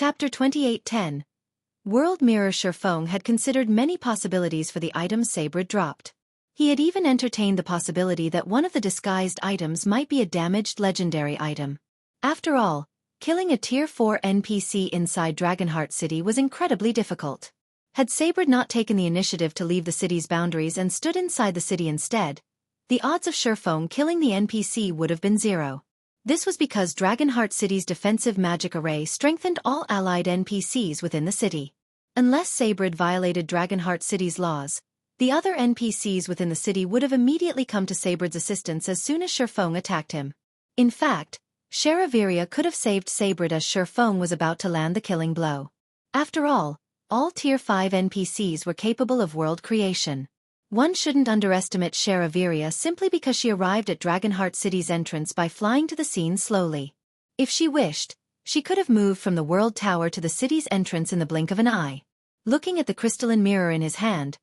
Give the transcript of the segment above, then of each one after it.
Chapter 28:10. World Mirror. Xueqi had considered many possibilities for the items Sabre dropped. He had even entertained the possibility that one of the disguised items might be a damaged legendary item. After all, killing a Tier 4 NPC inside Dragonheart City was incredibly difficult. Had Sabre not taken the initiative to leave the city's boundaries and stood inside the city instead, the odds of Xueqi killing the NPC would have been zero. This was because Dragonheart City's defensive magic array strengthened all allied NPCs within the city. Unless Sabre had violated Dragonheart City's laws, the other NPCs within the city would have immediately come to Sabre's assistance as soon as Xueqi attacked him. In fact, Sharaviria could have saved Sabre as Xueqi was about to land the killing blow. After all Tier 5 NPCs were capable of world creation. One shouldn't underestimate Sharaviria simply because she arrived at Dragonheart City's entrance by flying to the scene slowly. If she wished, she could have moved from the World Tower to the city's entrance in the blink of an eye. Looking at the crystalline mirror in his hand,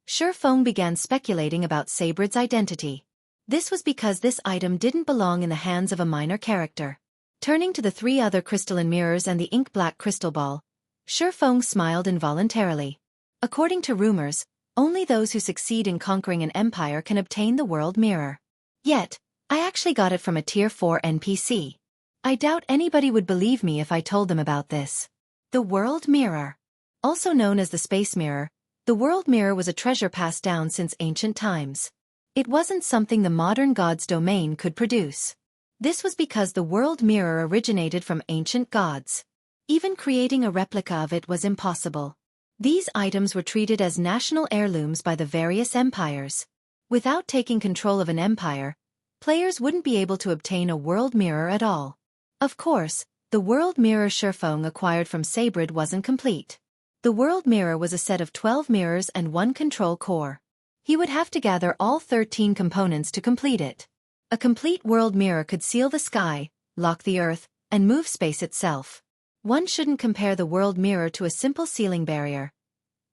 Xueqi began speculating about Sabre's identity. This was because this item didn't belong in the hands of a minor character. Turning to the three other crystalline mirrors and the ink-black crystal ball, Xueqi smiled involuntarily. According to rumors, only those who succeed in conquering an empire can obtain the world mirror. Yet, I actually got it from a Tier 4 NPC. I doubt anybody would believe me if I told them about this. The world mirror. Also known as the space mirror, the world mirror was a treasure passed down since ancient times. It wasn't something the modern god's domain could produce. This was because the world mirror originated from ancient gods. Even creating a replica of it was impossible. These items were treated as national heirlooms by the various empires. Without taking control of an empire, players wouldn't be able to obtain a world mirror at all. Of course, the world mirror Xueqi acquired from Sabre wasn't complete. The world mirror was a set of 12 mirrors and one control core. He would have to gather all 13 components to complete it. A complete world mirror could seal the sky, lock the earth, and move space itself. One shouldn't compare the world mirror to a simple sealing barrier.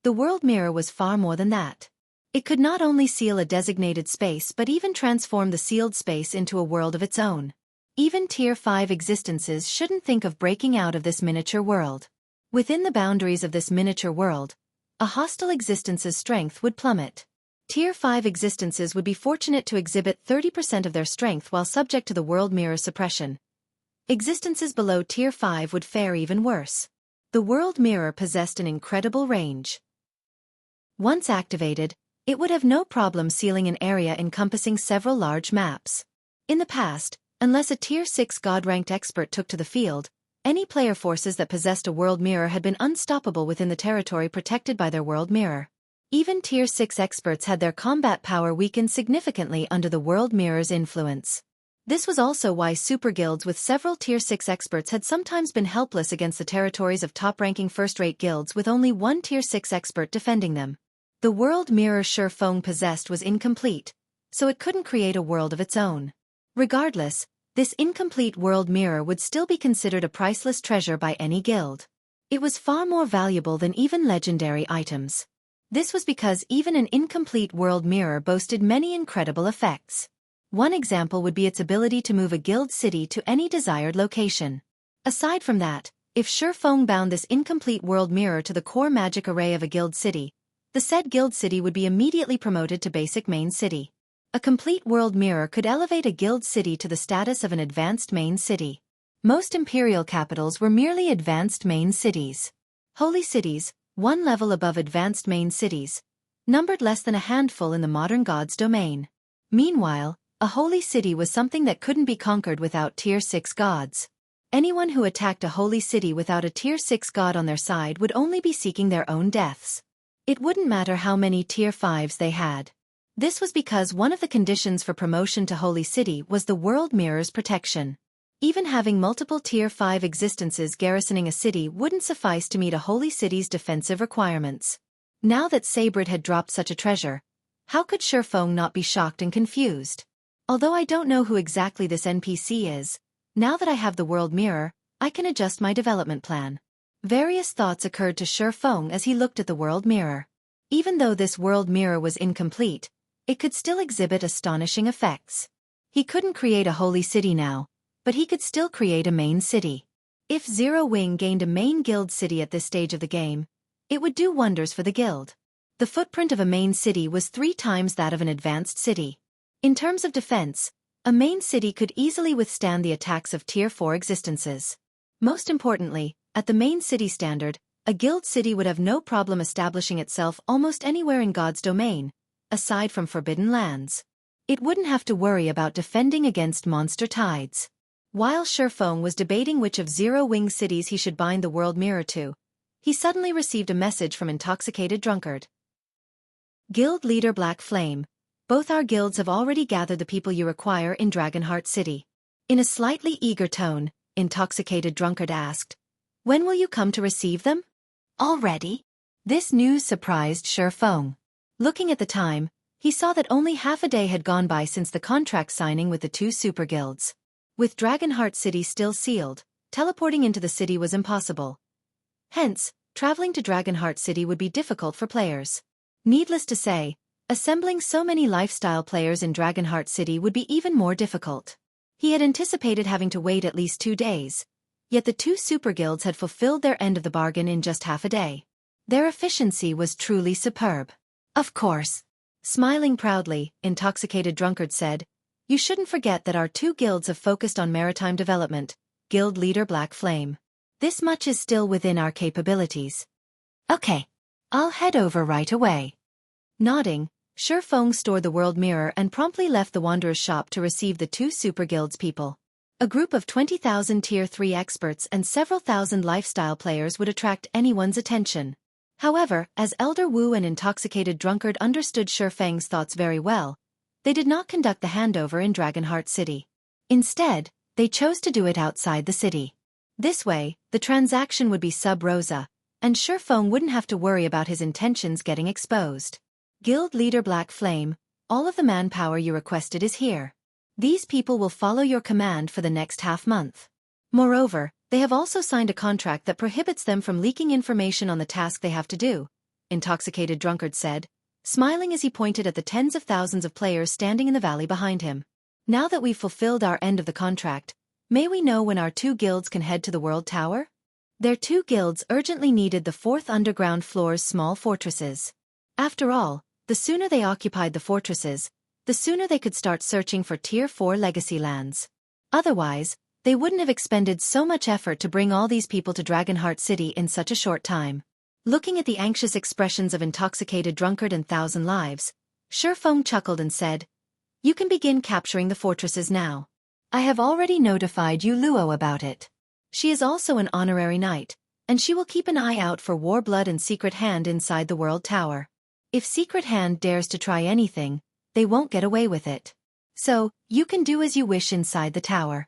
The world mirror was far more than that. It could not only seal a designated space but even transform the sealed space into a world of its own. Even Tier 5 existences shouldn't think of breaking out of this miniature world. Within the boundaries of this miniature world, a hostile existence's strength would plummet. Tier 5 existences would be fortunate to exhibit 30% of their strength while subject to the world mirror suppression. Existences below Tier 5 would fare even worse. The world mirror possessed an incredible range. Once activated, it would have no problem sealing an area encompassing several large maps. In the past, unless a Tier 6 god-ranked expert took to the field, any player forces that possessed a world mirror had been unstoppable within the territory protected by their world mirror. Even Tier 6 experts had their combat power weakened significantly under the world mirror's influence. This was also why super guilds with several Tier 6 experts had sometimes been helpless against the territories of top-ranking first-rate guilds with only one Tier 6 expert defending them. The world mirror Xueqi possessed was incomplete, so it couldn't create a world of its own. Regardless, this incomplete world mirror would still be considered a priceless treasure by any guild. It was far more valuable than even legendary items. This was because even an incomplete world mirror boasted many incredible effects. One example would be its ability to move a guild city to any desired location. Aside from that, if Xueqi bound this incomplete world mirror to the core magic array of a guild city, the said guild city would be immediately promoted to basic main city. A complete world mirror could elevate a guild city to the status of an advanced main city. Most imperial capitals were merely advanced main cities. Holy cities, one level above advanced main cities, numbered less than a handful in the modern god's domain. Meanwhile, a holy city was something that couldn't be conquered without Tier 6 gods. Anyone who attacked a holy city without a Tier 6 god on their side would only be seeking their own deaths. It wouldn't matter how many Tier 5s they had. This was because one of the conditions for promotion to holy city was the world mirror's protection. Even having multiple Tier 5 existences garrisoning a city wouldn't suffice to meet a holy city's defensive requirements. Now that Sabre had dropped such a treasure, how could Xueqi not be shocked and confused? Although I don't know who exactly this NPC is, now that I have the world mirror, I can adjust my development plan. Various thoughts occurred to Xueqi as he looked at the world mirror. Even though this world mirror was incomplete, it could still exhibit astonishing effects. He couldn't create a holy city now, but he could still create a main city. If Zero Wing gained a main guild city at this stage of the game, it would do wonders for the guild. The footprint of a main city was 3 times that of an advanced city. In terms of defense, a main city could easily withstand the attacks of Tier 4 existences. Most importantly, at the main city standard, a guild city would have no problem establishing itself almost anywhere in God's domain, aside from forbidden lands. It wouldn't have to worry about defending against monster tides. While Xueqi was debating which of Zero Wing cities he should bind the world mirror to, he suddenly received a message from Intoxicated Drunkard. Guild Leader Black Flame, both our guilds have already gathered the people you require in Dragonheart City. In a slightly eager tone, Intoxicated Drunkard asked, "When will you come to receive them?" "Already?" This news surprised Xueqi. Looking at the time, he saw that only half a day had gone by since the contract signing with the 2 super guilds. With Dragonheart City still sealed, teleporting into the city was impossible. Hence, traveling to Dragonheart City would be difficult for players. Needless to say, assembling so many lifestyle players in Dragonheart City would be even more difficult. He had anticipated having to wait at least 2 days, yet the 2 super guilds had fulfilled their end of the bargain in just half a day. Their efficiency was truly superb. "Of course." Smiling proudly, Intoxicated Drunkard said, "You shouldn't forget that our 2 guilds have focused on maritime development, Guild Leader Black Flame. This much is still within our capabilities." "Okay. I'll head over right away." Nodding, Xueqi stored the world mirror and promptly left the Wanderer's shop to receive the 2 super guilds people. A group of 20,000 Tier 3 experts and several thousand lifestyle players would attract anyone's attention. However, as Elder Wu and Intoxicated Drunkard understood Xueqi's thoughts very well, they did not conduct the handover in Dragonheart City. Instead, they chose to do it outside the city. This way, the transaction would be sub rosa, and Xueqi wouldn't have to worry about his intentions getting exposed. "Guild Leader Black Flame, all of the manpower you requested is here. These people will follow your command for the next half-month. Moreover, they have also signed a contract that prohibits them from leaking information on the task they have to do," Intoxicated Drunkard said, smiling as he pointed at the tens of thousands of players standing in the valley behind him. "Now that we've fulfilled our end of the contract, may we know when our 2 guilds can head to the World Tower?" Their 2 guilds urgently needed the 4th underground floor's small fortresses. After all, the sooner they occupied the fortresses, the sooner they could start searching for Tier 4 legacy lands. Otherwise, they wouldn't have expended so much effort to bring all these people to Dragonheart City in such a short time. Looking at the anxious expressions of Intoxicated Drunkard and Thousand Lives, Xueqi chuckled and said, "You can begin capturing the fortresses now. I have already notified Yu Luo about it. She is also an honorary knight, and she will keep an eye out for Warblood and Secret Hand inside the World Tower. If Secret Hand dares to try anything, they won't get away with it. So, you can do as you wish inside the tower."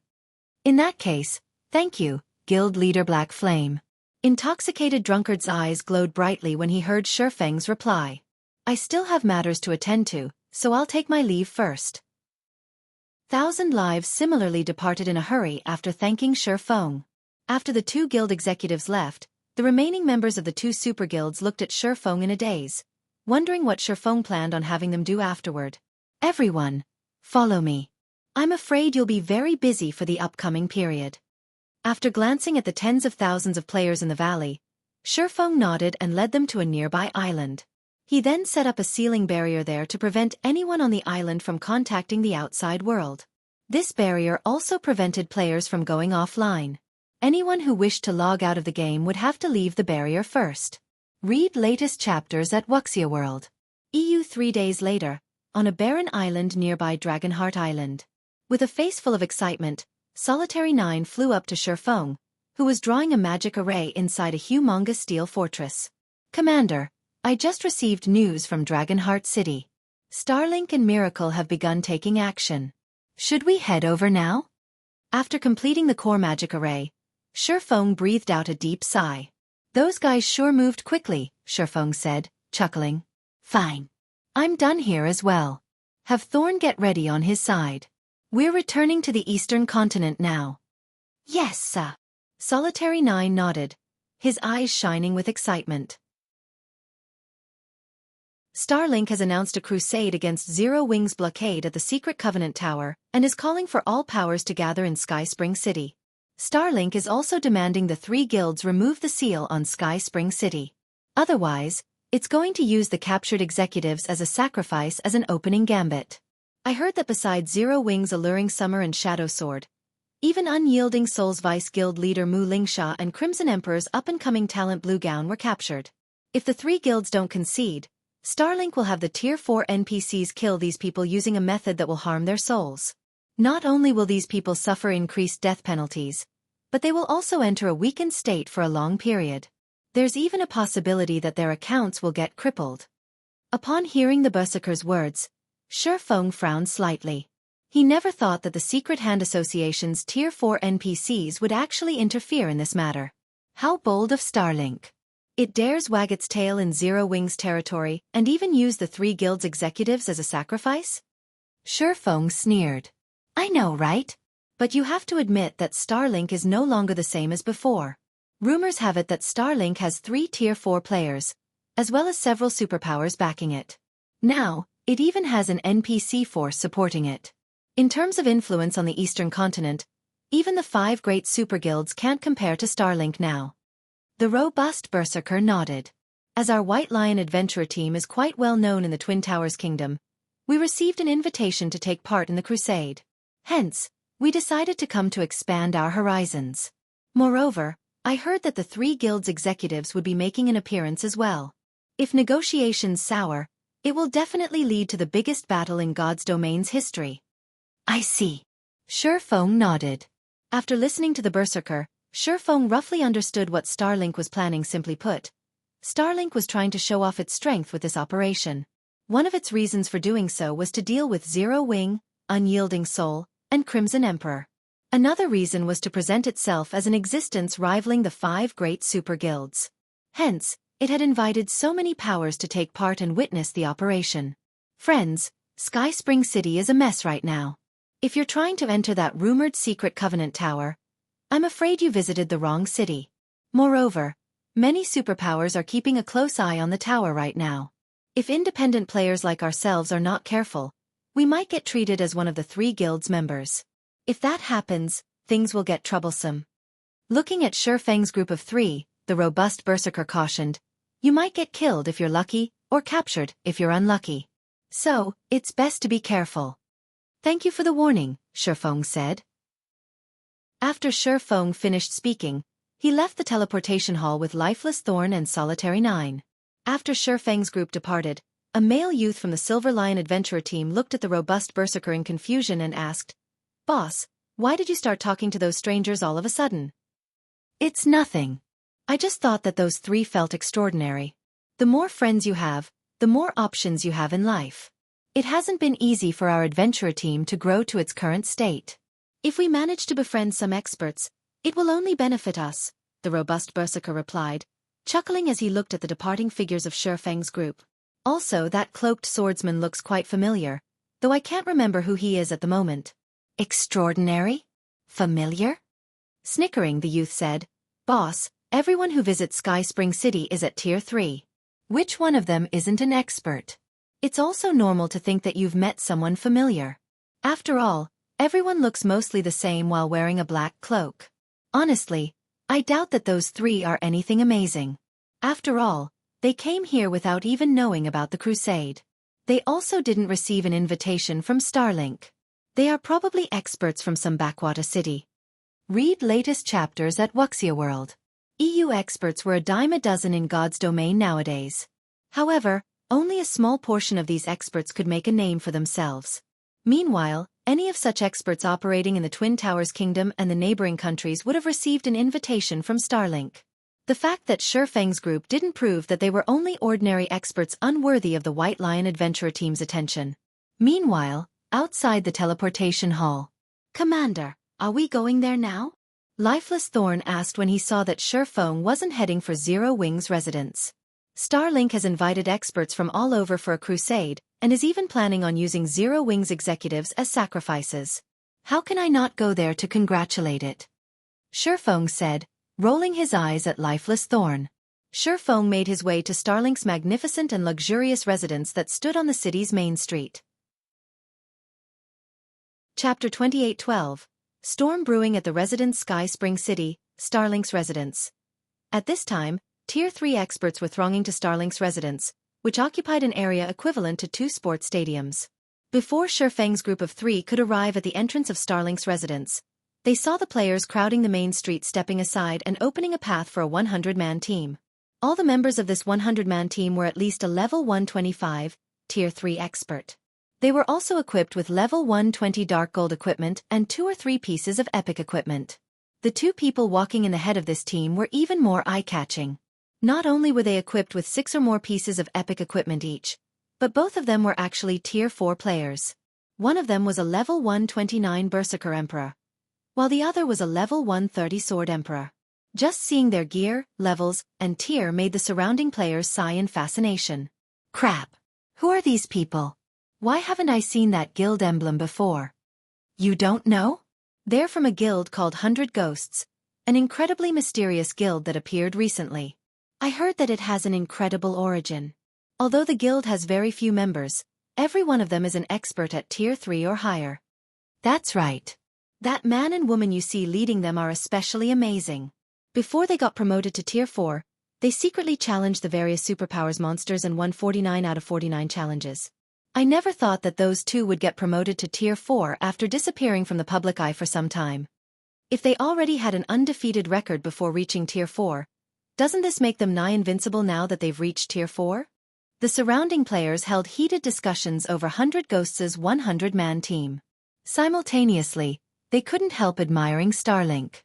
"In that case, thank you, Guild Leader Black Flame." Intoxicated Drunkard's eyes glowed brightly when he heard Xueqi's reply. "I still have matters to attend to, so I'll take my leave first." Thousand Lives similarly departed in a hurry after thanking Xueqi. After the 2 guild executives left, the remaining members of the 2 super guilds looked at Xueqi in a daze, wondering what Xueqi planned on having them do afterward. "Everyone, follow me. I'm afraid you'll be very busy for the upcoming period." After glancing at the tens of thousands of players in the valley, Xueqi nodded and led them to a nearby island. He then set up a sealing barrier there to prevent anyone on the island from contacting the outside world. This barrier also prevented players from going offline. Anyone who wished to log out of the game would have to leave the barrier first. Read latest chapters at Xueqi World. EU 3 days later, on a barren island nearby Dragonheart Island. With a face full of excitement, Solitary 9 flew up to Xueqi, who was drawing a magic array inside a humongous steel fortress. "Commander, I just received news from Dragonheart City. Starlink and Miracle have begun taking action. Should we head over now?" After completing the core magic array, Xueqi breathed out a deep sigh. "Those guys sure moved quickly," Xueqi said, chuckling. "Fine. I'm done here as well. Have Thorn get ready on his side. We're returning to the Eastern Continent now." "Yes, sir." Solitary 9 nodded, his eyes shining with excitement. Starlink has announced a crusade against Zero Wing's blockade at the Secret Covenant Tower and is calling for all powers to gather in Sky Spring City. Starlink is also demanding the 3 guilds remove the seal on Sky Spring City. Otherwise, it's going to use the captured executives as a sacrifice as an opening gambit. I heard that besides Zero Wing's alluring Summer and Shadow Sword, even Unyielding Soul's Vice Guild leader Mu Lingsha and Crimson Emperor's up-and-coming talent Blue Gown were captured. If the 3 guilds don't concede, Starlink will have the Tier 4 NPCs kill these people using a method that will harm their souls. Not only will these people suffer increased death penalties, but they will also enter a weakened state for a long period. There's even a possibility that their accounts will get crippled. Upon hearing the Berserker's words, Xueqi frowned slightly. He never thought that the Secret Hand Association's Tier 4 NPCs would actually interfere in this matter. How bold of Starlink. It dares wag its tail in Zero Wing's territory and even use the 3 guilds' executives as a sacrifice? Xueqi sneered. I know, right? But you have to admit that Starlink is no longer the same as before. Rumors have it that Starlink has 3 Tier 4 players, as well as several superpowers backing it. Now, it even has an NPC force supporting it. In terms of influence on the Eastern continent, even the 5 great super guilds can't compare to Starlink now. The robust Berserker nodded. As our White Lion adventurer team is quite well known in the Twin Towers Kingdom, we received an invitation to take part in the crusade. Hence, we decided to come to expand our horizons. Moreover, I heard that the 3 guilds' executives would be making an appearance as well. If negotiations sour, it will definitely lead to the biggest battle in God's domain's history. I see. Xueqi nodded. After listening to the Berserker, Xueqi roughly understood what Starlink was planning. Simply put, Starlink was trying to show off its strength with this operation. One of its reasons for doing so was to deal with Zero Wing, Unyielding Soul, and Crimson Emperor. Another reason was to present itself as an existence rivaling the 5 great super guilds. Hence, it had invited so many powers to take part and witness the operation. Friends, Sky Spring City is a mess right now. If you're trying to enter that rumored secret Covenant Tower, I'm afraid you visited the wrong city. Moreover, many superpowers are keeping a close eye on the tower right now. If independent players like ourselves are not careful, we might get treated as one of the 3 guilds members. If that happens, things will get troublesome. Looking at Xueqi's group of 3, the robust Berserker cautioned, you might get killed if you're lucky, or captured if you're unlucky. So, it's best to be careful. Thank you for the warning, Xueqi said. After Xueqi finished speaking, he left the teleportation hall with Lifeless Thorn and Solitary 9. After Xueqi's group departed, a male youth from the Silver Lion adventurer team looked at the robust Berserker in confusion and asked, Boss, why did you start talking to those strangers all of a sudden? It's nothing. I just thought that those 3 felt extraordinary. The more friends you have, the more options you have in life. It hasn't been easy for our adventurer team to grow to its current state. If we manage to befriend some experts, it will only benefit us, the robust Berserker replied, chuckling as he looked at the departing figures of Xueqi's group. Also, that cloaked swordsman looks quite familiar, though I can't remember who he is at the moment. Extraordinary? Familiar? Snickering, the youth said, Boss, everyone who visits Sky Spring City is at Tier 3. Which one of them isn't an expert? It's also normal to think that you've met someone familiar. After all, everyone looks mostly the same while wearing a black cloak. Honestly, I doubt that those 3 are anything amazing. After all, they came here without even knowing about the crusade. They also didn't receive an invitation from Starlink. They are probably experts from some backwater city. Read latest chapters at Wuxia World. EU experts were a dime a dozen in God's domain nowadays. However, only a small portion of these experts could make a name for themselves. Meanwhile, any of such experts operating in the Twin Towers Kingdom and the neighboring countries would have received an invitation from Starlink. The fact that Xueqi's group didn't prove that they were only ordinary experts unworthy of the White Lion adventurer team's attention. Meanwhile, outside the teleportation hall. Commander, are we going there now? Lifeless Thorn asked when he saw that Xueqi wasn't heading for Zero Wing's residence. Starlink has invited experts from all over for a crusade, and is even planning on using Zero Wing's executives as sacrifices. How can I not go there to congratulate it? Xueqi said, rolling his eyes at Lifeless Thorn. Xueqi made his way to Starlink's magnificent and luxurious residence that stood on the city's main street. Chapter 28:12. Storm brewing at the residence Sky Spring City, Starlink's residence. At this time, Tier 3 experts were thronging to Starlink's residence, which occupied an area equivalent to 2 sports stadiums. Before Xueqi's group of 3 could arrive at the entrance of Starlink's residence, they saw the players crowding the main street, stepping aside and opening a path for a 100-man team. All the members of this 100-man team were at least a level 125, Tier 3 expert. They were also equipped with level 120 dark gold equipment and 2 or 3 pieces of epic equipment. The 2 people walking in the head of this team were even more eye-catching. Not only were they equipped with 6 or more pieces of epic equipment each, but both of them were actually Tier 4 players. One of them was a level 129 Berserker Emperor, while the other was a level 130 Sword Emperor. Just seeing their gear, levels, and tier made the surrounding players sigh in fascination. Crap! Who are these people? Why haven't I seen that guild emblem before? You don't know? They're from a guild called 100 Ghosts, an incredibly mysterious guild that appeared recently. I heard that it has an incredible origin. Although the guild has very few members, every one of them is an expert at Tier 3 or higher. That's right. That man and woman you see leading them are especially amazing. Before they got promoted to Tier 4, they secretly challenged the various superpowers monsters and won 49 out of 49 challenges. I never thought that those 2 would get promoted to Tier 4 after disappearing from the public eye for some time. If they already had an undefeated record before reaching Tier 4, doesn't this make them nigh invincible now that they've reached Tier 4? The surrounding players held heated discussions over 100 Ghosts' 100-man team. Simultaneously, they couldn't help admiring Starlink.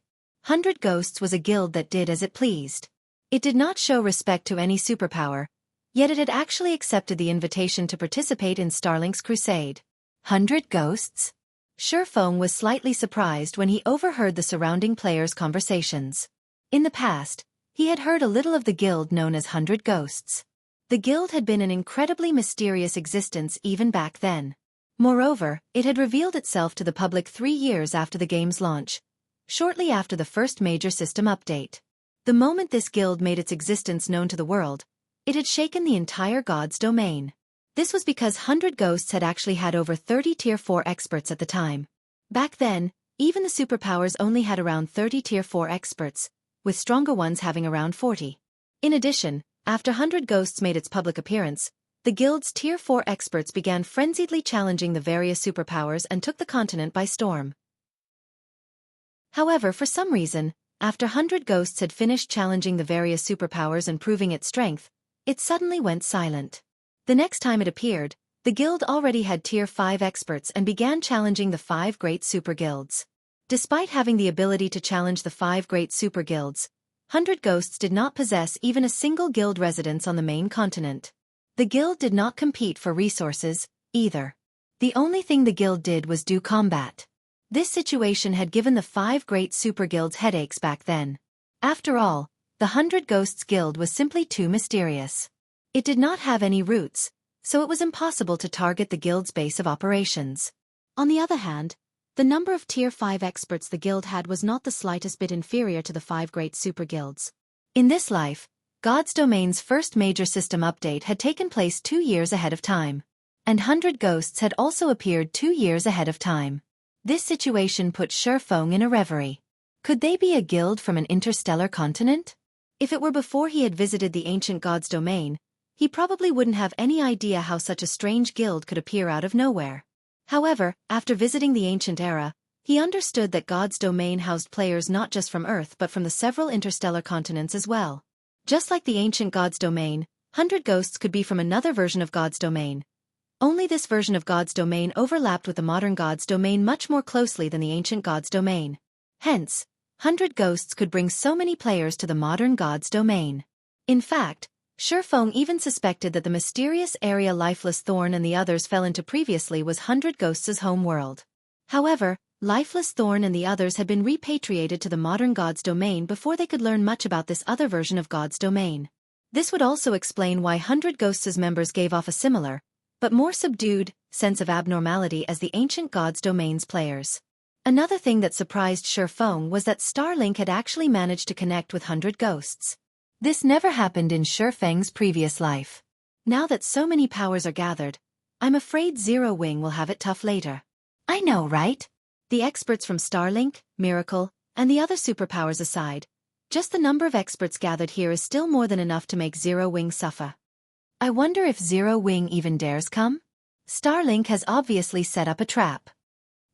100 Ghosts was a guild that did as it pleased. It did not show respect to any superpower, yet it had actually accepted the invitation to participate in Starlink's crusade. 100 Ghosts? Xueqi was slightly surprised when he overheard the surrounding players' conversations. In the past, he had heard a little of the guild known as 100 Ghosts. The guild had been an incredibly mysterious existence even back then. Moreover, it had revealed itself to the public 3 years after the game's launch, shortly after the first major system update. The moment this guild made its existence known to the world, it had shaken the entire God's domain. This was because 100 Ghosts had actually had over 30 Tier 4 experts at the time. Back then, even the superpowers only had around 30 Tier 4 experts, with stronger ones having around 40. In addition, after 100 Ghosts made its public appearance, the guild's Tier 4 experts began frenziedly challenging the various superpowers and took the continent by storm. However, for some reason, after 100 Ghosts had finished challenging the various superpowers and proving its strength, it suddenly went silent. The next time it appeared, the guild already had Tier 5 experts and began challenging the 5 great super guilds. Despite having the ability to challenge the 5 great super guilds, 100 Ghosts did not possess even a single guild residence on the main continent. The guild did not compete for resources, either. The only thing the guild did was do combat. This situation had given the 5 great super guilds headaches back then. After all, the 100 Ghosts guild was simply too mysterious. It did not have any roots, so it was impossible to target the guild's base of operations. On the other hand, the number of Tier 5 experts the guild had was not the slightest bit inferior to the 5 great super guilds. In this life, God's Domain's first major system update had taken place 2 years ahead of time. And 100 Ghosts had also appeared 2 years ahead of time. This situation put Xueqi in a reverie. Could they be a guild from an interstellar continent? If it were before he had visited the ancient God's Domain, he probably wouldn't have any idea how such a strange guild could appear out of nowhere. However, after visiting the ancient era, he understood that God's Domain housed players not just from Earth but from the several interstellar continents as well. Just like the ancient God's Domain, 100 Ghosts could be from another version of God's Domain. Only this version of God's Domain overlapped with the modern God's Domain much more closely than the ancient God's Domain. Hence, 100 Ghosts could bring so many players to the modern God's Domain. In fact, Xueqi even suspected that the mysterious area Lifeless Thorn and the others fell into previously was 100 Ghosts' home world. However, Lifeless Thorn and the others had been repatriated to the modern God's Domain before they could learn much about this other version of God's Domain. This would also explain why 100 Ghosts' members gave off a similar, but more subdued, sense of abnormality as the ancient God's Domain's players. Another thing that surprised Xueqi was that Starlink had actually managed to connect with 100 Ghosts. This never happened in Xueqi's previous life. Now that so many powers are gathered, I'm afraid Zero Wing will have it tough later. I know, right? The experts from Starlink, Miracle, and the other superpowers aside, just the number of experts gathered here is still more than enough to make Zero Wing suffer. I wonder if Zero Wing even dares come? Starlink has obviously set up a trap.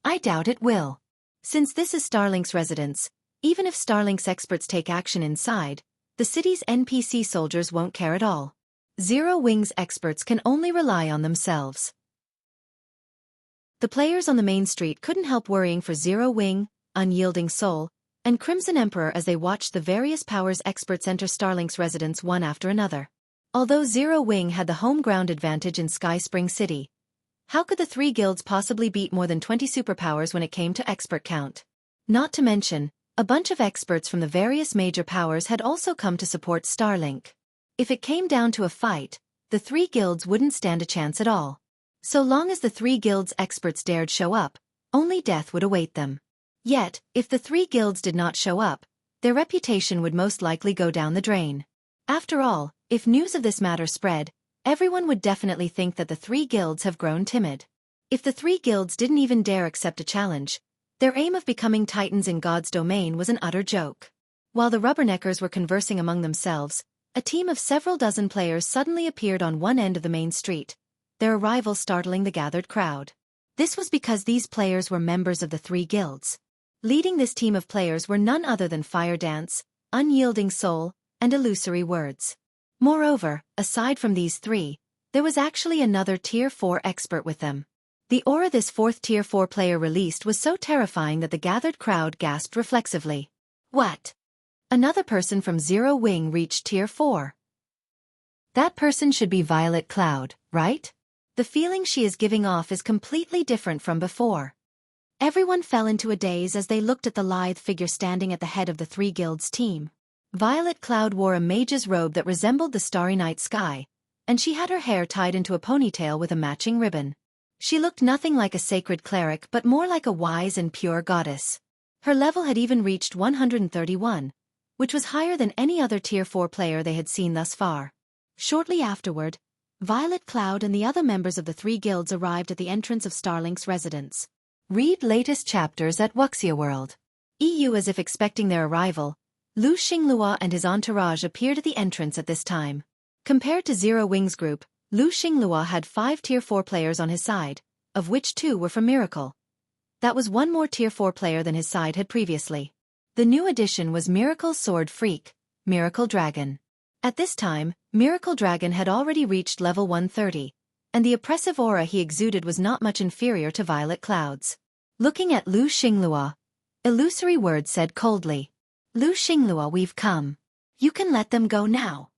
I doubt it will. Since this is Starlink's residence, even if Starlink's experts take action inside, the city's NPC soldiers won't care at all. Zero Wing's experts can only rely on themselves. The players on the main street couldn't help worrying for Zero Wing, Unyielding Soul, and Crimson Emperor as they watched the various powers experts enter Starlink's residence one after another. Although Zero Wing had the home ground advantage in Sky Spring City, how could the three guilds possibly beat more than 20 superpowers when it came to expert count? Not to mention, a bunch of experts from the various major powers had also come to support Starlink. If it came down to a fight, the three guilds wouldn't stand a chance at all. So long as the three guilds' experts dared show up, only death would await them. Yet, if the three guilds did not show up, their reputation would most likely go down the drain. After all, if news of this matter spread, everyone would definitely think that the three guilds have grown timid. If the three guilds didn't even dare accept a challenge, their aim of becoming titans in God's domain was an utter joke. While the rubberneckers were conversing among themselves, a team of several dozen players suddenly appeared on one end of the main street, their arrival startling the gathered crowd. This was because these players were members of the three guilds. Leading this team of players were none other than Fire Dance, Unyielding Soul, and Illusory Words. Moreover, aside from these three, there was actually another Tier 4 expert with them. The aura this fourth Tier 4 player released was so terrifying that the gathered crowd gasped reflexively. What? Another person from Zero Wing reached Tier 4. That person should be Violet Cloud, right? The feeling she is giving off is completely different from before. Everyone fell into a daze as they looked at the lithe figure standing at the head of the three guilds team. Violet Cloud wore a mage's robe that resembled the starry night sky, and she had her hair tied into a ponytail with a matching ribbon. She looked nothing like a sacred cleric but more like a wise and pure goddess. Her level had even reached 131, which was higher than any other Tier 4 player they had seen thus far. Shortly afterward, Violet Cloud and the other members of the three guilds arrived at the entrance of Starlink's residence. Read latest chapters at Wuxia World. EU. As if expecting their arrival, Lu Xinglua and his entourage appeared at the entrance at this time. Compared to Zero Wing's group, Lu Xinglua had 5 Tier 4 players on his side, of which 2 were from Miracle. That was one more Tier 4 player than his side had previously. The new addition was Miracle Sword Freak, Miracle Dragon. At this time, Miracle Dragon had already reached level 130, and the oppressive aura he exuded was not much inferior to Violet Cloud's. Looking at Lu Xinglua, Illusory Words said coldly, "Lu Xinglua, we've come. You can let them go now.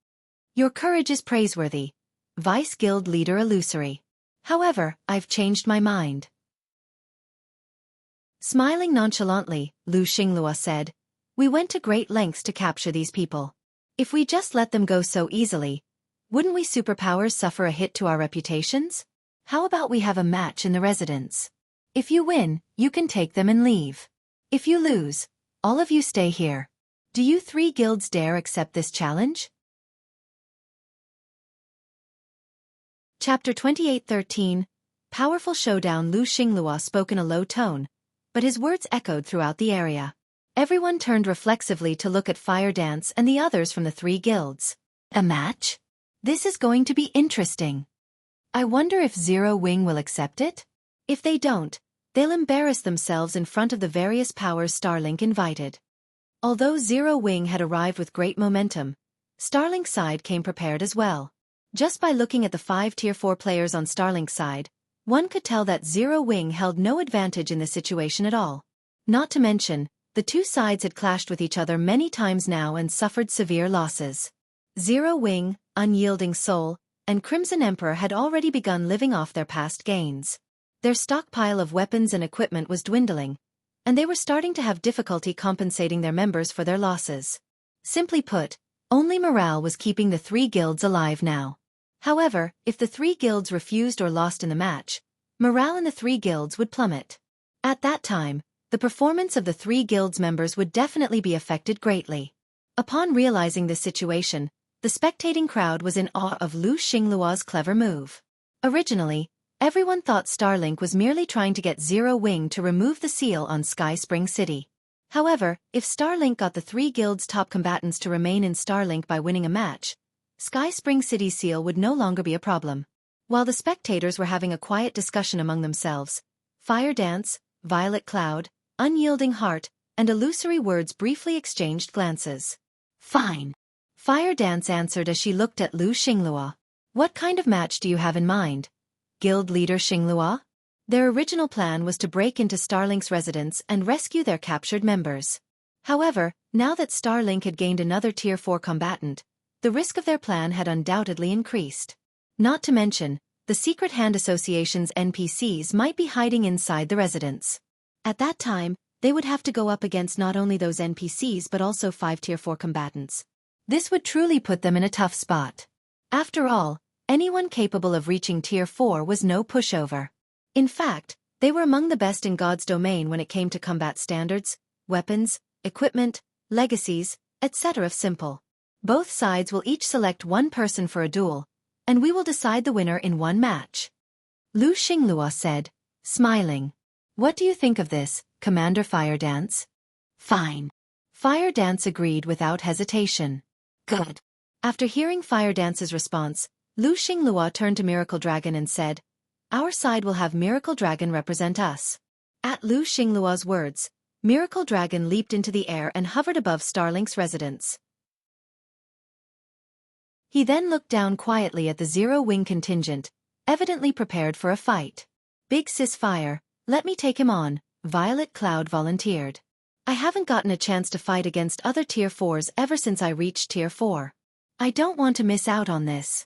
Your courage is praiseworthy, Vice Guild Leader Illusory. However, I've changed my mind." Smiling nonchalantly, Lu Xinglua said, "We went to great lengths to capture these people. If we just let them go so easily, wouldn't we superpowers suffer a hit to our reputations? How about we have a match in the residence? If you win, you can take them and leave. If you lose, all of you stay here. Do you three guilds dare accept this challenge?" Chapter 28:13 Powerful Showdown. Lu Xinglua spoke in a low tone, but his words echoed throughout the area. Everyone turned reflexively to look at Fire Dance and the others from the three guilds. A match? This is going to be interesting. I wonder if Zero Wing will accept it? If they don't, they'll embarrass themselves in front of the various powers Starlink invited. Although Zero Wing had arrived with great momentum, Starlink's side came prepared as well. Just by looking at the 5 Tier 4 players on Starlink's side, one could tell that Zero Wing held no advantage in the situation at all. Not to mention, the two sides had clashed with each other many times now and suffered severe losses. Zero Wing, Unyielding Soul, and Crimson Emperor had already begun living off their past gains. Their stockpile of weapons and equipment was dwindling, and they were starting to have difficulty compensating their members for their losses. Simply put, only morale was keeping the three guilds alive now. However, if the three guilds refused or lost in the match, morale in the three guilds would plummet. At that time, the performance of the three guilds members would definitely be affected greatly. Upon realizing this situation, the spectating crowd was in awe of Lu Xinglua's clever move. Originally, Everyone thought Starlink was merely trying to get Zero Wing to remove the seal on Sky Spring City. However, if Starlink got the 3 guilds' top combatants to remain in Starlink by winning a match, Sky Spring City's seal would no longer be a problem. While the spectators were having a quiet discussion among themselves, Fire Dance, Violet Cloud, Unyielding Heart, and Illusory Words briefly exchanged glances. Fine. Fire Dance answered as she looked at Lu Xinglua. What kind of match do you have in mind? Guild leader Xinglua? Their original plan was to break into Starlink's residence and rescue their captured members. However, now that Starlink had gained another Tier 4 combatant, the risk of their plan had undoubtedly increased. Not to mention, the Secret Hand Association's NPCs might be hiding inside the residence. At that time, they would have to go up against not only those NPCs but also 5 Tier 4 combatants. This would truly put them in a tough spot. After all, anyone capable of reaching Tier 4 was no pushover. In fact, they were among the best in God's domain when it came to combat standards, weapons, equipment, legacies, etc. Simple. Both sides will each select one person for a duel, and we will decide the winner in one match. Lu Xinglua said, smiling. What do you think of this, Commander Fire Dance? Fine. Fire Dance agreed without hesitation. Good. After hearing Fire Dance's response, Lu Xinglua turned to Miracle Dragon and said, our side will have Miracle Dragon represent us. At Lu Xinglua's words, Miracle Dragon leaped into the air and hovered above Starlink's residence. He then looked down quietly at the Zero Wing contingent, evidently prepared for a fight. Big Sis Fire, let me take him on, Violet Cloud volunteered. I haven't gotten a chance to fight against other Tier 4s ever since I reached Tier 4. I don't want to miss out on this.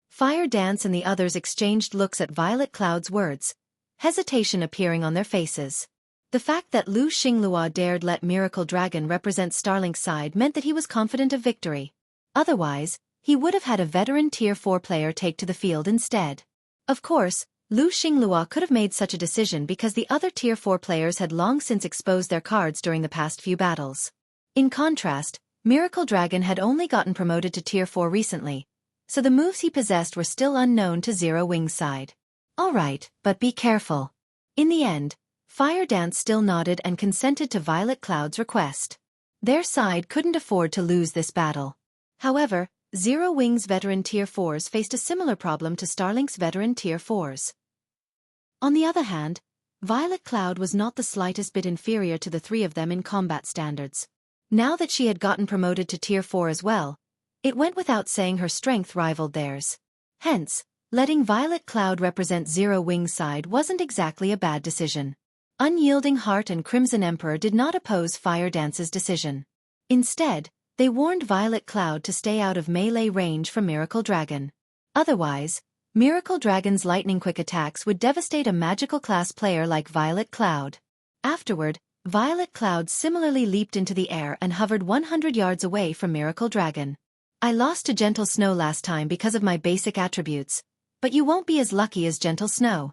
Fire Dance and the others exchanged looks at Violet Cloud's words, hesitation appearing on their faces. The fact that Lu Xinglua dared let Miracle Dragon represent Starlink's side meant that he was confident of victory. Otherwise, he would have had a veteran Tier 4 player take to the field instead. Of course, Lu Xinglua could have made such a decision because the other Tier 4 players had long since exposed their cards during the past few battles. In contrast, Miracle Dragon had only gotten promoted to Tier 4 recently, so the moves he possessed were still unknown to Zero Wing's side. Alright, but be careful. In the end, Fire Dance still nodded and consented to Violet Cloud's request. Their side couldn't afford to lose this battle. However, Zero Wing's veteran Tier 4s faced a similar problem to Starlink's veteran Tier 4s. On the other hand, Violet Cloud was not the slightest bit inferior to the 3 of them in combat standards. Now that she had gotten promoted to Tier 4 as well, it went without saying her strength rivaled theirs. Hence, letting Violet Cloud represent Zero Wing's side wasn't exactly a bad decision. Unyielding Heart and Crimson Emperor did not oppose Fire Dance's decision. Instead, they warned Violet Cloud to stay out of melee range from Miracle Dragon. Otherwise, Miracle Dragon's lightning-quick attacks would devastate a magical class player like Violet Cloud. Afterward, Violet Cloud similarly leaped into the air and hovered 100 yards away from Miracle Dragon. I lost to Gentle Snow last time because of my basic attributes, but you won't be as lucky as Gentle Snow.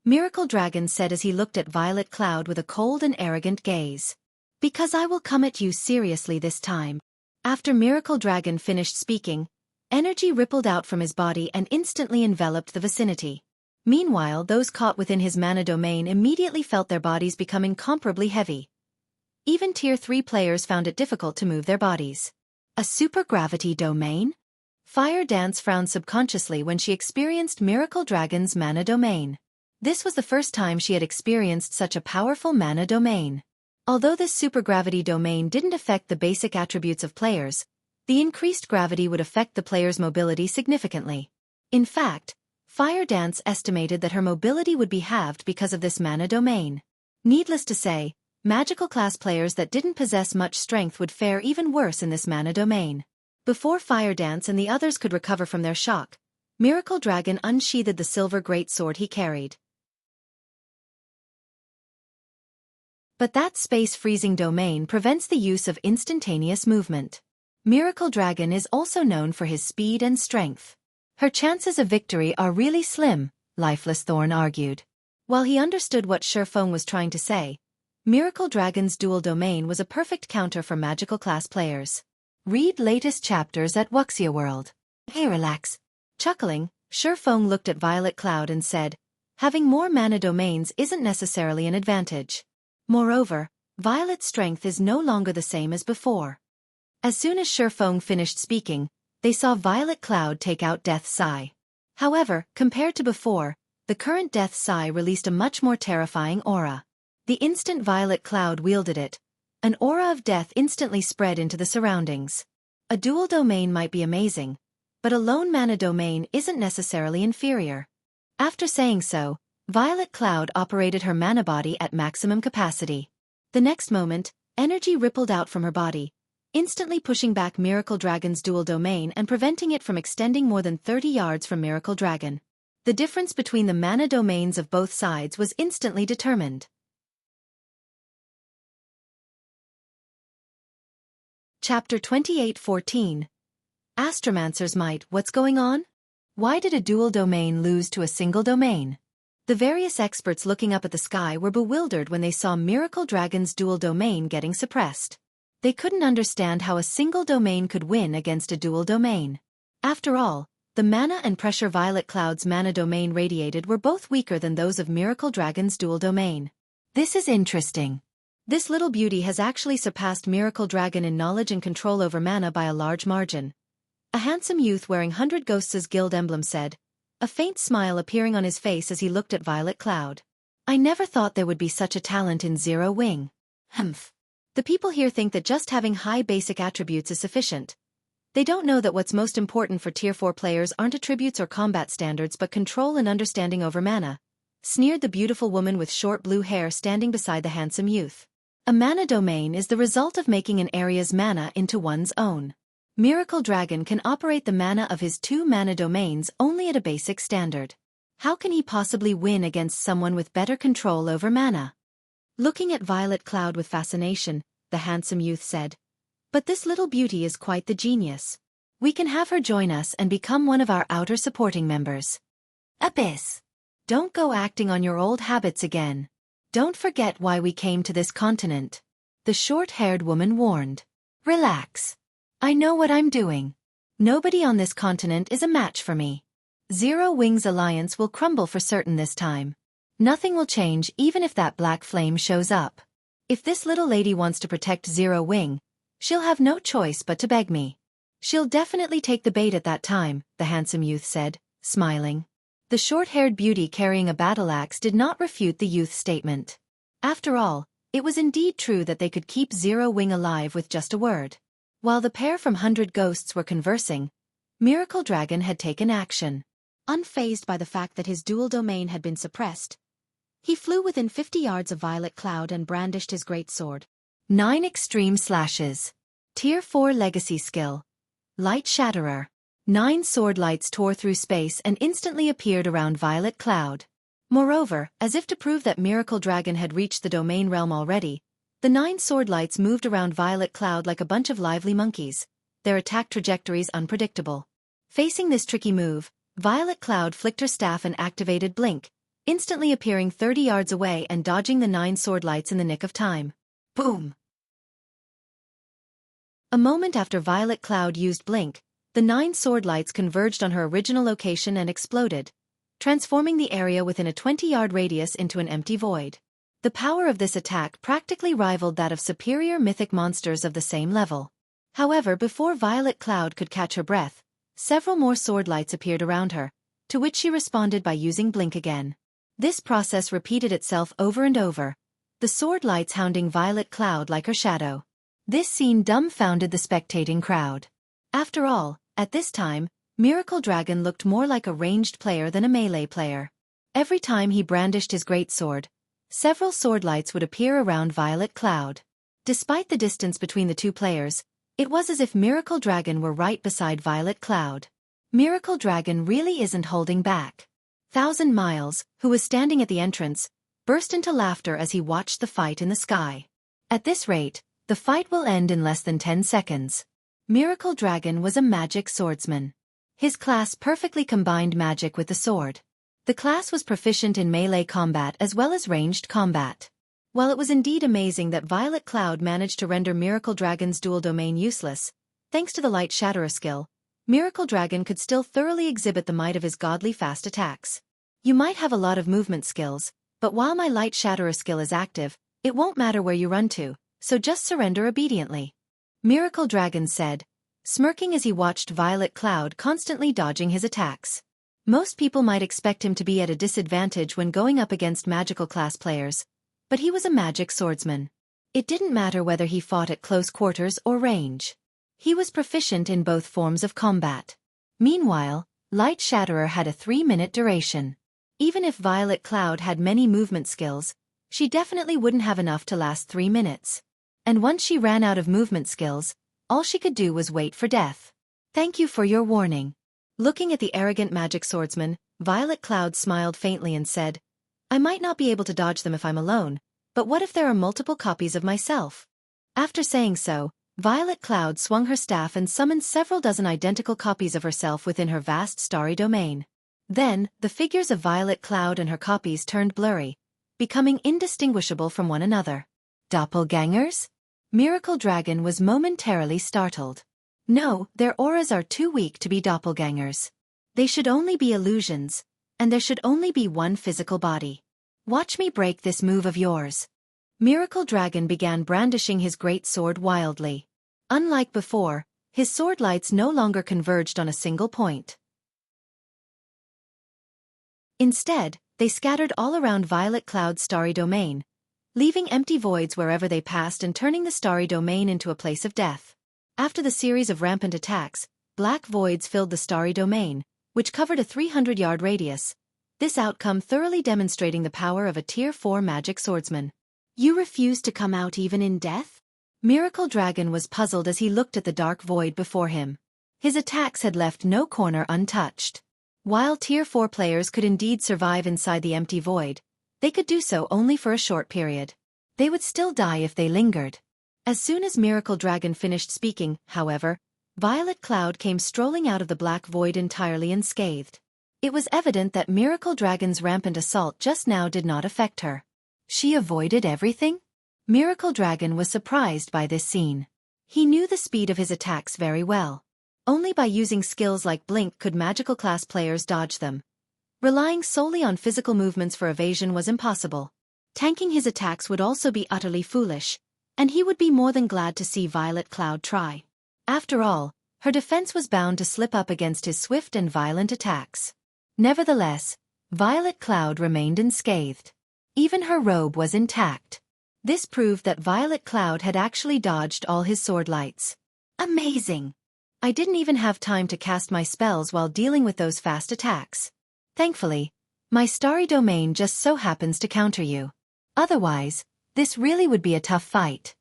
Miracle Dragon said as he looked at Violet Cloud with a cold and arrogant gaze. Because I will come at you seriously this time. After Miracle Dragon finished speaking, energy rippled out from his body and instantly enveloped the vicinity. Meanwhile, those caught within his mana domain immediately felt their bodies become incomparably heavy. Even Tier 3 players found it difficult to move their bodies. A supergravity domain? Fire Dance frowned subconsciously when she experienced Miracle Dragon's mana domain. This was the first time she had experienced such a powerful mana domain. Although this supergravity domain didn't affect the basic attributes of players, the increased gravity would affect the player's mobility significantly. In fact, Fire Dance estimated that her mobility would be halved because of this mana domain. Needless to say, magical class players that didn't possess much strength would fare even worse in this mana domain. Before Fire Dance and the others could recover from their shock, Miracle Dragon unsheathed the silver greatsword he carried. But that space-freezing domain prevents the use of instantaneous movement. Miracle Dragon is also known for his speed and strength. Her chances of victory are really slim, Lifeless Thorn argued. While he understood what Xueqi was trying to say, Miracle Dragon's dual domain was a perfect counter for magical class players. Read latest chapters at Wuxia World. Hey, relax. Chuckling, Xueqi looked at Violet Cloud and said, Having more mana domains isn't necessarily an advantage. Moreover, Violet's strength is no longer the same as before. As soon as Xueqi finished speaking, they saw Violet Cloud take out Death's Sigh. However, compared to before, the current Death's Sigh released a much more terrifying aura. The instant Violet Cloud wielded it, an aura of death instantly spread into the surroundings. A dual domain might be amazing, but a lone mana domain isn't necessarily inferior. After saying so, Violet Cloud operated her mana body at maximum capacity. The next moment, energy rippled out from her body, instantly pushing back Miracle Dragon's dual domain and preventing it from extending more than 30 yards from Miracle Dragon. The difference between the mana domains of both sides was instantly determined. Chapter 28:14. Astromancer's Might. What's going on? Why did a dual domain lose to a single domain? The various experts looking up at the sky were bewildered when they saw Miracle Dragon's dual domain getting suppressed. They couldn't understand how a single domain could win against a dual domain. After all, the mana and pressure Violet Cloud's mana domain radiated were both weaker than those of Miracle Dragon's dual domain. This is interesting. This little beauty has actually surpassed Miracle Dragon in knowledge and control over mana by a large margin. A handsome youth wearing 100 Ghosts' Guild emblem said, a faint smile appearing on his face as he looked at Violet Cloud. I never thought there would be such a talent in Zero Wing. Humph. The people here think that just having high basic attributes is sufficient. They don't know that what's most important for Tier 4 players aren't attributes or combat standards but control and understanding over mana, sneered the beautiful woman with short blue hair standing beside the handsome youth. A mana domain is the result of making an area's mana into one's own. Miracle Dragon can operate the mana of his 2 mana domains only at a basic standard. How can he possibly win against someone with better control over mana? Looking at Violet Cloud with fascination, the handsome youth said, but this little beauty is quite the genius. We can have her join us and become one of our outer supporting members. Abyss! Don't go acting on your old habits again. Don't forget why we came to this continent. The short-haired woman warned. Relax. I know what I'm doing. Nobody on this continent is a match for me. Zero Wing's alliance will crumble for certain this time. Nothing will change even if that black flame shows up. If this little lady wants to protect Zero Wing, she'll have no choice but to beg me. She'll definitely take the bait at that time, the handsome youth said, smiling. The short-haired beauty carrying a battle axe did not refute the youth's statement. After all, it was indeed true that they could keep Zero Wing alive with just a word. While the pair from 100 Ghosts were conversing, Miracle Dragon had taken action. Unfazed by the fact that his dual domain had been suppressed, he flew within 50 yards of Violet Cloud and brandished his great sword. 9 extreme slashes. Tier 4 legacy skill. Light Shatterer. 9 sword lights tore through space and instantly appeared around Violet Cloud. Moreover, as if to prove that Miracle Dragon had reached the domain realm already, the 9 sword lights moved around Violet Cloud like a bunch of lively monkeys, their attack trajectories unpredictable. Facing this tricky move, Violet Cloud flicked her staff and activated Blink, instantly appearing 30 yards away and dodging the 9 sword lights in the nick of time. Boom! A moment after Violet Cloud used Blink, the 9 sword lights converged on her original location and exploded, transforming the area within a 20-yard radius into an empty void. The power of this attack practically rivaled that of superior mythic monsters of the same level. However, before Violet Cloud could catch her breath, several more sword lights appeared around her, to which she responded by using Blink again. This process repeated itself over and over, the sword lights hounding Violet Cloud like her shadow. This scene dumbfounded the spectating crowd. After all, at this time, Miracle Dragon looked more like a ranged player than a melee player. Every time he brandished his greatsword, several sword lights would appear around Violet Cloud. Despite the distance between the two players, it was as if Miracle Dragon were right beside Violet Cloud. Miracle Dragon really isn't holding back. 1,000 Miles, who was standing at the entrance, burst into laughter as he watched the fight in the sky. At this rate, the fight will end in less than 10 seconds. Miracle Dragon was a magic swordsman. His class perfectly combined magic with the sword. The class was proficient in melee combat as well as ranged combat. While it was indeed amazing that Violet Cloud managed to render Miracle Dragon's dual domain useless, thanks to the Light Shatterer skill, Miracle Dragon could still thoroughly exhibit the might of his godly fast attacks. You might have a lot of movement skills, but while my light shatterer skill is active, it won't matter where you run to, so just surrender obediently. Miracle Dragon said, smirking as he watched Violet Cloud constantly dodging his attacks. Most people might expect him to be at a disadvantage when going up against magical class players, but he was a magic swordsman. It didn't matter whether he fought at close quarters or range. He was proficient in both forms of combat. Meanwhile, Light Shatterer had a 3-minute duration. Even if Violet Cloud had many movement skills, she definitely wouldn't have enough to last 3 minutes. And once she ran out of movement skills, all she could do was wait for death. Thank you for your warning. Looking at the arrogant magic swordsman, Violet Cloud smiled faintly and said, I might not be able to dodge them if I'm alone, but what if there are multiple copies of myself? After saying so, Violet Cloud swung her staff and summoned several dozen identical copies of herself within her vast starry domain. Then, the figures of Violet Cloud and her copies turned blurry, becoming indistinguishable from one another. Doppelgangers? Miracle Dragon was momentarily startled. No, their auras are too weak to be doppelgangers. They should only be illusions, and there should only be one physical body. Watch me break this move of yours. Miracle Dragon began brandishing his great sword wildly. Unlike before, his sword lights no longer converged on a single point. Instead, they scattered all around Violet Cloud's starry domain, leaving empty voids wherever they passed and turning the starry domain into a place of death. After the series of rampant attacks, black voids filled the starry domain, which covered a 300-yard radius, this outcome thoroughly demonstrating the power of a Tier 4 magic swordsman. You refuse to come out even in death? Miracle Dragon was puzzled as he looked at the dark void before him. His attacks had left no corner untouched. While Tier 4 players could indeed survive inside the empty void, they could do so only for a short period. They would still die if they lingered. As soon as Miracle Dragon finished speaking, however, Violet Cloud came strolling out of the black void entirely unscathed. It was evident that Miracle Dragon's rampant assault just now did not affect her. She avoided everything? Miracle Dragon was surprised by this scene. He knew the speed of his attacks very well. Only by using skills like Blink could magical class players dodge them. Relying solely on physical movements for evasion was impossible. Tanking his attacks would also be utterly foolish, and he would be more than glad to see Violet Cloud try. After all, her defense was bound to slip up against his swift and violent attacks. Nevertheless, Violet Cloud remained unscathed. Even her robe was intact. This proved that Violet Cloud had actually dodged all his sword lights. Amazing! I didn't even have time to cast my spells while dealing with those fast attacks. Thankfully, my starry domain just so happens to counter you. Otherwise, this really would be a tough fight.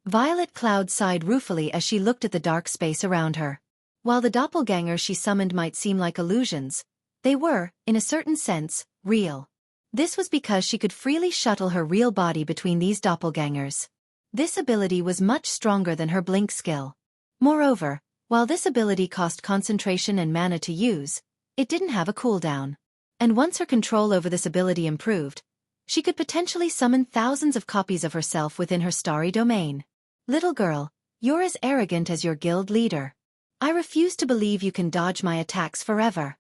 Violet Cloud sighed ruefully as she looked at the dark space around her. While the doppelgangers she summoned might seem like illusions, they were, in a certain sense, real. This was because she could freely shuttle her real body between these doppelgangers. This ability was much stronger than her blink skill. Moreover, while this ability cost concentration and mana to use, it didn't have a cooldown. And once her control over this ability improved, she could potentially summon thousands of copies of herself within her starry domain. Little girl, you're as arrogant as your guild leader. I refuse to believe you can dodge my attacks forever.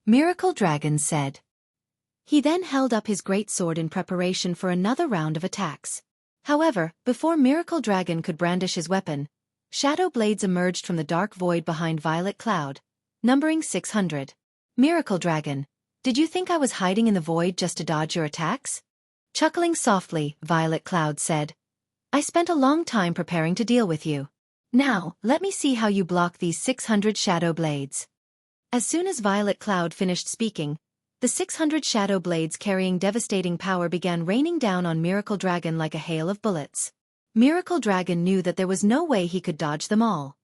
Miracle Dragon said. He then held up his great sword in preparation for another round of attacks. However, before Miracle Dragon could brandish his weapon, shadow blades emerged from the dark void behind Violet Cloud, numbering 600. Miracle Dragon, did you think I was hiding in the void just to dodge your attacks? Chuckling softly, Violet Cloud said, I spent a long time preparing to deal with you. Now, let me see how you block these 600 shadow blades. As soon as Violet Cloud finished speaking, the 600 shadow blades carrying devastating power began raining down on Miracle Dragon like a hail of bullets. Miracle Dragon knew that there was no way he could dodge them all.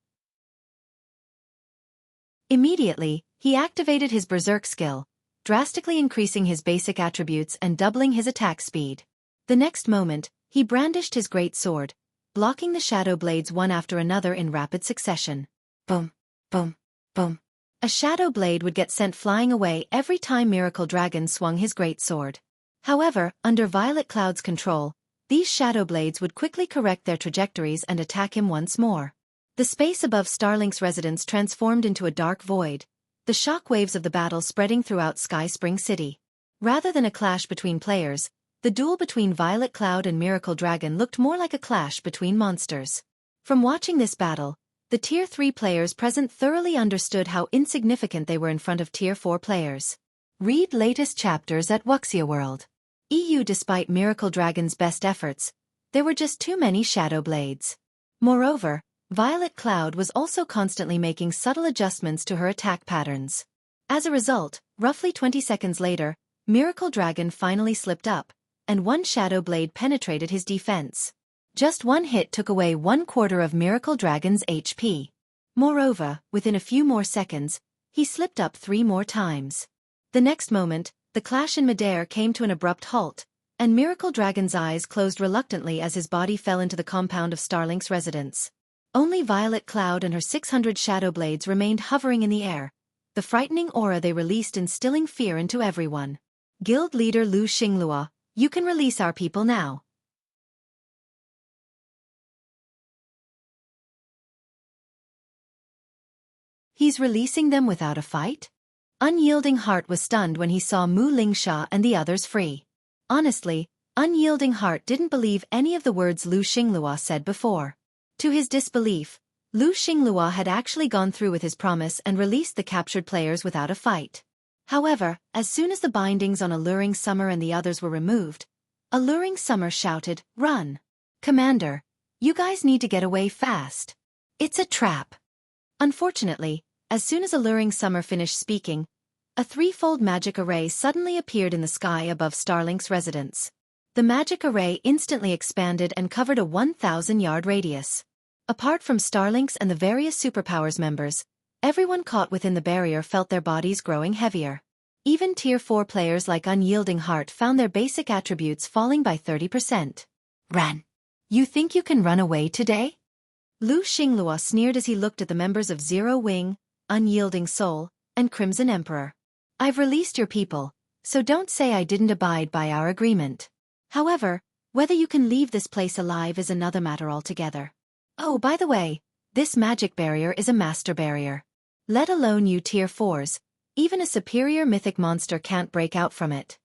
Immediately, he activated his Berserk skill, drastically increasing his basic attributes and doubling his attack speed. The next moment, he brandished his great sword, blocking the shadow blades one after another in rapid succession. Boom, boom, boom. A shadow blade would get sent flying away every time Miracle Dragon swung his great sword. However, under Violet Cloud's control, these shadow blades would quickly correct their trajectories and attack him once more. The space above Starlink's residence transformed into a dark void, the shock waves of the battle spreading throughout Sky Spring City. Rather than a clash between players, the duel between Violet Cloud and Miracle Dragon looked more like a clash between monsters. From watching this battle, the Tier 3 players present thoroughly understood how insignificant they were in front of Tier 4 players. Read latest chapters at Wuxia World. EU. Despite Miracle Dragon's best efforts, there were just too many Shadow Blades. Moreover, Violet Cloud was also constantly making subtle adjustments to her attack patterns. As a result, roughly 20 seconds later, Miracle Dragon finally slipped up, and one Shadow Blade penetrated his defense. Just one hit took away 1/4 of Miracle Dragon's HP. Moreover, within a few more seconds, he slipped up 3 more times. The next moment, the clash in midair came to an abrupt halt, and Miracle Dragon's eyes closed reluctantly as his body fell into the compound of Starlink's residence. Only Violet Cloud and her 600 Shadow Blades remained hovering in the air, the frightening aura they released instilling fear into everyone. Guild leader Lu Xinglua, you can release our people now. He's releasing them without a fight? Unyielding Heart was stunned when he saw Mu Lingsha and the others free. Honestly, Unyielding Heart didn't believe any of the words Lu Xinglua said before. To his disbelief, Lu Xinglua had actually gone through with his promise and released the captured players without a fight. However, as soon as the bindings on Alluring Summer and the others were removed, Alluring Summer shouted, "Run! Commander, you guys need to get away fast. It's a trap." Unfortunately, as soon as Alluring Summer finished speaking, a 3-fold magic array suddenly appeared in the sky above Starlink's residence. The magic array instantly expanded and covered a 1,000-yard radius. Apart from Starlink's and the various superpowers members, everyone caught within the barrier felt their bodies growing heavier. Even Tier 4 players like Unyielding Heart found their basic attributes falling by 30%. Ran. You think you can run away today? Lu Xinglua sneered as he looked at the members of Zero Wing, Unyielding Soul, and Crimson Emperor. I've released your people, so don't say I didn't abide by our agreement. However, whether you can leave this place alive is another matter altogether. Oh, by the way, this magic barrier is a master barrier. Let alone you Tier 4s, even a superior mythic monster can't break out from it.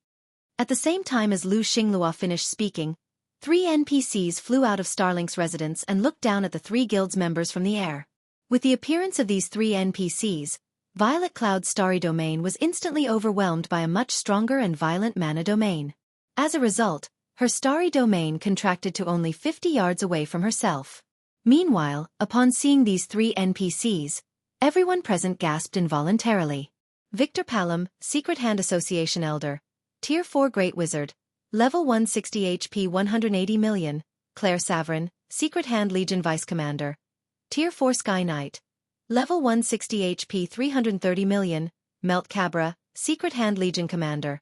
At the same time as Lu Xinglua finished speaking, 3 NPCs flew out of Starlink's residence and looked down at the 3 guilds members from the air. With the appearance of these 3 NPCs, Violet Cloud's starry domain was instantly overwhelmed by a much stronger and violent mana domain. As a result, her starry domain contracted to only 50 yards away from herself. Meanwhile, upon seeing these 3 NPCs, everyone present gasped involuntarily. Victor Palom, Secret Hand Association Elder, Tier 4 Great Wizard, Level 160 HP 180 million, Claire Saverin, Secret Hand Legion Vice Commander, Tier 4 Sky Knight, Level 160 HP 330 million, Melt Cabra, Secret Hand Legion Commander,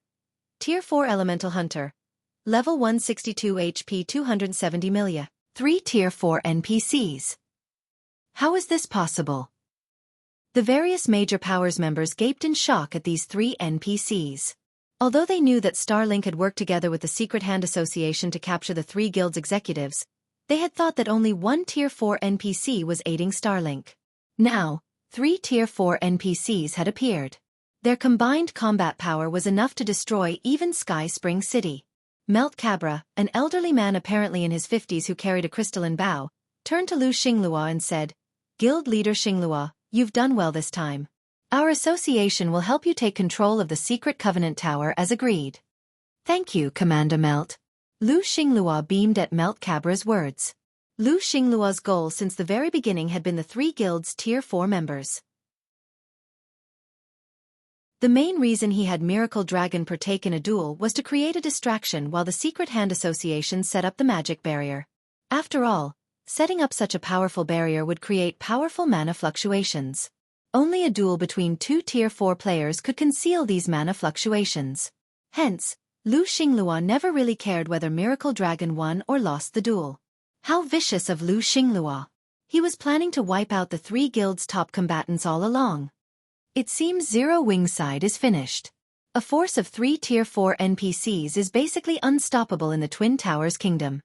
Tier 4 Elemental Hunter, Level 162 HP 270 million. 3 Tier 4 NPCs. How is this possible? The various major powers members gaped in shock at these 3 NPCs. Although they knew that Starlink had worked together with the Secret Hand Association to capture the 3 guilds executives, they had thought that only 1 Tier 4 NPC was aiding Starlink. Now, 3 Tier 4 NPCs had appeared. Their combined combat power was enough to destroy even Sky Spring City. Melt Cabra, an elderly man apparently in his 50s who carried a crystalline bow, turned to Lu Xinglua and said, "Guild leader Xinglua, you've done well this time. Our association will help you take control of the Secret Covenant Tower as agreed." "Thank you, Commander Melt." Lu Xinglua beamed at Melt Cabra's words. Lu Xinglua's goal since the very beginning had been the 3 guilds' Tier 4 members. The main reason he had Miracle Dragon partake in a duel was to create a distraction while the Secret Hand Association set up the magic barrier. After all, setting up such a powerful barrier would create powerful mana fluctuations. Only a duel between 2 Tier 4 players could conceal these mana fluctuations. Hence, Lu Xinglua never really cared whether Miracle Dragon won or lost the duel. How vicious of Lu Xinglua! He was planning to wipe out the 3 guilds' top combatants all along. It seems Zero Wing's side is finished. A force of 3 Tier 4 NPCs is basically unstoppable in the Twin Towers Kingdom.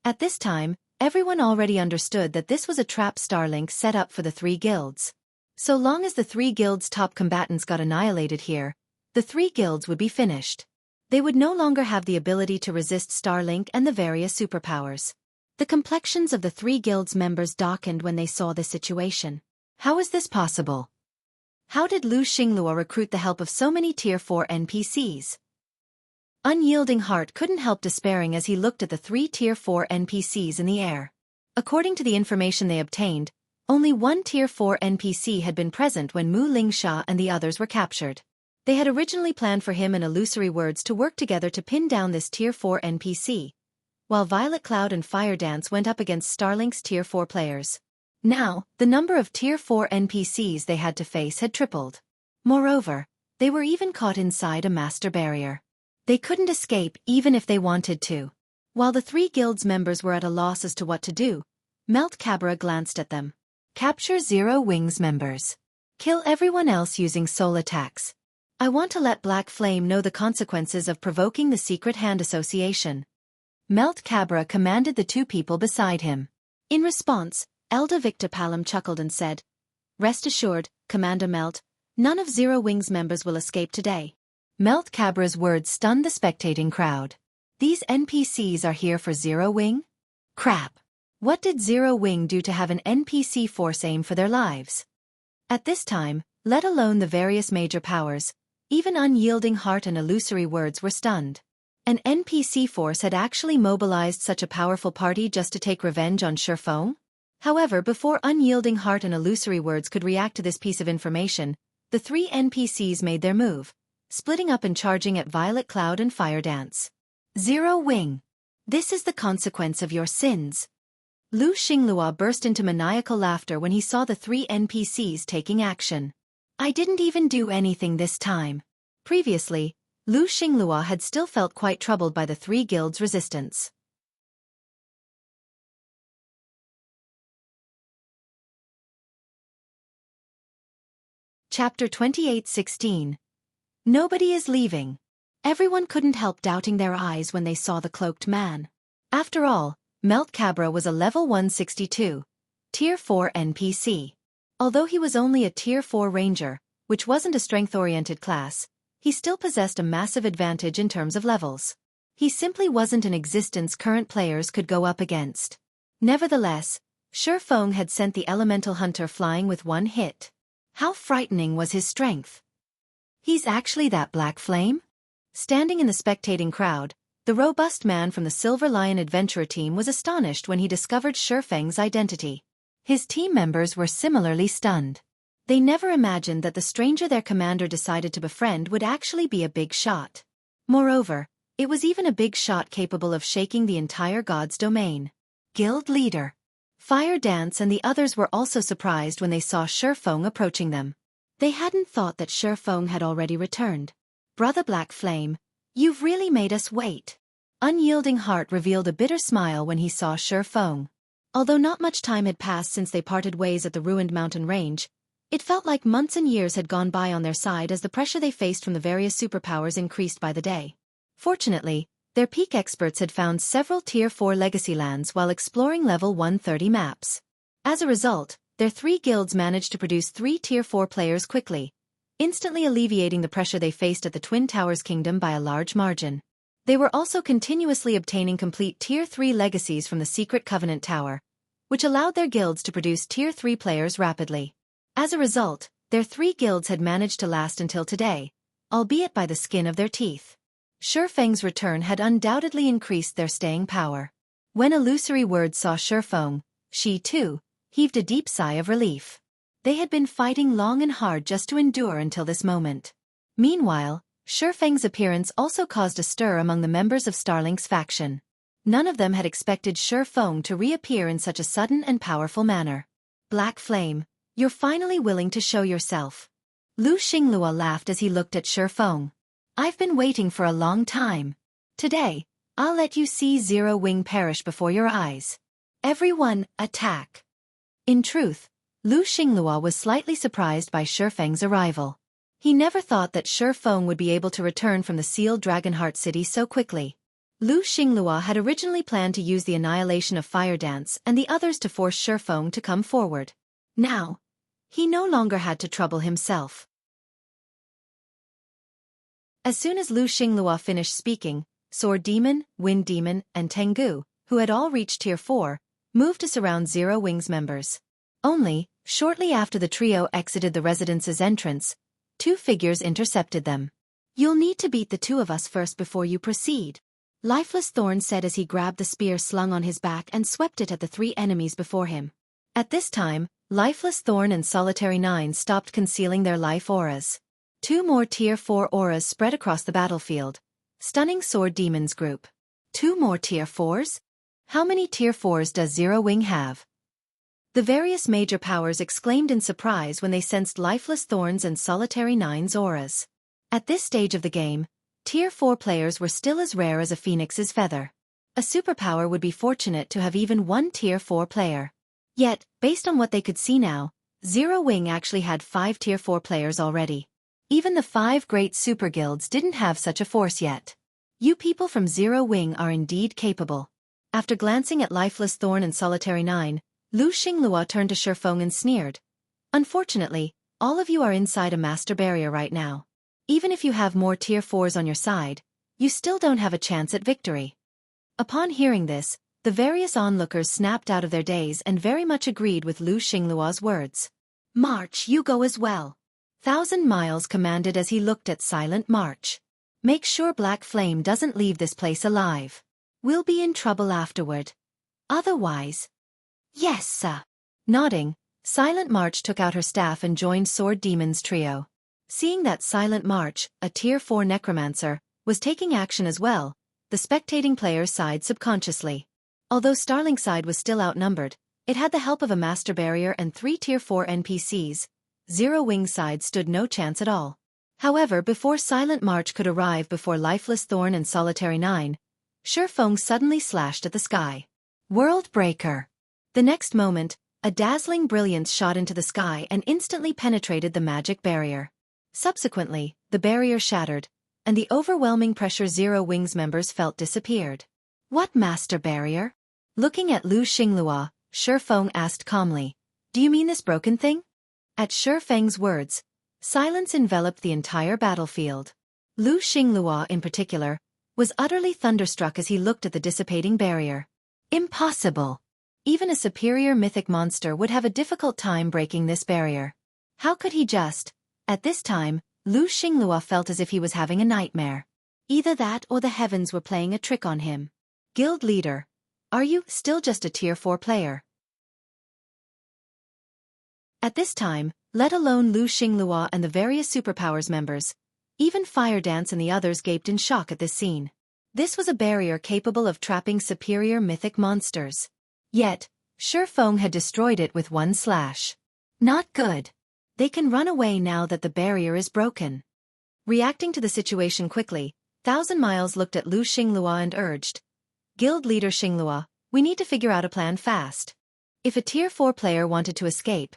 At this time, everyone already understood that this was a trap Starlink set up for the 3 guilds. So long as the 3 guilds' top combatants got annihilated here, the 3 guilds would be finished. They would no longer have the ability to resist Starlink and the various superpowers. The complexions of the three guilds members darkened when they saw this situation. How is this possible? How did Lu Xinglua recruit the help of so many Tier 4 NPCs? Unyielding Heart couldn't help despairing as he looked at the three Tier 4 NPCs in the air. According to the information they obtained, only one Tier 4 NPC had been present when Mu Lingsha and the others were captured. They had originally planned for him and Illusory Words to work together to pin down this Tier 4 NPC, while Violet Cloud and Fire Dance went up against Starlink's Tier 4 players. Now, the number of Tier 4 NPCs they had to face had tripled. Moreover, they were even caught inside a master barrier. They couldn't escape even if they wanted to. While the three guilds members were at a loss as to what to do, Melt Cabra glanced at them. Capture Zero Wings members. Kill everyone else using soul attacks. I want to let Black Flame know the consequences of provoking the Secret Hand Association. Melt Cabra commanded the two people beside him. In response, Elder Victor Palom chuckled and said, "Rest assured, Commander Melt, none of Zero Wings members will escape today." Melt Cabra's words stunned the spectating crowd. These NPCs are here for Zero Wing? Crap! What did Zero Wing do to have an NPC force aim for their lives? At this time, let alone the various major powers, even Unyielding Heart and Illusory Words were stunned. An NPC force had actually mobilized such a powerful party just to take revenge on Xueqi? However, before Unyielding Heart and Illusory Words could react to this piece of information, the three NPCs made their move, splitting up and charging at Violet Cloud and Fire Dance. Zero Wing! This is the consequence of your sins. Lu Xinglua burst into maniacal laughter when he saw the three NPCs taking action. I didn't even do anything this time. Previously, Lu Xinglua had still felt quite troubled by the three guilds' resistance. Chapter 28:16. Nobody is leaving. Everyone couldn't help doubting their eyes when they saw the cloaked man. After all, Melt Cabra was a level 162, Tier 4 NPC. Although he was only a Tier 4 Ranger, which wasn't a strength-oriented class, he still possessed a massive advantage in terms of levels. He simply wasn't an existence current players could go up against. Nevertheless, Xueqi had sent the elemental hunter flying with one hit. How frightening was his strength? He's actually that Black Flame? Standing in the spectating crowd, the robust man from the Silver Lion Adventurer team was astonished when he discovered Xueqi's identity. His team members were similarly stunned. They never imagined that the stranger their commander decided to befriend would actually be a big shot. Moreover, it was even a big shot capable of shaking the entire god's domain. Guild leader. Fire Dance and the others were also surprised when they saw Xueqi approaching them. They hadn't thought that Xueqi had already returned. Brother Black Flame, you've really made us wait. Unyielding Heart revealed a bitter smile when he saw Xueqi. Although not much time had passed since they parted ways at the ruined mountain range, it felt like months and years had gone by on their side as the pressure they faced from the various superpowers increased by the day. Fortunately, their peak experts had found several Tier 4 legacy lands while exploring level 130 maps. As a result, their three guilds managed to produce 3 Tier 4 players quickly, instantly alleviating the pressure they faced at the Twin Towers Kingdom by a large margin. They were also continuously obtaining complete Tier 3 legacies from the Secret Covenant Tower, which allowed their guilds to produce Tier 3 players rapidly. As a result, their three guilds had managed to last until today, albeit by the skin of their teeth. Xueqi's return had undoubtedly increased their staying power. When Illusory Words saw Xueqi, she, too, heaved a deep sigh of relief. They had been fighting long and hard just to endure until this moment. Meanwhile, Xueqi's appearance also caused a stir among the members of Starlink's faction. None of them had expected Xueqi to reappear in such a sudden and powerful manner. Black Flame, you're finally willing to show yourself. Lu Xinglua laughed as he looked at Xueqi. I've been waiting for a long time. Today, I'll let you see Zero Wing perish before your eyes. Everyone, attack. In truth, Lu Xinglua was slightly surprised by Xueqi's arrival. He never thought that Xueqi would be able to return from the sealed Dragonheart City so quickly. Lu Xinglua had originally planned to use the annihilation of Fire Dance and the others to force Xueqi to come forward. Now, he no longer had to trouble himself. As soon as Lu Xinglua finished speaking, Sword Demon, Wind Demon, and Tengu, who had all reached Tier 4, moved to surround Zero Wing's members. Only, shortly after the trio exited the residence's entrance, two figures intercepted them. "You'll need to beat the two of us first before you proceed," Lifeless Thorn said as he grabbed the spear slung on his back and swept it at the three enemies before him. At this time, Lifeless Thorn and Solitary 9 stopped concealing their life auras. Two more Tier 4 auras spread across the battlefield, stunning Sword Demon's group. Two more Tier 4s? How many Tier 4s does Zero Wing have? The various major powers exclaimed in surprise when they sensed Lifeless Thorn's and Solitary 9's auras. At this stage of the game, Tier 4 players were still as rare as a phoenix's feather. A superpower would be fortunate to have even one Tier 4 player. Yet, based on what they could see now, Zero Wing actually had 5 Tier 4 players already. Even the 5 great super guilds didn't have such a force yet. You people from Zero Wing are indeed capable. After glancing at Lifeless Thorn and Solitary 9, Lu Xinglua turned to Shifeng and sneered. "Unfortunately, all of you are inside a master barrier right now. Even if you have more Tier 4s on your side, you still don't have a chance at victory." Upon hearing this, the various onlookers snapped out of their daze and very much agreed with Lu Xinglua's words. "March, you go as well," 1,000 Miles commanded as he looked at Silent March. "Make sure Black Flame doesn't leave this place alive. We'll be in trouble afterward. Otherwise—" "Yes, sir." Nodding, Silent March took out her staff and joined Sword Demon's trio. Seeing that Silent March, a Tier 4 necromancer, was taking action as well, the spectating players sighed subconsciously. Although Starlink's side was still outnumbered, it had the help of a master barrier and 3 Tier 4 NPCs. Zero Wing's side stood no chance at all. However, before Silent March could arrive before Lifeless Thorn and Solitary 9, Shifeng suddenly slashed at the sky. World Breaker! The next moment, a dazzling brilliance shot into the sky and instantly penetrated the magic barrier. Subsequently, the barrier shattered, and the overwhelming pressure Zero Wing's members felt disappeared. "What master barrier?" Looking at Lu Xinglua, Shifeng asked calmly. "Do you mean this broken thing?" At Shifeng's words, silence enveloped the entire battlefield. Lu Xinglua, in particular, was utterly thunderstruck as he looked at the dissipating barrier. Impossible! Even a superior mythic monster would have a difficult time breaking this barrier. How could he just? At this time, Lu Xinglua felt as if he was having a nightmare. Either that or the heavens were playing a trick on him. "Guild leader, are you still just a Tier 4 player?" At this time, let alone Lu Xinglua and the various superpowers members, even Fire Dance and the others gaped in shock at this scene. This was a barrier capable of trapping superior mythic monsters. Yet, Shifeng had destroyed it with one slash. Not good. They can run away now that the barrier is broken. Reacting to the situation quickly, 1,000 Miles looked at Lu Xinglua and urged, "Guild leader Xinglua, we need to figure out a plan fast. If a Tier 4 player wanted to escape,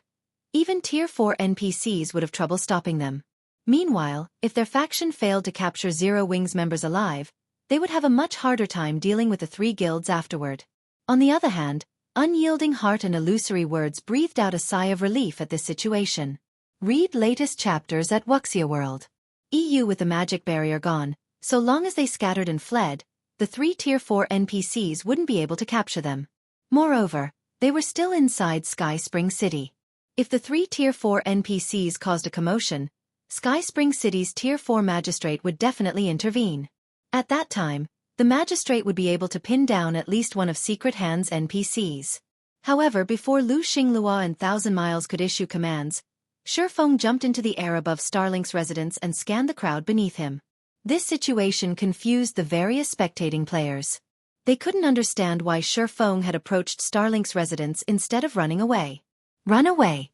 even Tier 4 NPCs would have trouble stopping them. Meanwhile, if their faction failed to capture Zero Wing's members alive, they would have a much harder time dealing with the 3 guilds afterward." On the other hand, Unyielding Heart and Illusory Words breathed out a sigh of relief at this situation. Read latest chapters at Wuxia World. EU. With the magic barrier gone, so long as they scattered and fled, the 3 Tier 4 NPCs wouldn't be able to capture them. Moreover, they were still inside Sky Spring City. If the 3 Tier 4 NPCs caused a commotion, Sky Spring City's Tier 4 magistrate would definitely intervene. At that time, the magistrate would be able to pin down at least one of Secret Hand's NPCs. However, before Lu Xinglua and 1,000 Miles could issue commands, Shifeng jumped into the air above Starlink's residence and scanned the crowd beneath him. This situation confused the various spectating players. They couldn't understand why Shifeng had approached Starlink's residence instead of running away. "Run away!"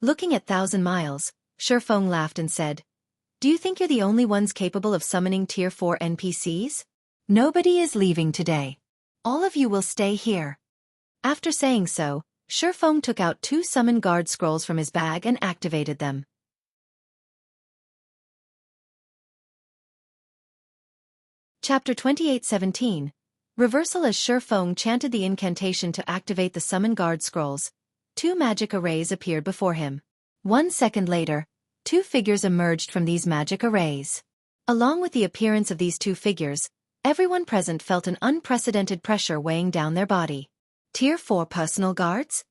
Looking at 1,000 Miles, Shifeng laughed and said, "Do you think you're the only ones capable of summoning Tier 4 NPCs? Nobody is leaving today. All of you will stay here." After saying so, Shifeng took out 2 summon guard scrolls from his bag and activated them. Chapter 28:17. Reversal. As Shifeng chanted the incantation to activate the summon guard scrolls, 2 magic arrays appeared before him. 1 second later, 2 figures emerged from these magic arrays. Along with the appearance of these two figures, everyone present felt an unprecedented pressure weighing down their body. Tier 4 personal guards?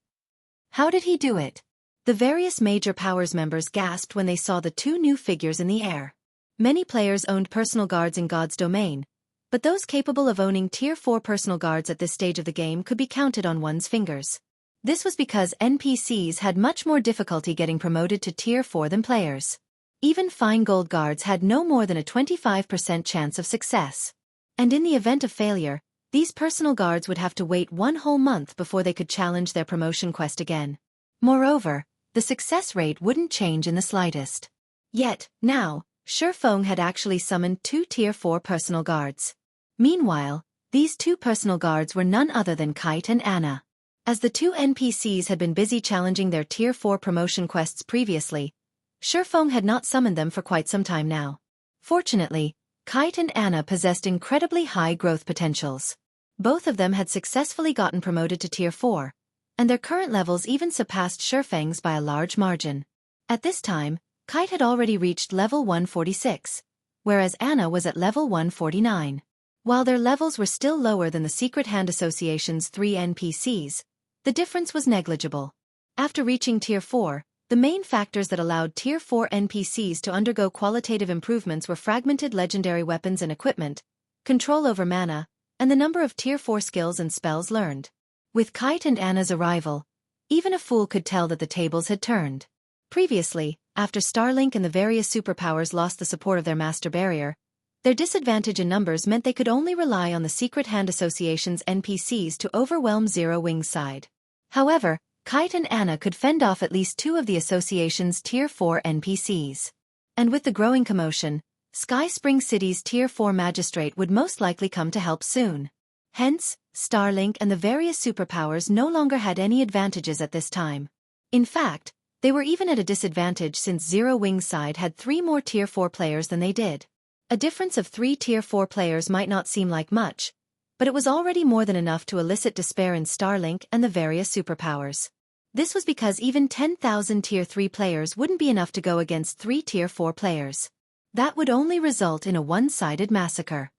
How did he do it? The various major powers members gasped when they saw the two new figures in the air. Many players owned personal guards in God's domain, but those capable of owning Tier 4 personal guards at this stage of the game could be counted on one's fingers. This was because NPCs had much more difficulty getting promoted to Tier 4 than players. Even fine gold guards had no more than a 25% chance of success. And in the event of failure, these personal guards would have to wait 1 whole month before they could challenge their promotion quest again. Moreover, the success rate wouldn't change in the slightest. Yet, now, Xueqi had actually summoned 2 Tier 4 personal guards. Meanwhile, these 2 personal guards were none other than Kite and Anna. As the 2 NPCs had been busy challenging their Tier 4 promotion quests previously, Xueqi had not summoned them for quite some time now. Fortunately, Kite and Anna possessed incredibly high growth potentials. Both of them had successfully gotten promoted to Tier 4, and their current levels even surpassed Xueqi's by a large margin. At this time, Kite had already reached level 146, whereas Anna was at level 149. While their levels were still lower than the Secret Hand Association's 3 NPCs, the difference was negligible. After reaching Tier 4, the main factors that allowed Tier 4 NPCs to undergo qualitative improvements were fragmented legendary weapons and equipment, control over mana, and the number of Tier 4 skills and spells learned. With Kite and Anna's arrival, even a fool could tell that the tables had turned. Previously, after Starlink and the various superpowers lost the support of their master barrier, their disadvantage in numbers meant they could only rely on the Secret Hand Association's NPCs to overwhelm Zero Wing's side. However, Kite and Anna could fend off at least 2 of the association's Tier 4 NPCs. And with the growing commotion, Sky Spring City's Tier 4 magistrate would most likely come to help soon. Hence, Starlink and the various superpowers no longer had any advantages at this time. In fact, they were even at a disadvantage since Zero Wing's side had 3 more Tier 4 players than they did. A difference of 3 Tier 4 players might not seem like much, but it was already more than enough to elicit despair in Starlink and the various superpowers. This was because even 10,000 Tier 3 players wouldn't be enough to go against 3 Tier 4 players. That would only result in a one-sided massacre.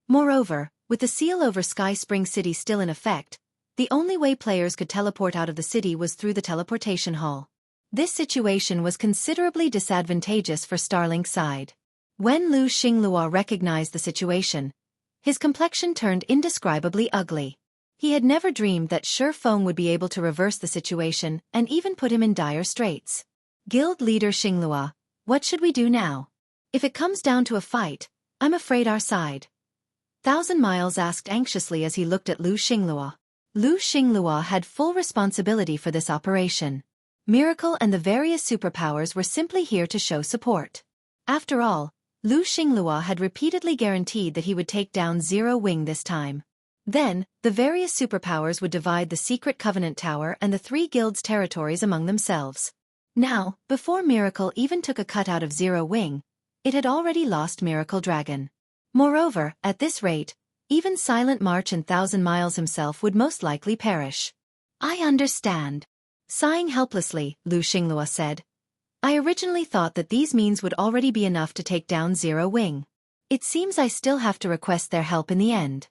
Moreover, with the seal over Sky Spring City still in effect, the only way players could teleport out of the city was through the teleportation hall. This situation was considerably disadvantageous for Starlink's side. When Lu Xinglua recognized the situation, his complexion turned indescribably ugly. He had never dreamed that Xueqi would be able to reverse the situation and even put him in dire straits. Guild leader Xinglua, what should we do now? If it comes down to a fight, I'm afraid our side. 1,000 Miles asked anxiously as he looked at Lu Xinglua. Lu Xinglua had full responsibility for this operation. Miracle and the various superpowers were simply here to show support. After all, Lu Xinglua had repeatedly guaranteed that he would take down Zero Wing this time. Then, the various superpowers would divide the Secret Covenant Tower and the 3 guilds' territories among themselves. Now, before Miracle even took a cut out of Zero Wing, it had already lost Miracle Dragon. Moreover, at this rate, even Silent March and 1,000 Miles himself would most likely perish. I understand. Sighing helplessly, Lu Xinglua said, I originally thought that these means would already be enough to take down Zero Wing. It seems I still have to request their help in the end.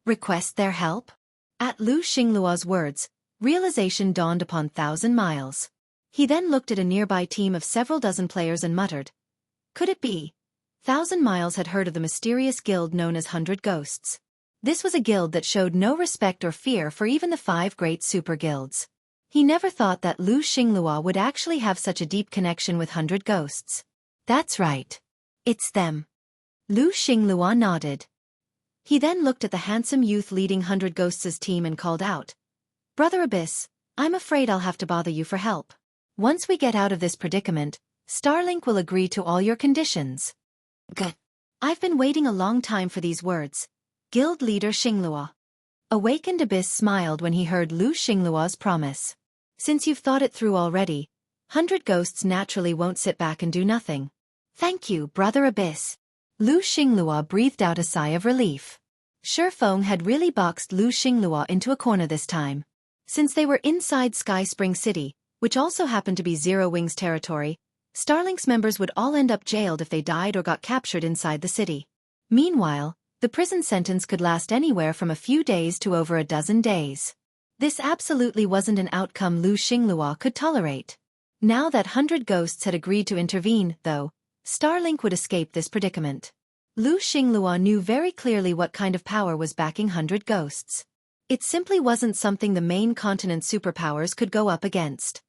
Request their help? At Lu Xinglua's words, realization dawned upon 1,000 Miles. He then looked at a nearby team of several dozen players and muttered, could it be? 1,000 Miles had heard of the mysterious guild known as 100 Ghosts. This was a guild that showed no respect or fear for even the 5 great super guilds. He never thought that Lu Xinglua would actually have such a deep connection with 100 Ghosts. That's right. It's them. Lu Xinglua nodded. He then looked at the handsome youth leading 100 Ghosts' team and called out, Brother Abyss, I'm afraid I'll have to bother you for help. Once we get out of this predicament, Starlink will agree to all your conditions. Good. I've been waiting a long time for these words. Guild leader Xinglua. Awakened Abyss smiled when he heard Lu Xinglua's promise. Since you've thought it through already, 100 Ghosts naturally won't sit back and do nothing. Thank you, Brother Abyss. Lu Xinglua breathed out a sigh of relief. Xueqi had really boxed Lu Xinglua into a corner this time. Since they were inside Sky Spring City, which also happened to be Zero Wing's territory, Starlink's members would all end up jailed if they died or got captured inside the city. Meanwhile, the prison sentence could last anywhere from a few days to over a dozen days. This absolutely wasn't an outcome Lu Xinglua could tolerate. Now that 100 ghosts had agreed to intervene, though, Starlink would escape this predicament. Lu Xinglua knew very clearly what kind of power was backing 100 ghosts. It simply wasn't something the main continent superpowers could go up against.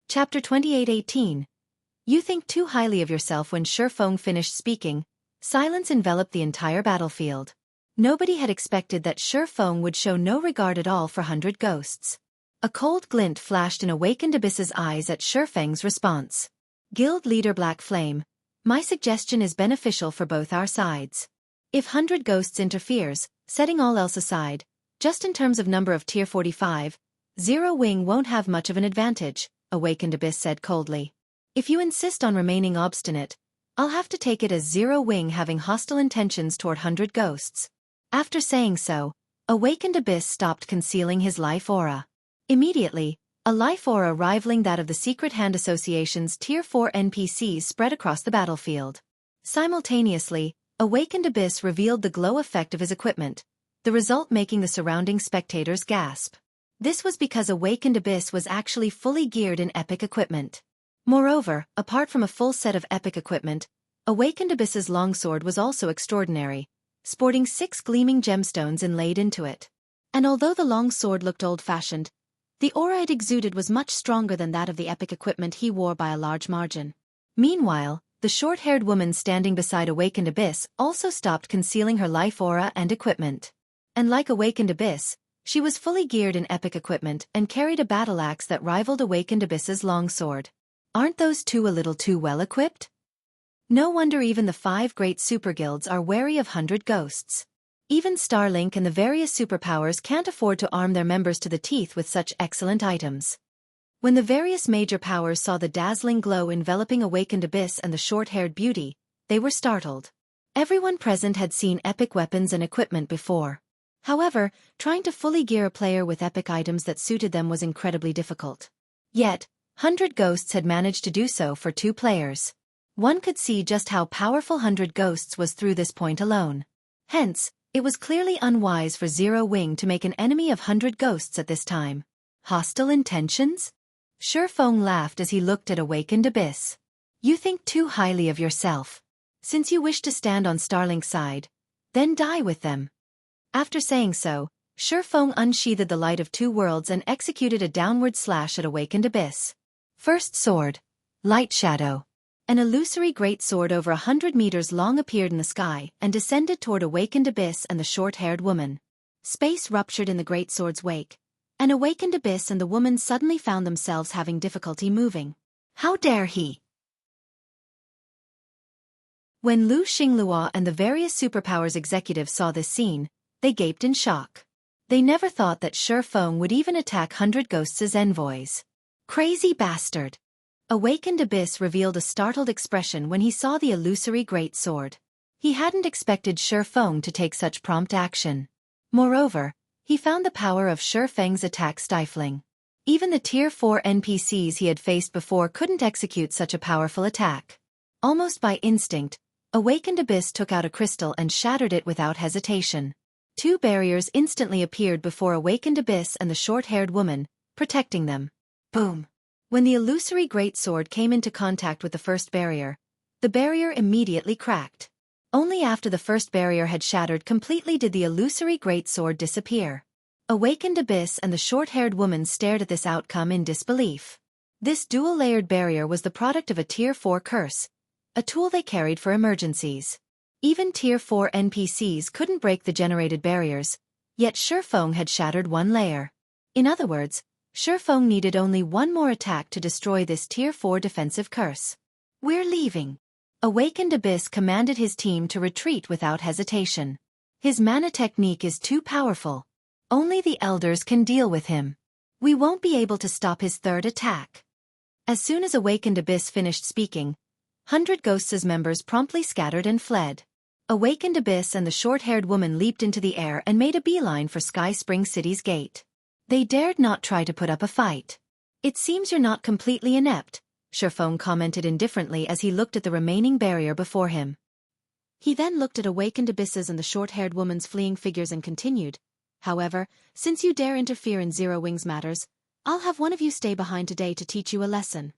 Chapter 28:18. You think too highly of yourself. When Xueqi finished speaking, silence enveloped the entire battlefield. Nobody had expected that Xueqi would show no regard at all for 100 ghosts. A cold glint flashed in Awakened Abyss's eyes at Xueqi's response. Guild leader Black Flame, my suggestion is beneficial for both our sides. If 100 ghosts interferes, setting all else aside, just in terms of number of tier 45, Zero Wing won't have much of an advantage, Awakened Abyss said coldly. If you insist on remaining obstinate, I'll have to take it as Zero Wing having hostile intentions toward 100 ghosts. After saying so, Awakened Abyss stopped concealing his life aura. Immediately, a life aura rivaling that of the Secret Hand Association's Tier 4 NPCs spread across the battlefield. Simultaneously, Awakened Abyss revealed the glow effect of his equipment, the result making the surrounding spectators gasp. This was because Awakened Abyss was actually fully geared in epic equipment. Moreover, apart from a full set of epic equipment, Awakened Abyss's longsword was also extraordinary, sporting 6 gleaming gemstones inlaid into it. And although the longsword looked old-fashioned, the aura it exuded was much stronger than that of the epic equipment he wore by a large margin. Meanwhile, the short-haired woman standing beside Awakened Abyss also stopped concealing her life aura and equipment. And like Awakened Abyss, she was fully geared in epic equipment and carried a battle axe that rivaled Awakened Abyss's longsword. Aren't those two a little too well equipped? No wonder even the 5 great super guilds are wary of 100 ghosts. Even Starlink and the various superpowers can't afford to arm their members to the teeth with such excellent items. When the various major powers saw the dazzling glow enveloping Awakened Abyss and the short-haired beauty, they were startled. Everyone present had seen epic weapons and equipment before. However, trying to fully gear a player with epic items that suited them was incredibly difficult. Yet, 100 ghosts had managed to do so for 2 players. One could see just how powerful 100 ghosts was through this point alone. Hence, it was clearly unwise for Zero Wing to make an enemy of 100 ghosts at this time. Hostile intentions? Xueqi laughed as he looked at Awakened Abyss. You think too highly of yourself. Since you wish to stand on Starlink's side, then die with them. After saying so, Xueqi unsheathed the light of 2 worlds and executed a downward slash at Awakened Abyss. First sword. Light shadow. An illusory great sword over 100 meters long appeared in the sky and descended toward Awakened Abyss and the short-haired woman. Space ruptured in the great sword's wake, and Awakened Abyss and the woman suddenly found themselves having difficulty moving. How dare he! When Lu Xinglua and the various superpowers executives saw this scene, they gaped in shock. They never thought that Xueqi would even attack 100 ghosts as envoys. Crazy bastard! Awakened Abyss revealed a startled expression when he saw the illusory great sword. He hadn't expected Xueqi to take such prompt action. Moreover, he found the power of Xueqi's attack stifling. Even the Tier 4 NPCs he had faced before couldn't execute such a powerful attack. Almost by instinct, Awakened Abyss took out a crystal and shattered it without hesitation. 2 barriers instantly appeared before Awakened Abyss and the short-haired woman, protecting them. Boom! When the illusory great sword came into contact with the first barrier, the barrier immediately cracked. Only after the first barrier had shattered completely did the illusory great sword disappear. Awakened Abyss and the short-haired woman stared at this outcome in disbelief. This dual-layered barrier was the product of a Tier 4 curse, a tool they carried for emergencies. Even Tier 4 NPCs couldn't break the generated barriers, yet Xueqi had shattered 1 layer. In other words, Xueqi needed only 1 more attack to destroy this Tier 4 defensive curse. We're leaving. Awakened Abyss commanded his team to retreat without hesitation. His mana technique is too powerful. Only the elders can deal with him. We won't be able to stop his 3rd attack. As soon as Awakened Abyss finished speaking, 100 Ghosts' members promptly scattered and fled. Awakened Abyss and the short-haired woman leaped into the air and made a beeline for Sky Spring City's gate. They dared not try to put up a fight. It seems you're not completely inept, Xueqi commented indifferently as he looked at the remaining barrier before him. He then looked at Awakened Abysses and the short-haired woman's fleeing figures and continued, "However, since you dare interfere in Zero Wings matters, I'll have one of you stay behind today to teach you a lesson."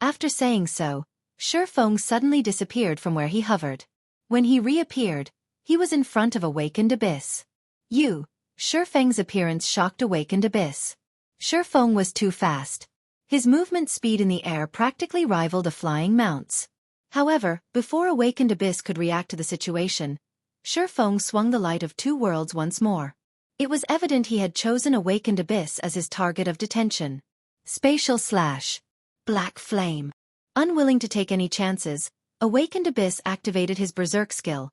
After saying so, Xueqi suddenly disappeared from where he hovered. When he reappeared, he was in front of Awakened Abyss. Xueqi's appearance shocked Awakened Abyss. Xueqi was too fast. His movement speed in the air practically rivaled a flying mount's. However, before Awakened Abyss could react to the situation, Xueqi swung the light of two worlds once more. It was evident he had chosen Awakened Abyss as his target of detention. Spatial Slash. Black Flame. Unwilling to take any chances, Awakened Abyss activated his Berserk skill,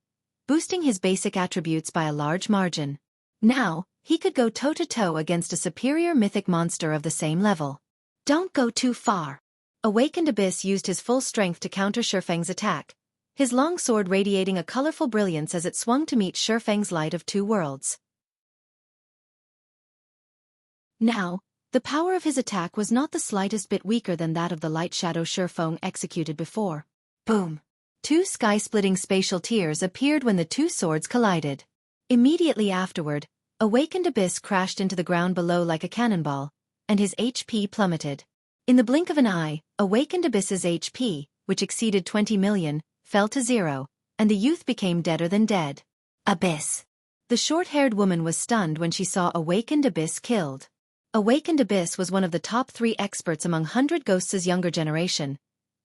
boosting his basic attributes by a large margin. Now, he could go toe-to-toe against a superior mythic monster of the same level. Don't go too far. Awakened Abyss used his full strength to counter Xueqi's attack, his long sword radiating a colorful brilliance as it swung to meet Xueqi's light of two worlds. Now, the power of his attack was not the slightest bit weaker than that of the light shadow Xueqi executed before. Boom! Two sky-splitting spatial tears appeared when the two swords collided. Immediately afterward, Awakened Abyss crashed into the ground below like a cannonball, and his HP plummeted. In the blink of an eye, Awakened Abyss's HP, which exceeded 20 million, fell to 0, and the youth became deader than dead. Abyss. The short-haired woman was stunned when she saw Awakened Abyss killed. Awakened Abyss was one of the top 3 experts among 100 Ghosts' younger generation,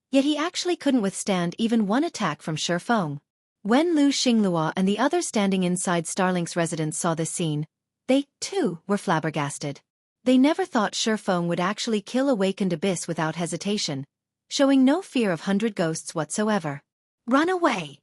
yet he actually couldn't withstand even one attack from Xueqi. When Lu Xinglua and the others standing inside Starlink's residence saw this scene, they, too, were flabbergasted. They never thought Xueqi would actually kill Awakened Abyss without hesitation, showing no fear of 100 Ghosts whatsoever. Run away!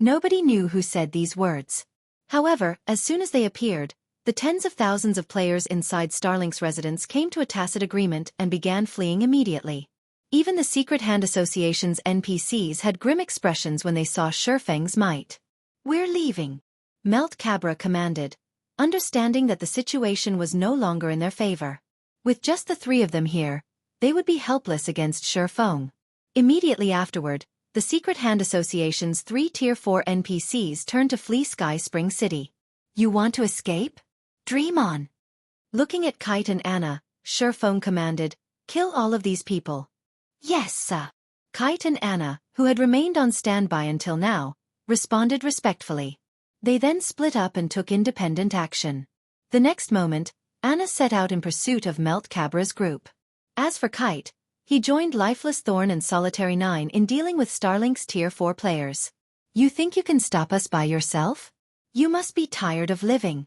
Nobody knew who said these words. However, as soon as they appeared, the tens of thousands of players inside Starlink's residence came to a tacit agreement and began fleeing immediately. Even the Secret Hand Association's NPCs had grim expressions when they saw Xueqi's might. "We're leaving," Melt Cabra commanded, understanding that the situation was no longer in their favor. With just the 3 of them here, they would be helpless against Xueqi. Immediately afterward, the Secret Hand Association's 3 Tier 4 NPCs turned to flee Sky Spring City. "You want to escape? Dream on." Looking at Kite and Anna, Xueqi commanded, "Kill all of these people." "Yes, sir." Kite and Anna, who had remained on standby until now, responded respectfully. They then split up and took independent action. The next moment, Anna set out in pursuit of Melt Cabra's group. As for Kite, he joined Lifeless Thorn and Solitary 9 in dealing with Starlink's Tier 4 players. "You think you can stop us by yourself? You must be tired of living."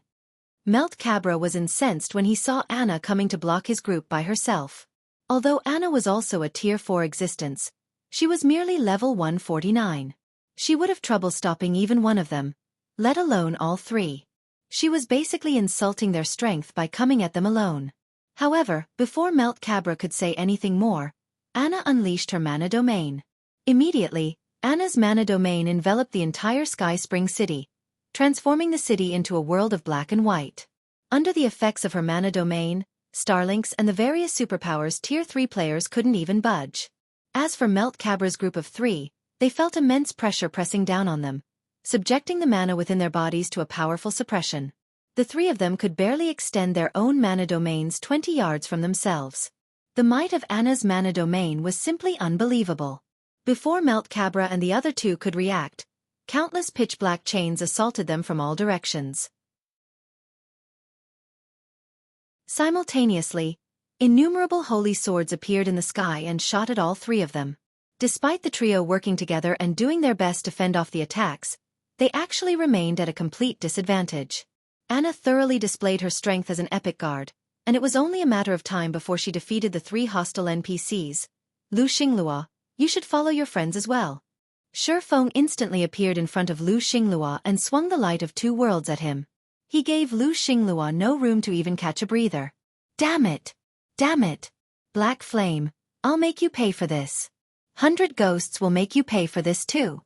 Melt Cabra was incensed when he saw Anna coming to block his group by herself. Although Anna was also a Tier 4 existence, she was merely level 149. She would have trouble stopping even one of them, let alone all 3. She was basically insulting their strength by coming at them alone. However, before Melt Cabra could say anything more, Anna unleashed her mana domain. Immediately, Anna's mana domain enveloped the entire Sky Spring City, transforming the city into a world of black and white. Under the effects of her mana domain, Starlink's and the various superpowers Tier 3 players couldn't even budge. As for Melt Cabra's group of 3, they felt immense pressure pressing down on them, subjecting the mana within their bodies to a powerful suppression. The 3 of them could barely extend their own mana domains 20 yards from themselves. The might of Anna's mana domain was simply unbelievable. Before Melt Cabra and the other 2 could react, countless pitch-black chains assaulted them from all directions. Simultaneously, innumerable holy swords appeared in the sky and shot at all 3 of them. Despite the trio working together and doing their best to fend off the attacks, they actually remained at a complete disadvantage. Anna thoroughly displayed her strength as an epic guard, and it was only a matter of time before she defeated the 3 hostile NPCs. Lu Xinglua, you should follow your friends as well. Xueqi instantly appeared in front of Lu Xinglua and swung the light of 2 worlds at him. He gave Lu Xinglua no room to even catch a breather. Damn it! Damn it! Black Flame, I'll make you pay for this. 100 Ghosts will make you pay for this too.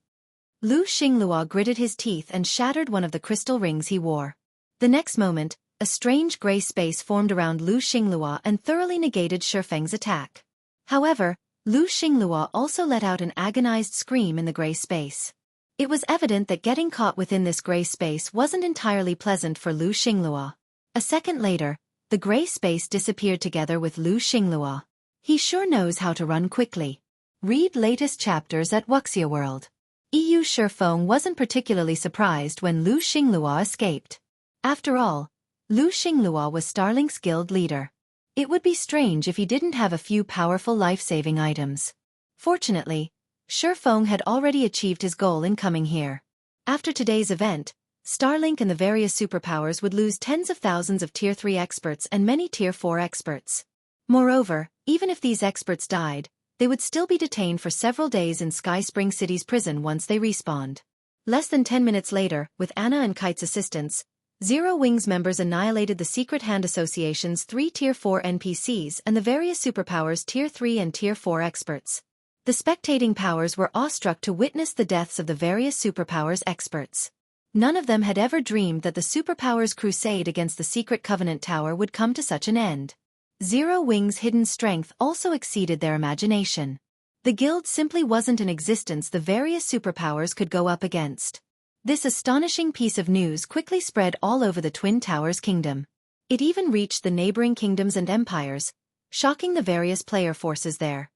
Lu Xinglua gritted his teeth and shattered one of the crystal rings he wore. The next moment, a strange gray space formed around Lu Xinglua and thoroughly negated Shifeng's attack. However, Lu Xinglua also let out an agonized scream in the gray space. It was evident that getting caught within this gray space wasn't entirely pleasant for Lu Xinglua. A second later, the gray space disappeared together with Lu Xinglua. He sure knows how to run quickly. Read latest chapters at Wuxia World. EU Shifeng wasn't particularly surprised when Lu Xinglua escaped. After all, Lu Xinglua was Starlink's guild leader. It would be strange if he didn't have a few powerful life-saving items. Fortunately, Shifeng had already achieved his goal in coming here. After today's event, Starlink and the various superpowers would lose tens of thousands of Tier 3 experts and many Tier 4 experts. Moreover, even if these experts died, they would still be detained for several days in Sky Spring City's prison once they respawned. Less than 10 minutes later, with Anna and Kite's assistance, Zero Wings members annihilated the Secret Hand Association's 3 Tier 4 NPCs and the various superpowers Tier 3 and Tier 4 experts. The spectating powers were awestruck to witness the deaths of the various superpowers experts. None of them had ever dreamed that the superpowers' crusade against the Secret Covenant Tower would come to such an end. Zero Wings' hidden strength also exceeded their imagination. The guild simply wasn't an existence the various superpowers could go up against. This astonishing piece of news quickly spread all over the Twin Towers kingdom. It even reached the neighboring kingdoms and empires, shocking the various player forces there.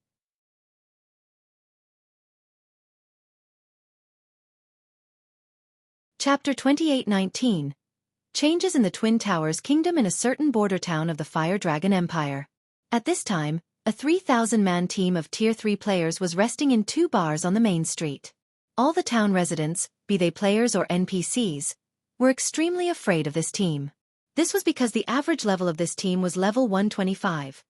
Chapter 28:19. Changes in the Twin Towers kingdom in a certain border town of the Fire Dragon Empire. At this time, a 3,000-man team of Tier 3 players was resting in 2 bars on the main street. All the town residents, be they players or NPCs, were extremely afraid of this team. This was because the average level of this team was level 125.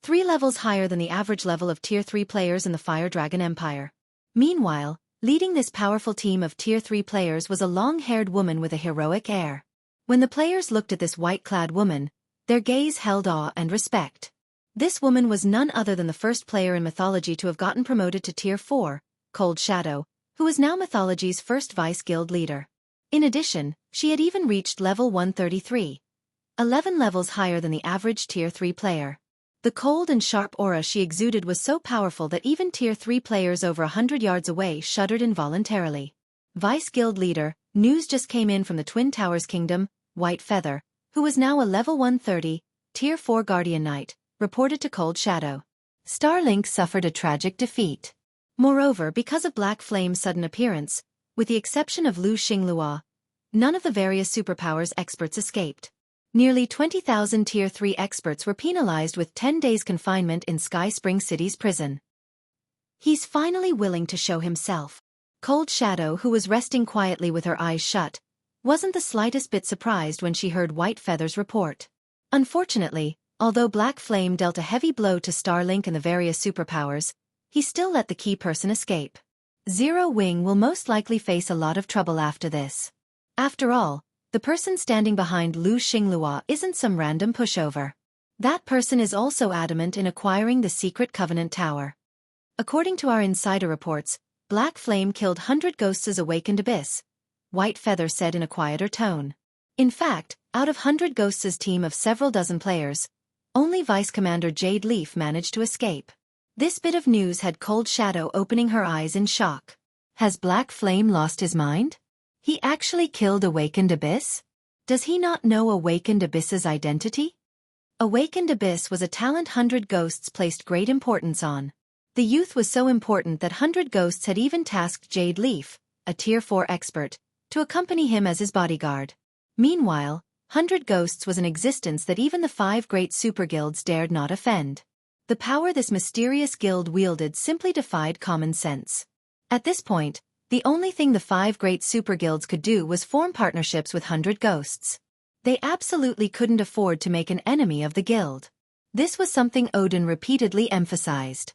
3 levels higher than the average level of Tier 3 players in the Fire Dragon Empire. Meanwhile, leading this powerful team of Tier 3 players was a long-haired woman with a heroic air. When the players looked at this white-clad woman, their gaze held awe and respect. This woman was none other than the first player in mythology to have gotten promoted to Tier 4, Cold Shadow, who was now mythology's first vice-guild leader. In addition, she had even reached level 133, 11 levels higher than the average Tier 3 player. The cold and sharp aura she exuded was so powerful that even Tier 3 players over 100 yards away shuddered involuntarily. Vice-guild leader, news just came in from the Twin Towers Kingdom, White Feather, who was now a level 130, Tier 4 Guardian Knight, reported to Cold Shadow. Starlink suffered a tragic defeat. Moreover, because of Black Flame's sudden appearance, with the exception of Lu Xinglua, none of the various superpowers experts escaped. Nearly 20,000 Tier 3 experts were penalized with 10 days confinement in Sky Spring City's prison. He's finally willing to show himself. Cold Shadow, who was resting quietly with her eyes shut, wasn't the slightest bit surprised when she heard White Feather's report. Unfortunately, although Black Flame dealt a heavy blow to Starlink and the various superpowers, he still let the key person escape. Zero Wing will most likely face a lot of trouble after this. After all, the person standing behind Lu Xinglua isn't some random pushover. That person is also adamant in acquiring the Secret Covenant Tower. According to our insider reports, Black Flame killed 100 Ghosts' Awakened Abyss, White Feather said in a quieter tone. In fact, out of 100 Ghosts' team of several dozen players, only Vice Commander Jade Leaf managed to escape. This bit of news had Cold Shadow opening her eyes in shock. Has Black Flame lost his mind? He actually killed Awakened Abyss? Does he not know Awakened Abyss's identity? Awakened Abyss was a talent 100 Ghosts placed great importance on. The youth was so important that 100 Ghosts had even tasked Jade Leaf, a Tier 4 expert, to accompany him as his bodyguard. Meanwhile, 100 Ghosts was an existence that even the 5 great super guilds dared not offend. The power this mysterious guild wielded simply defied common sense. At this point, the only thing the 5 great super guilds could do was form partnerships with 100 Ghosts. They absolutely couldn't afford to make an enemy of the guild. This was something Odin repeatedly emphasized.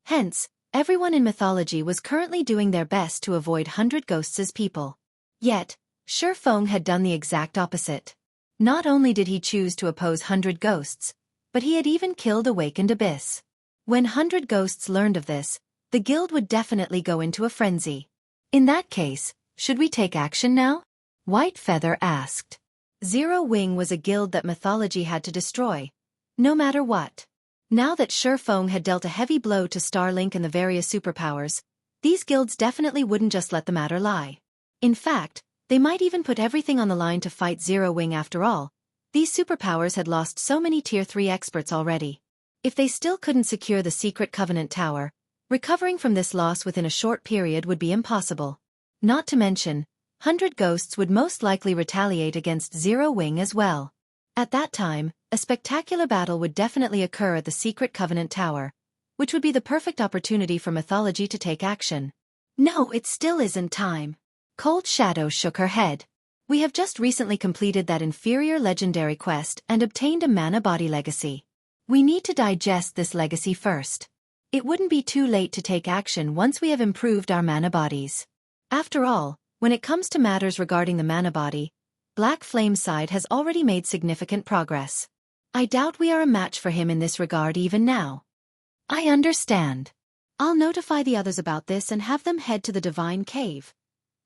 Hence, everyone in mythology was currently doing their best to avoid 100 Ghosts' people. Yet, Shifeng had done the exact opposite. Not only did he choose to oppose 100 Ghosts, but he had even killed Awakened Abyss. When 100 Ghosts learned of this, the guild would definitely go into a frenzy. In that case, should we take action now? White Feather asked. Zero Wing was a guild that mythology had to destroy, no matter what. Now that Xueqi had dealt a heavy blow to Starlink and the various superpowers, these guilds definitely wouldn't just let the matter lie. In fact, they might even put everything on the line to fight Zero Wing after all. These superpowers had lost so many Tier 3 experts already. If they still couldn't secure the secret Covenant Tower, recovering from this loss within a short period would be impossible. Not to mention, 100 Ghosts would most likely retaliate against Zero Wing as well. At that time, a spectacular battle would definitely occur at the secret Covenant Tower, which would be the perfect opportunity for mythology to take action. No, it still isn't time. Cold Shadow shook her head. We have just recently completed that inferior legendary quest and obtained a mana body legacy. We need to digest this legacy first. It wouldn't be too late to take action once we have improved our mana bodies. After all, when it comes to matters regarding the mana body, Black Flame's side has already made significant progress. I doubt we are a match for him in this regard even now. I understand. I'll notify the others about this and have them head to the Divine Cave,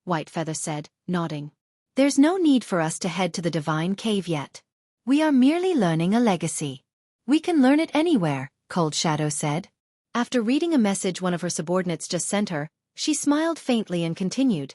White Feather said, nodding. There's no need for us to head to the Divine Cave yet. We are merely learning a legacy. We can learn it anywhere, Cold Shadow said. After reading a message one of her subordinates just sent her, she smiled faintly and continued.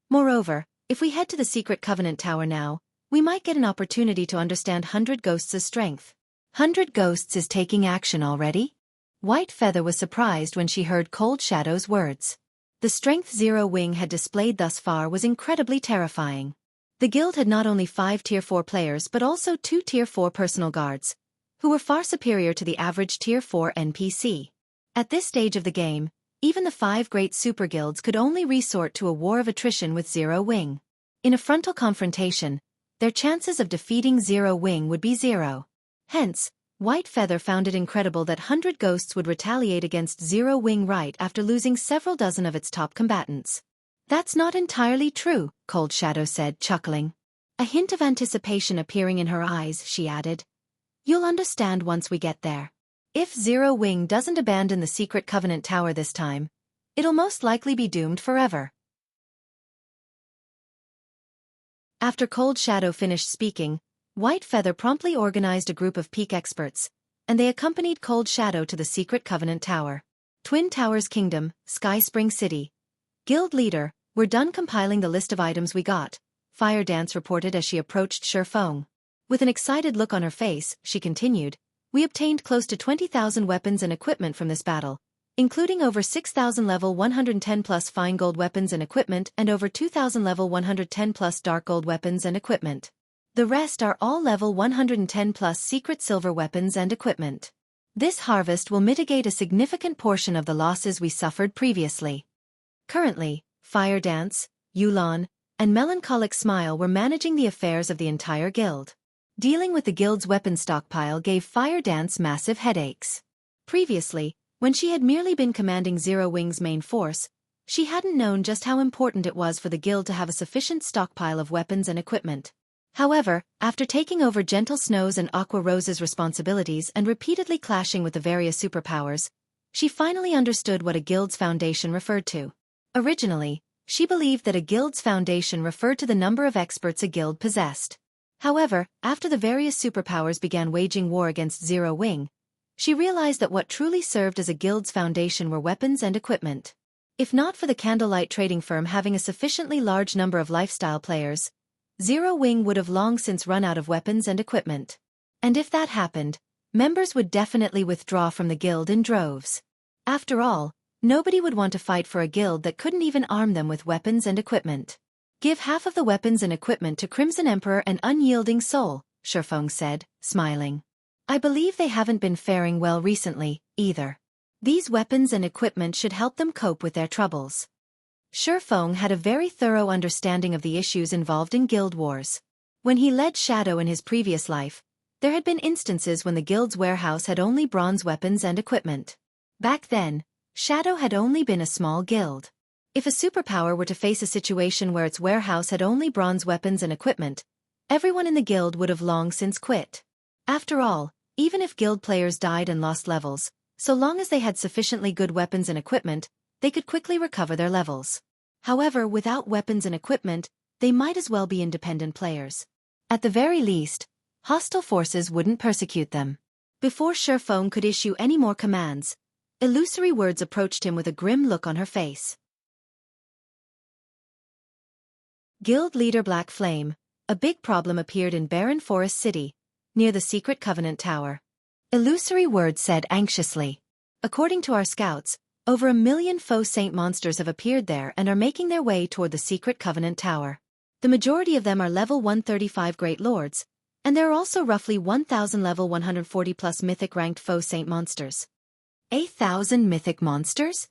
Moreover, if we head to the secret Covenant Tower now, we might get an opportunity to understand 100 Ghosts' strength. 100 Ghosts is taking action already? White Feather was surprised when she heard Cold Shadow's words. The strength Zero Wing had displayed thus far was incredibly terrifying. The guild had not only 5 Tier 4 players but also 2 Tier 4 personal guards, who were far superior to the average Tier 4 NPC. At this stage of the game, even the 5 great super guilds could only resort to a war of attrition with Zero Wing. In a frontal confrontation, their chances of defeating Zero Wing would be 0. Hence, White Feather found it incredible that 100 Ghosts would retaliate against Zero Wing right after losing several dozen of its top combatants. That's not entirely true, Cold Shadow said, chuckling. A hint of anticipation appearing in her eyes, she added. You'll understand once we get there. If Zero Wing doesn't abandon the secret Covenant Tower this time, it'll most likely be doomed forever. After Cold Shadow finished speaking, White Feather promptly organized a group of peak experts, and they accompanied Cold Shadow to the secret Covenant Tower. Twin Towers Kingdom, Sky Spring City. Guild Leader, we're done compiling the list of items we got, Fire Dance reported as she approached Xueqi. With an excited look on her face, she continued, we obtained close to 20,000 weapons and equipment from this battle, including over 6,000 level 110 plus fine gold weapons and equipment and over 2,000 level 110 plus dark gold weapons and equipment. The rest are all level 110 plus secret silver weapons and equipment. This harvest will mitigate a significant portion of the losses we suffered previously. Currently, Fire Dance, Yulon, and Melancholic Smile were managing the affairs of the entire guild. Dealing with the guild's weapon stockpile gave Fire Dance massive headaches. Previously, when she had merely been commanding Zero Wing's main force, she hadn't known just how important it was for the guild to have a sufficient stockpile of weapons and equipment. However, after taking over Gentle Snow's and Aqua Rose's responsibilities and repeatedly clashing with the various superpowers, she finally understood what a guild's foundation referred to. Originally, she believed that a guild's foundation referred to the number of experts a guild possessed. However, after the various superpowers began waging war against Zero Wing, she realized that what truly served as a guild's foundation were weapons and equipment. If not for the Candlelight trading firm having a sufficiently large number of lifestyle players, Zero Wing would have long since run out of weapons and equipment. And if that happened, members would definitely withdraw from the guild in droves. After all, nobody would want to fight for a guild that couldn't even arm them with weapons and equipment. Give half of the weapons and equipment to Crimson Emperor and Unyielding Soul, Xueqi said, smiling. I believe they haven't been faring well recently, either. These weapons and equipment should help them cope with their troubles. Xueqi had a very thorough understanding of the issues involved in guild wars. When he led Shadow in his previous life, there had been instances when the guild's warehouse had only bronze weapons and equipment. Back then, Shadow had only been a small guild. If a superpower were to face a situation where its warehouse had only bronze weapons and equipment, everyone in the guild would have long since quit. After all, even if guild players died and lost levels, So long as they had sufficiently good weapons and equipment, they could quickly recover their levels. However, without weapons and equipment, they might as well be independent players. At the very least, hostile forces wouldn't persecute them. Before Xueqi could issue any more commands, illusory words approached him with a grim look on her face. Guild leader Black Flame, a big problem appeared in Barren Forest City, near the secret Covenant Tower. Illusory words said anxiously. According to our scouts, over 1 million faux saint monsters have appeared there and are making their way toward the secret Covenant Tower. The majority of them are level 135 Great Lords, and there are also roughly 1,000 level 140 plus mythic ranked faux saint monsters. 1,000 mythic monsters?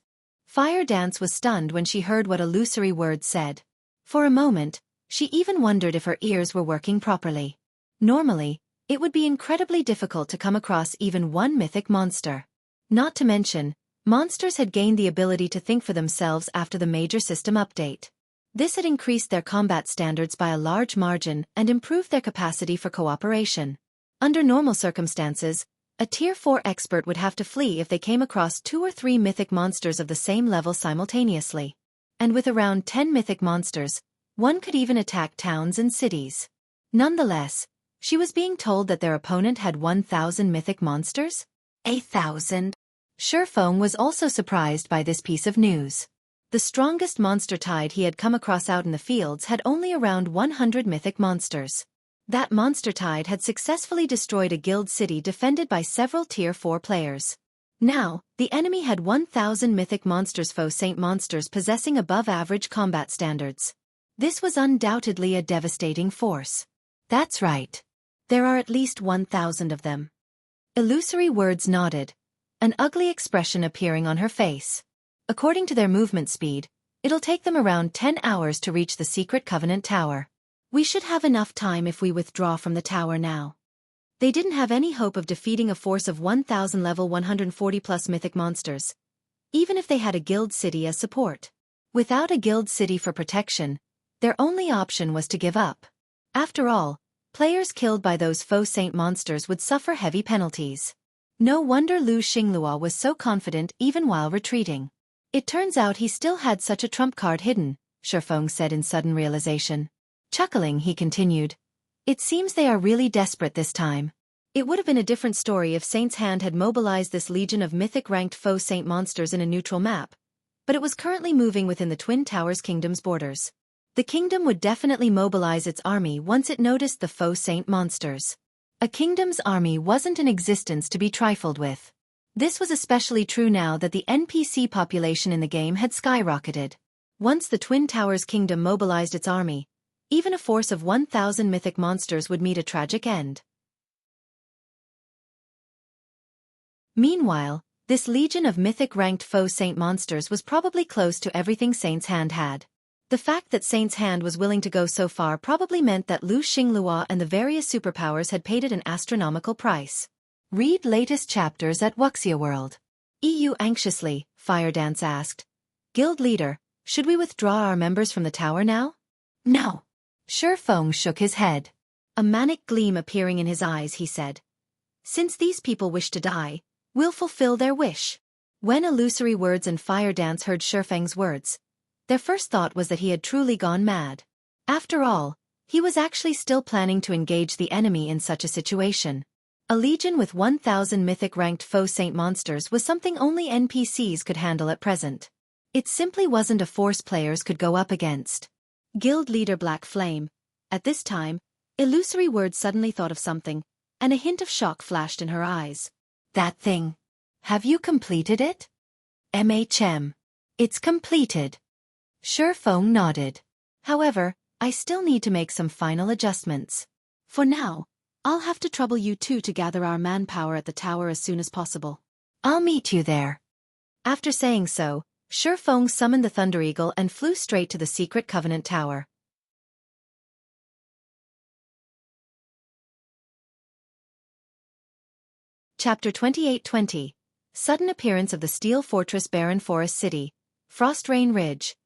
Fire Dance was stunned when she heard what illusory words said. For a moment, she even wondered if her ears were working properly. Normally, it would be incredibly difficult to come across even one mythic monster. Not to mention, monsters had gained the ability to think for themselves after the major system update. This had increased their combat standards by a large margin and improved their capacity for cooperation. Under normal circumstances, a Tier 4 expert would have to flee if they came across 2 or 3 mythic monsters of the same level simultaneously. And with around 10 mythic monsters, one could even attack towns and cities. Nonetheless, she was being told that their opponent had 1,000 mythic monsters? 1,000? Xueqi was also surprised by this piece of news. The strongest monster tide he had come across out in the fields had only around 100 mythic monsters. That monster tide had successfully destroyed a guild city defended by several Tier 4 players. Now, the enemy had 1,000 mythic monsters, faux saint monsters possessing above-average combat standards. This was undoubtedly a devastating force. That's right. There are at least 1,000 of them. Illusory words nodded, an ugly expression appearing on her face. According to their movement speed, it'll take them around 10 hours to reach the secret Covenant Tower. We should have enough time if we withdraw from the tower now. They didn't have any hope of defeating a force of 1,000 level 140 plus mythic monsters, even if they had a guild city as support. Without a guild city for protection, their only option was to give up. After all, players killed by those faux saint monsters would suffer heavy penalties. No wonder Lu Xinglua was so confident even while retreating. It turns out he still had such a trump card hidden, Xueqi said in sudden realization. Chuckling, he continued. It seems they are really desperate this time. It would have been a different story if Saint's Hand had mobilized this legion of mythic-ranked faux saint monsters in a neutral map, but it was currently moving within the Twin Towers Kingdom's borders. The kingdom would definitely mobilize its army once it noticed the faux saint monsters. A kingdom's army wasn't in existence to be trifled with. This was especially true now that the NPC population in the game had skyrocketed. Once the Twin Towers Kingdom mobilized its army, even a force of 1,000 mythic monsters would meet a tragic end. Meanwhile, this legion of mythic-ranked faux saint monsters was probably close to everything Saint's Hand had. The fact that Saint's Hand was willing to go so far probably meant that Lu Xinglua and the various superpowers had paid it an astronomical price. Read latest chapters at Wuxia World. EU anxiously, Fire Dance asked. Guild leader, should we withdraw our members from the tower now? No. Xueqi shook his head. A manic gleam appearing in his eyes, he said. Since these people wish to die, we'll fulfill their wish. When Illusory Words and Fire Dance heard Xueqi's words, their first thought was that he had truly gone mad. After all, he was actually still planning to engage the enemy in such a situation. A legion with 1,000 mythic-ranked faux saint monsters was something only NPCs could handle at present. It simply wasn't a force players could go up against. Guild leader Black Flame. At this time, Illusory Words suddenly thought of something, and a hint of shock flashed in her eyes. That thing. Have you completed it? MHM. It's completed. Xueqi nodded. However, I still need to make some final adjustments. For now, I'll have to trouble you two to gather our manpower at the tower as soon as possible. I'll meet you there. After saying so, Xueqi summoned the Thunder Eagle and flew straight to the secret Covenant Tower. Chapter 2820. Sudden appearance of the Steel Fortress Barren Forest City, Frostrain Ridge.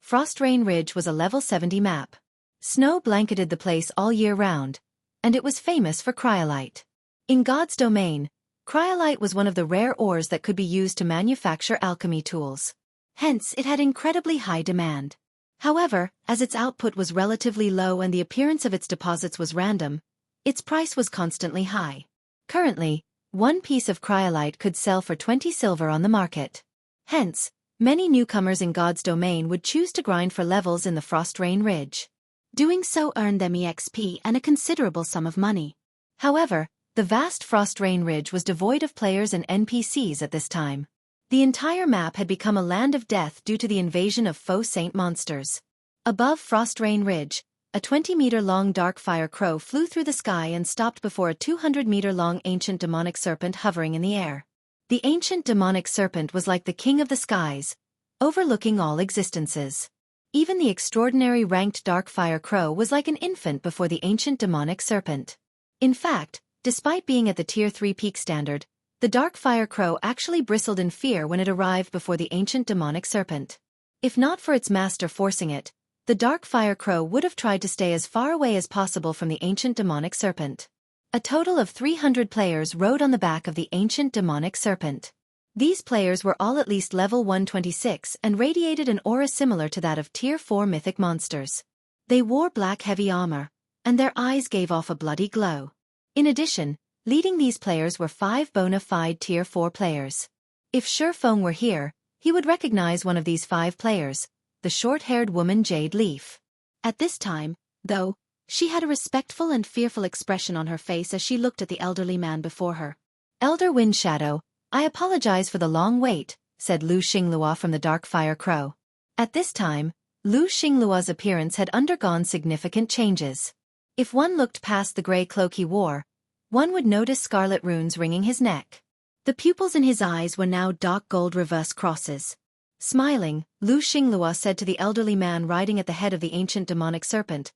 Frostrain Ridge was a level 70 map. Snow blanketed the place all year round, and it was famous for cryolite. In God's domain, Cryolite was one of the rare ores that could be used to manufacture alchemy tools. Hence, it had incredibly high demand. However, as its output was relatively low and the appearance of its deposits was random, its price was constantly high. Currently, one piece of cryolite could sell for 20 silver on the market. Hence, many newcomers in God's domain would choose to grind for levels in the Frost Rain Ridge. Doing so earned them EXP and a considerable sum of money. However, the vast Frost Rain Ridge was devoid of players and NPCs at this time. The entire map had become a land of death due to the invasion of faux saint monsters. Above Frost Rain Ridge, a 20-meter-long dark fire crow flew through the sky and stopped before a 200-meter-long ancient demonic serpent hovering in the air. The ancient demonic serpent was like the king of the skies, overlooking all existences. Even the extraordinary ranked dark fire crow was like an infant before the ancient demonic serpent. In fact, despite being at the Tier 3 peak standard, the dark fire crow actually bristled in fear when it arrived before the ancient demonic serpent. If not for its master forcing it, the dark fire crow would have tried to stay as far away as possible from the ancient demonic serpent. A total of 300 players rode on the back of the ancient demonic serpent. These players were all at least level 126 and radiated an aura similar to that of Tier 4 mythic monsters. They wore black heavy armor, and their eyes gave off a bloody glow. In addition, leading these players were 5 bona fide Tier 4 players. If Xueqi were here, he would recognize one of these 5 players, the short-haired woman Jade Leaf. At this time, though, she had a respectful and fearful expression on her face as she looked at the elderly man before her. "Elder Windshadow, I apologize for the long wait," said Lu Xinglua from the Dark Fire Crow. At this time, Lu Xinglua's appearance had undergone significant changes. If one looked past the gray cloak he wore, one would notice scarlet runes ringing his neck. The pupils in his eyes were now dark gold reverse crosses. Smiling, Lu Xinglua said to the elderly man riding at the head of the ancient demonic serpent,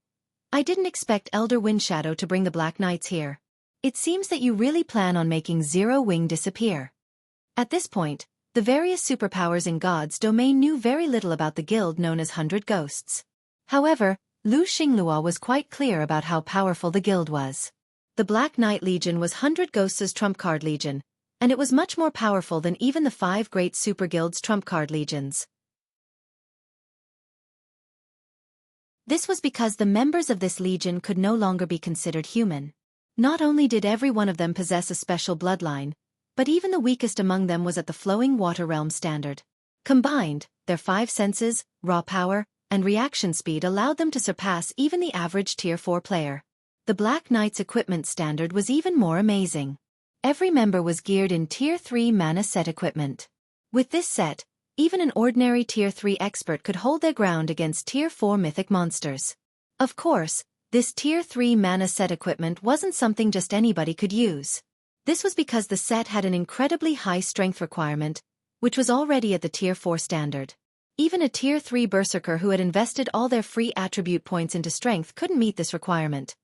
"I didn't expect Elder Windshadow to bring the Black Knights here. It seems that you really plan on making Zero Wing disappear." At this point, the various superpowers in God's domain knew very little about the guild known as 100 Ghosts. However, Lu Xinglua was quite clear about how powerful the guild was. The Black Knight Legion was 100 Ghosts' trump card legion, and it was much more powerful than even the 5 great super guilds' trump card legions. This was because the members of this legion could no longer be considered human. Not only did every one of them possess a special bloodline, but even the weakest among them was at the flowing water realm standard. Combined, their 5 senses, raw power, and reaction speed allowed them to surpass even the average Tier 4 player. The Black Knight's equipment standard was even more amazing. Every member was geared in Tier 3 mana set equipment. With this set, even an ordinary Tier 3 expert could hold their ground against Tier 4 mythic monsters. Of course, this Tier 3 mana set equipment wasn't something just anybody could use. This was because the set had an incredibly high strength requirement, which was already at the Tier 4 standard. Even a Tier 3 berserker who had invested all their free attribute points into strength couldn't meet this requirement.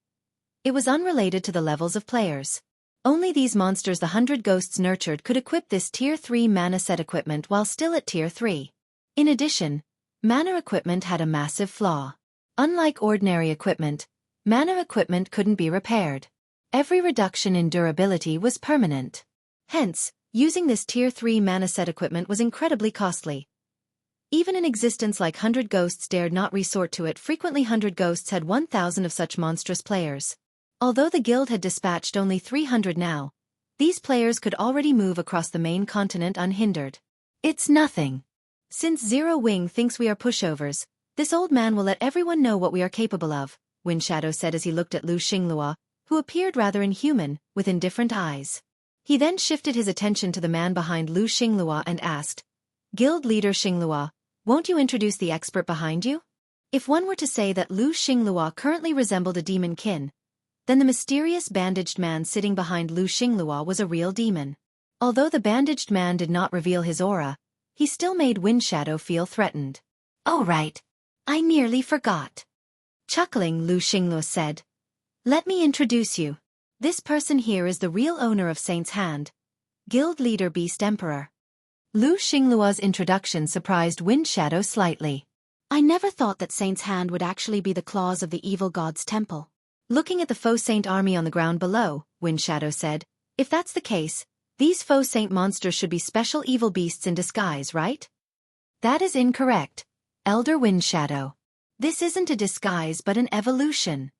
It was unrelated to the levels of players. Only these monsters the 100 Ghosts nurtured could equip this Tier 3 mana set equipment while still at Tier 3. In addition, mana equipment had a massive flaw. Unlike ordinary equipment, mana equipment couldn't be repaired. Every reduction in durability was permanent. Hence, using this Tier 3 mana set equipment was incredibly costly. Even an existence like 100 Ghosts dared not resort to it. Frequently 100 Ghosts had 1,000 of such monstrous players. Although the guild had dispatched only 300 now, these players could already move across the main continent unhindered. "It's nothing. Since Zero Wing thinks we are pushovers, this old man will let everyone know what we are capable of," Windshadow said as he looked at Lu Xinglua, who appeared rather inhuman, with indifferent eyes. He then shifted his attention to the man behind Lu Xinglua and asked, "Guild leader Xinglua, won't you introduce the expert behind you?" If one were to say that Lu Xinglua currently resembled a demon kin, then the mysterious bandaged man sitting behind Lu Xinglua was a real demon. Although the bandaged man did not reveal his aura, he still made Windshadow feel threatened. "Oh right. I nearly forgot." Chuckling, Lu Xinglua said, "Let me introduce you. This person here is the real owner of Saint's Hand, Guild Leader Beast Emperor." Lu Xinglua's introduction surprised Windshadow slightly. "I never thought that Saint's Hand would actually be the claws of the evil god's temple." Looking at the faux saint army on the ground below, Windshadow said, "If that's the case, These faux saint monsters should be special evil beasts in disguise, right? That is incorrect, Elder Wind Shadow. This isn't a disguise but an evolution,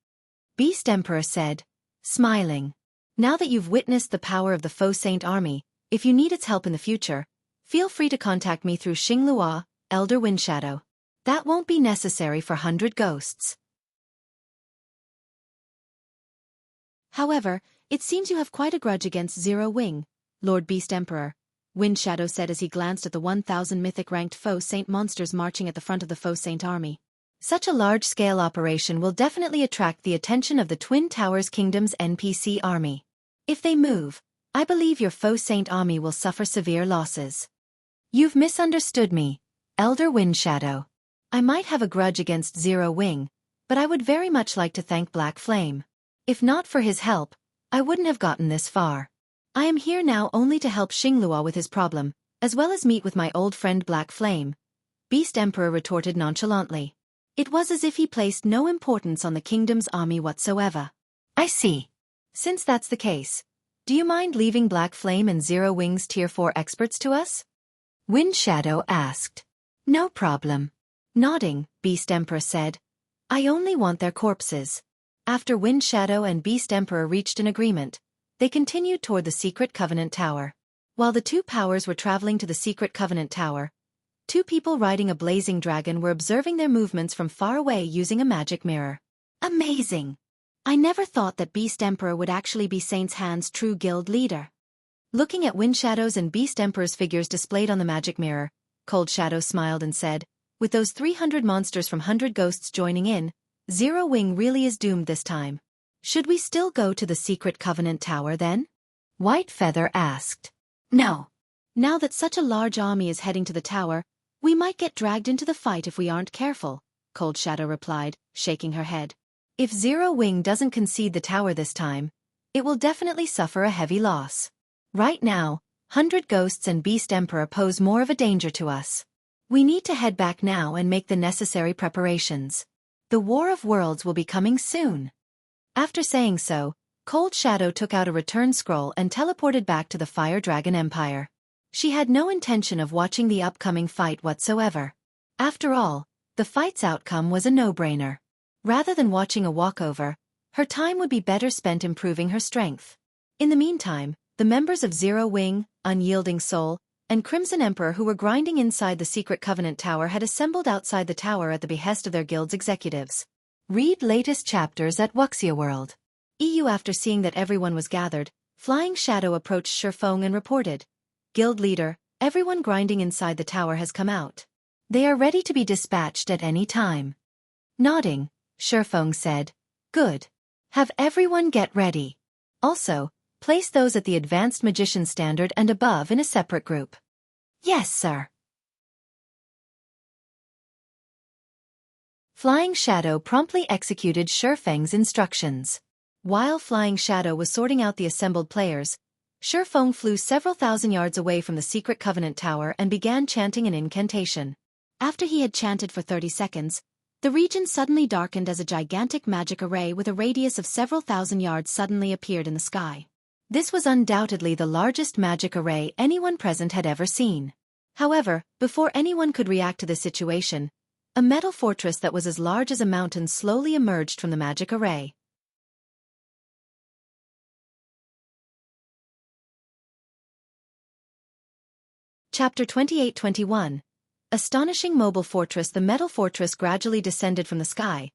Beast Emperor said, smiling. Now that you've witnessed the power of the faux saint army, if you need its help in the future, feel free to contact me through Xinglua, Elder Wind Shadow. That won't be necessary for 100 ghosts. However, it seems you have quite a grudge against Zero Wing, Lord Beast Emperor, Wind Shadow said as he glanced at the 1,000 mythic-ranked faux saint monsters marching at the front of the faux saint army. Such a large-scale operation will definitely attract the attention of the Twin Towers Kingdom's NPC army. If they move, I believe your faux saint army will suffer severe losses. You've misunderstood me, Elder Wind Shadow. I might have a grudge against Zero Wing, but I would very much like to thank Black Flame. If not for his help, I wouldn't have gotten this far. I am here now only to help Xinglua with his problem, as well as meet with my old friend Black Flame, Beast Emperor retorted nonchalantly. It was as if he placed no importance on the kingdom's army whatsoever. I see. Since that's the case, do you mind leaving Black Flame and Zero Wing's Tier 4 experts to us? Wind Shadow asked. No problem. Nodding, Beast Emperor said. I only want their corpses. After Wind Shadow and Beast Emperor reached an agreement, they continued toward the Secret Covenant Tower. While the two powers were traveling to the Secret Covenant Tower, two people riding a blazing dragon were observing their movements from far away using a magic mirror. Amazing! I never thought that Beast Emperor would actually be Saint's Hand's true guild leader. Looking at Wind Shadow's and Beast Emperor's figures displayed on the magic mirror, Cold Shadow smiled and said, with those 300 monsters from 100 ghosts joining in, Zero Wing really is doomed this time. Should we still go to the Secret Covenant Tower then? White Feather asked. No. Now that such a large army is heading to the tower, we might get dragged into the fight if we aren't careful, Cold Shadow replied, shaking her head. If Zero Wing doesn't concede the tower this time, it will definitely suffer a heavy loss. Right now, 100 Ghosts and Beast Emperor pose more of a danger to us. We need to head back now and make the necessary preparations. The War of Worlds will be coming soon. After saying so, Cold Shadow took out a return scroll and teleported back to the Fire Dragon Empire. She had no intention of watching the upcoming fight whatsoever. After all, the fight's outcome was a no-brainer. Rather than watching a walkover, her time would be better spent improving her strength. In the meantime, the members of Zero Wing, Unyielding Soul, and Crimson Emperor who were grinding inside the Secret Covenant Tower had assembled outside the tower at the behest of their guild's executives. Read latest chapters at Wuxia World. EU. After seeing that everyone was gathered, Flying Shadow approached Shifeng and reported, Guild leader, everyone grinding inside the tower has come out. They are ready to be dispatched at any time. Nodding, Shifeng said, Good. Have everyone get ready. Also, place those at the Advanced Magician Standard and above in a separate group. Yes, sir. Flying Shadow promptly executed Shifeng's instructions. While Flying Shadow was sorting out the assembled players, Shifeng flew several thousand yards away from the Secret Covenant Tower and began chanting an incantation. After he had chanted for 30 seconds, the region suddenly darkened as a gigantic magic array with a radius of several thousand yards suddenly appeared in the sky. This was undoubtedly the largest magic array anyone present had ever seen. However, before anyone could react to the situation, a metal fortress that was as large as a mountain slowly emerged from the magic array. Chapter 28-21. Astonishing mobile fortress. The metal fortress gradually descended from the sky,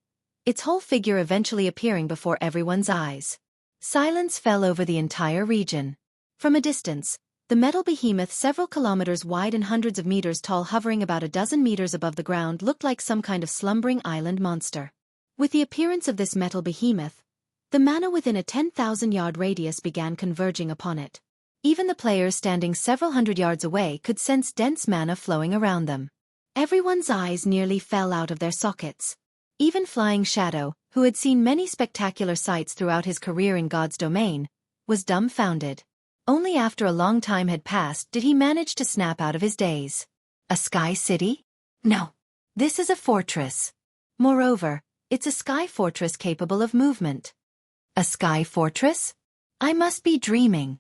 its whole figure eventually appearing before everyone's eyes. Silence fell over the entire region. From a distance, the metal behemoth several kilometers wide and hundreds of meters tall hovering about a dozen meters above the ground looked like some kind of slumbering island monster. With the appearance of this metal behemoth, the mana within a 10,000-yard radius began converging upon it. Even the players standing several hundred yards away could sense dense mana flowing around them. Everyone's eyes nearly fell out of their sockets. Even Flying Shadow, who had seen many spectacular sights throughout his career in God's domain, was dumbfounded. Only after a long time had passed did he manage to snap out of his daze. A sky city? No. This is a fortress. Moreover, it's a sky fortress capable of movement. A sky fortress? I must be dreaming.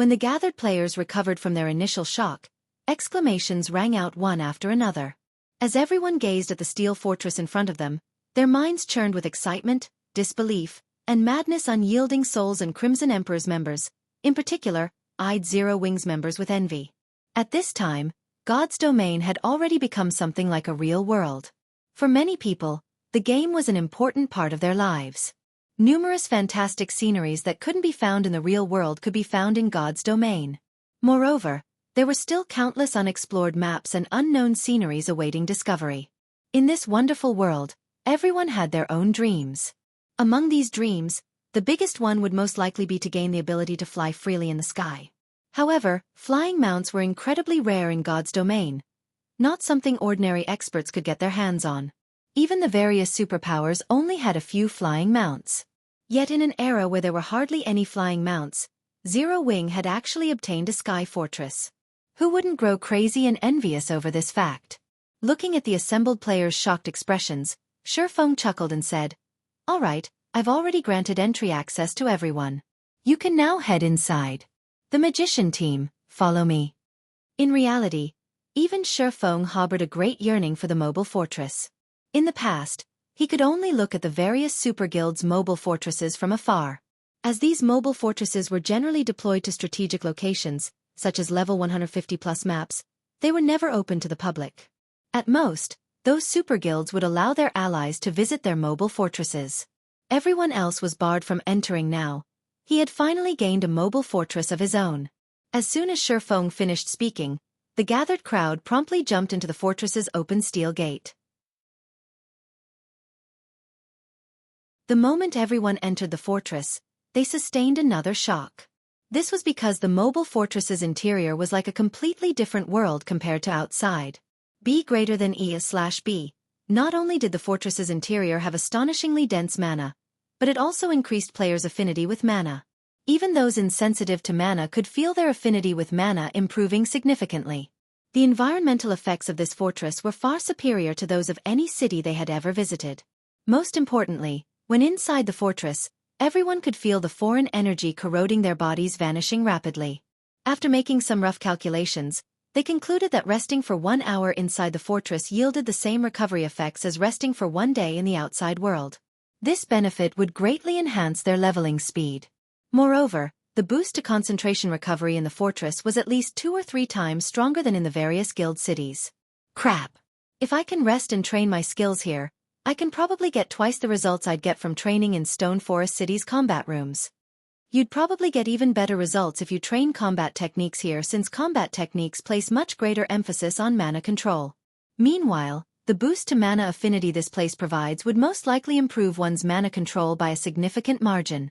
When the gathered players recovered from their initial shock, exclamations rang out one after another. As everyone gazed at the steel fortress in front of them, their minds churned with excitement, disbelief, and madness. Unyielding Souls and Crimson Emperor's members, in particular, eyed Zero Wings members with envy. At this time, God's Domain had already become something like a real world. For many people, the game was an important part of their lives. Numerous fantastic sceneries that couldn't be found in the real world could be found in God's Domain. Moreover, there were still countless unexplored maps and unknown sceneries awaiting discovery. In this wonderful world, everyone had their own dreams. Among these dreams, the biggest one would most likely be to gain the ability to fly freely in the sky. However, flying mounts were incredibly rare in God's Domain, not something ordinary experts could get their hands on. Even the various superpowers only had a few flying mounts. Yet in an era where there were hardly any flying mounts, Zero Wing had actually obtained a sky fortress. Who wouldn't grow crazy and envious over this fact? Looking at the assembled players' shocked expressions, Xueqi chuckled and said, "All right, I've already granted entry access to everyone. You can now head inside. The magician team, follow me." In reality, even Xueqi harbored a great yearning for the mobile fortress. In the past, he could only look at the various super guilds' mobile fortresses from afar. As these mobile fortresses were generally deployed to strategic locations, such as level 150+ maps, they were never open to the public. At most, those super guilds would allow their allies to visit their mobile fortresses. Everyone else was barred from entering now. He had finally gained a mobile fortress of his own. As soon as Xueqi finished speaking, the gathered crowd promptly jumped into the fortress's open steel gate. The moment everyone entered the fortress, they sustained another shock. This was because the mobile fortress's interior was like a completely different world compared to outside. B greater than E/B. Not only did the fortress's interior have astonishingly dense mana, but it also increased players' affinity with mana. Even those insensitive to mana could feel their affinity with mana improving significantly. The environmental effects of this fortress were far superior to those of any city they had ever visited. Most importantly, when inside the fortress, everyone could feel the foreign energy corroding their bodies vanishing rapidly. After making some rough calculations, they concluded that resting for 1 hour inside the fortress yielded the same recovery effects as resting for 1 day in the outside world. This benefit would greatly enhance their leveling speed. Moreover, the boost to concentration recovery in the fortress was at least 2 or 3 times stronger than in the various guild cities. Crap! If I can rest and train my skills here, I can probably get twice the results I'd get from training in Stone Forest City's combat rooms. You'd probably get even better results if you train combat techniques here, since combat techniques place much greater emphasis on mana control. Meanwhile, the boost to mana affinity this place provides would most likely improve one's mana control by a significant margin.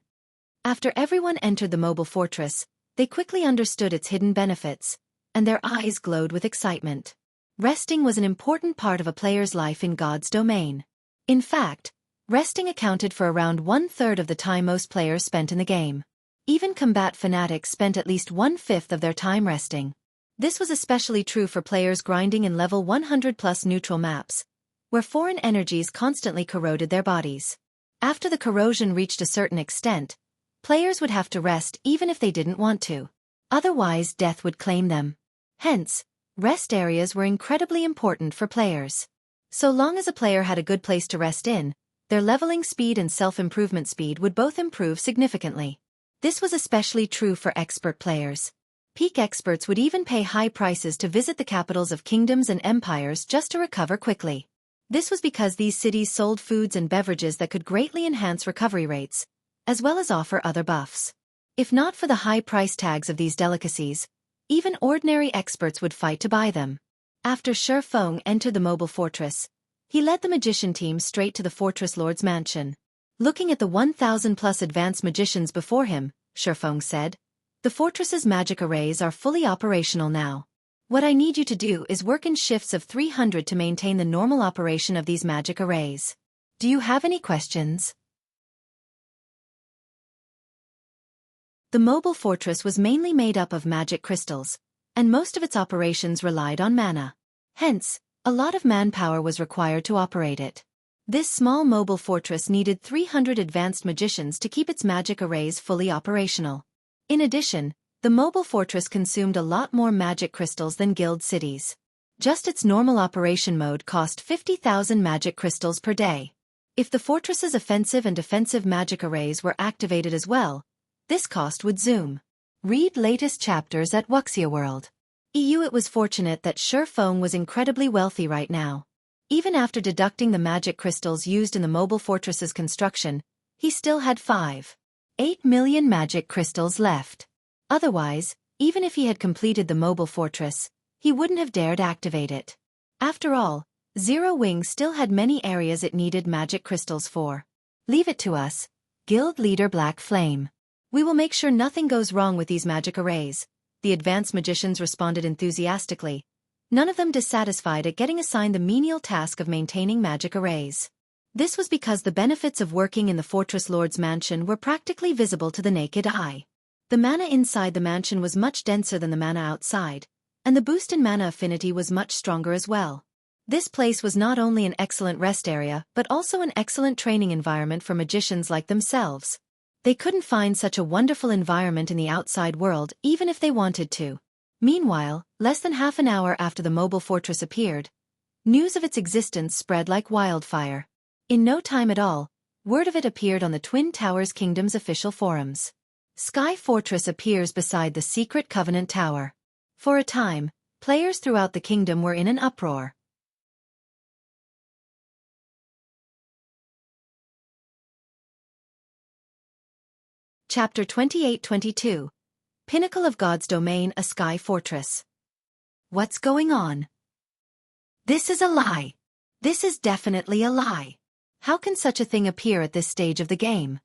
After everyone entered the mobile fortress, they quickly understood its hidden benefits, and their eyes glowed with excitement. Resting was an important part of a player's life in God's Domain. In fact, resting accounted for around 1/3 of the time most players spent in the game. Even combat fanatics spent at least 1/5 of their time resting. This was especially true for players grinding in level 100+ neutral maps, where foreign energies constantly corroded their bodies. After the corrosion reached a certain extent, players would have to rest even if they didn't want to. Otherwise, death would claim them. Hence, rest areas were incredibly important for players. So long as a player had a good place to rest in, their leveling speed and self-improvement speed would both improve significantly. This was especially true for expert players. Peak experts would even pay high prices to visit the capitals of kingdoms and empires just to recover quickly. This was because these cities sold foods and beverages that could greatly enhance recovery rates, as well as offer other buffs. If not for the high price tags of these delicacies, even ordinary experts would fight to buy them. After Xueqi entered the mobile fortress, he led the magician team straight to the fortress lord's mansion. Looking at the 1,000+ advanced magicians before him, Xueqi said, "The fortress's magic arrays are fully operational now. What I need you to do is work in shifts of 300 to maintain the normal operation of these magic arrays. Do you have any questions?" The mobile fortress was mainly made up of magic crystals, and most of its operations relied on mana. Hence, a lot of manpower was required to operate it. This small mobile fortress needed 300 advanced magicians to keep its magic arrays fully operational. In addition, The mobile fortress consumed a lot more magic crystals than guild cities. Just its normal operation mode cost 50,000 magic crystals per day. If the fortress's offensive and defensive magic arrays were activated as well, this cost would zoom. Read latest chapters at Wuxia World. It was fortunate that Xueqi was incredibly wealthy right now. Even after deducting the magic crystals used in the mobile fortress's construction, he still had 5.8 million magic crystals left. Otherwise, even if he had completed the mobile fortress, he wouldn't have dared activate it. After all, Zero Wing still had many areas it needed magic crystals for. Leave it to us, Guild Leader Black Flame. We will make sure nothing goes wrong with these magic arrays. The advanced magicians responded enthusiastically, none of them dissatisfied at getting assigned the menial task of maintaining magic arrays. This was because the benefits of working in the Fortress Lord's mansion were practically visible to the naked eye. The mana inside the mansion was much denser than the mana outside, and the boost in mana affinity was much stronger as well. This place was not only an excellent rest area but also an excellent training environment for magicians like themselves. They couldn't find such a wonderful environment in the outside world even if they wanted to. Meanwhile, less than half an hour after the mobile fortress appeared, news of its existence spread like wildfire. In no time at all, word of it appeared on the Twin Towers Kingdom's official forums. Sky Fortress appears beside the secret Covenant Tower. For a time, players throughout the kingdom were in an uproar. Chapter 28-22. Pinnacle of God's Domain, a Sky Fortress. What's going on? This is a lie. This is definitely a lie. How can such a thing appear at this stage of the game?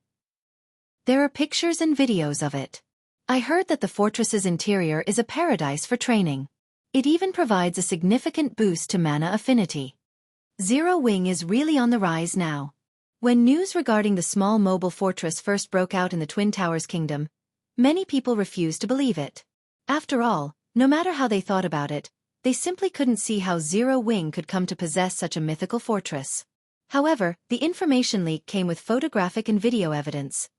There are pictures and videos of it. I heard that the fortress's interior is a paradise for training. It even provides a significant boost to mana affinity. Zero Wing is really on the rise now. When news regarding the small mobile fortress first broke out in the Twin Towers Kingdom, many people refused to believe it. After all, no matter how they thought about it, they simply couldn't see how Zero Wing could come to possess such a mythical fortress. However, the information leak came with photographic and video evidence.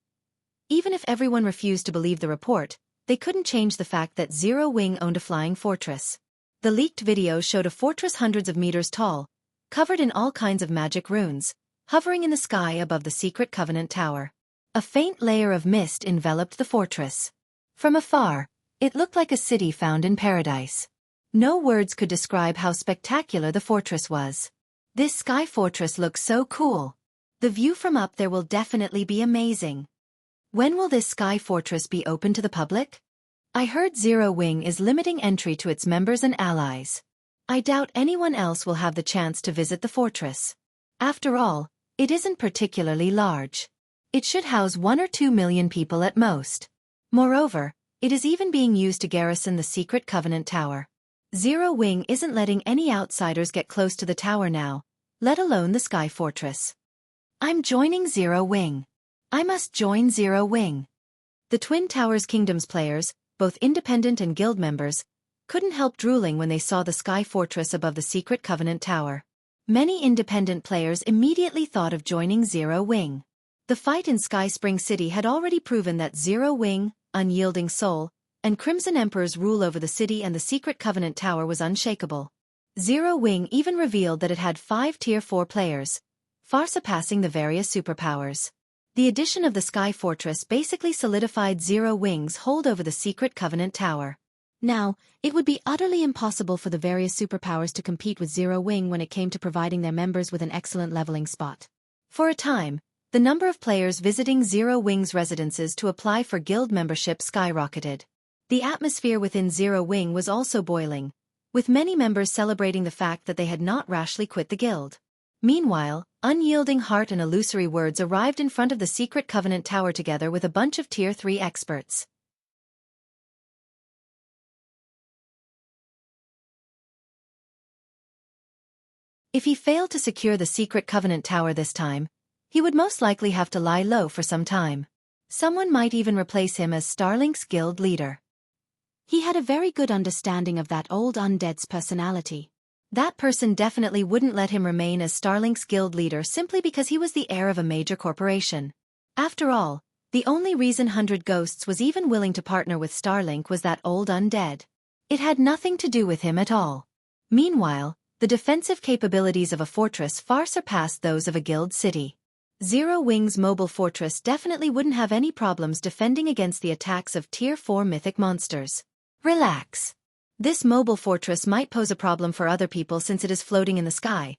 Even if everyone refused to believe the report, they couldn't change the fact that Zero Wing owned a flying fortress. The leaked video showed a fortress hundreds of meters tall, covered in all kinds of magic runes, hovering in the sky above the secret Covenant Tower. A faint layer of mist enveloped the fortress. From afar, it looked like a city found in paradise. No words could describe how spectacular the fortress was. This sky fortress looks so cool. The view from up there will definitely be amazing. When will this sky fortress be open to the public? I heard Zero Wing is limiting entry to its members and allies. I doubt anyone else will have the chance to visit the fortress. After all, it isn't particularly large. It should house 1 or 2 million people at most. Moreover, it is even being used to garrison the secret Covenant Tower. Zero Wing isn't letting any outsiders get close to the tower now, let alone the Sky Fortress. I'm joining Zero Wing. I must join Zero Wing. The Twin Towers Kingdom's players, both independent and guild members, couldn't help drooling when they saw the Sky Fortress above the secret Covenant Tower. Many independent players immediately thought of joining Zero Wing. The fight in Sky Spring City had already proven that Zero Wing, Unyielding Soul, and Crimson Emperor's rule over the city and the secret Covenant Tower was unshakable. Zero Wing even revealed that it had 5 Tier 4 players, far surpassing the various superpowers. The addition of the Sky Fortress basically solidified Zero Wing's hold over the secret Covenant Tower. Now, it would be utterly impossible for the various superpowers to compete with Zero Wing when it came to providing their members with an excellent leveling spot. For a time, the number of players visiting Zero Wing's residences to apply for guild membership skyrocketed. The atmosphere within Zero Wing was also boiling, with many members celebrating the fact that they had not rashly quit the guild. Meanwhile, Unyielding Heart and Illusory Words arrived in front of the secret Covenant Tower together with a bunch of Tier 3 experts. If he failed to secure the secret Covenant Tower this time, he would most likely have to lie low for some time. Someone might even replace him as Starlink's guild leader. He had a very good understanding of that old undead's personality. That person definitely wouldn't let him remain as Starlink's guild leader simply because he was the heir of a major corporation. After all, The only reason 100 Ghosts was even willing to partner with Starlink was that old undead. It had nothing to do with him at all. Meanwhile, the defensive capabilities of a fortress far surpassed those of a guild city. Zero Wing's mobile fortress definitely wouldn't have any problems defending against the attacks of Tier 4 mythic monsters. Relax. This mobile fortress might pose a problem for other people since it is floating in the sky.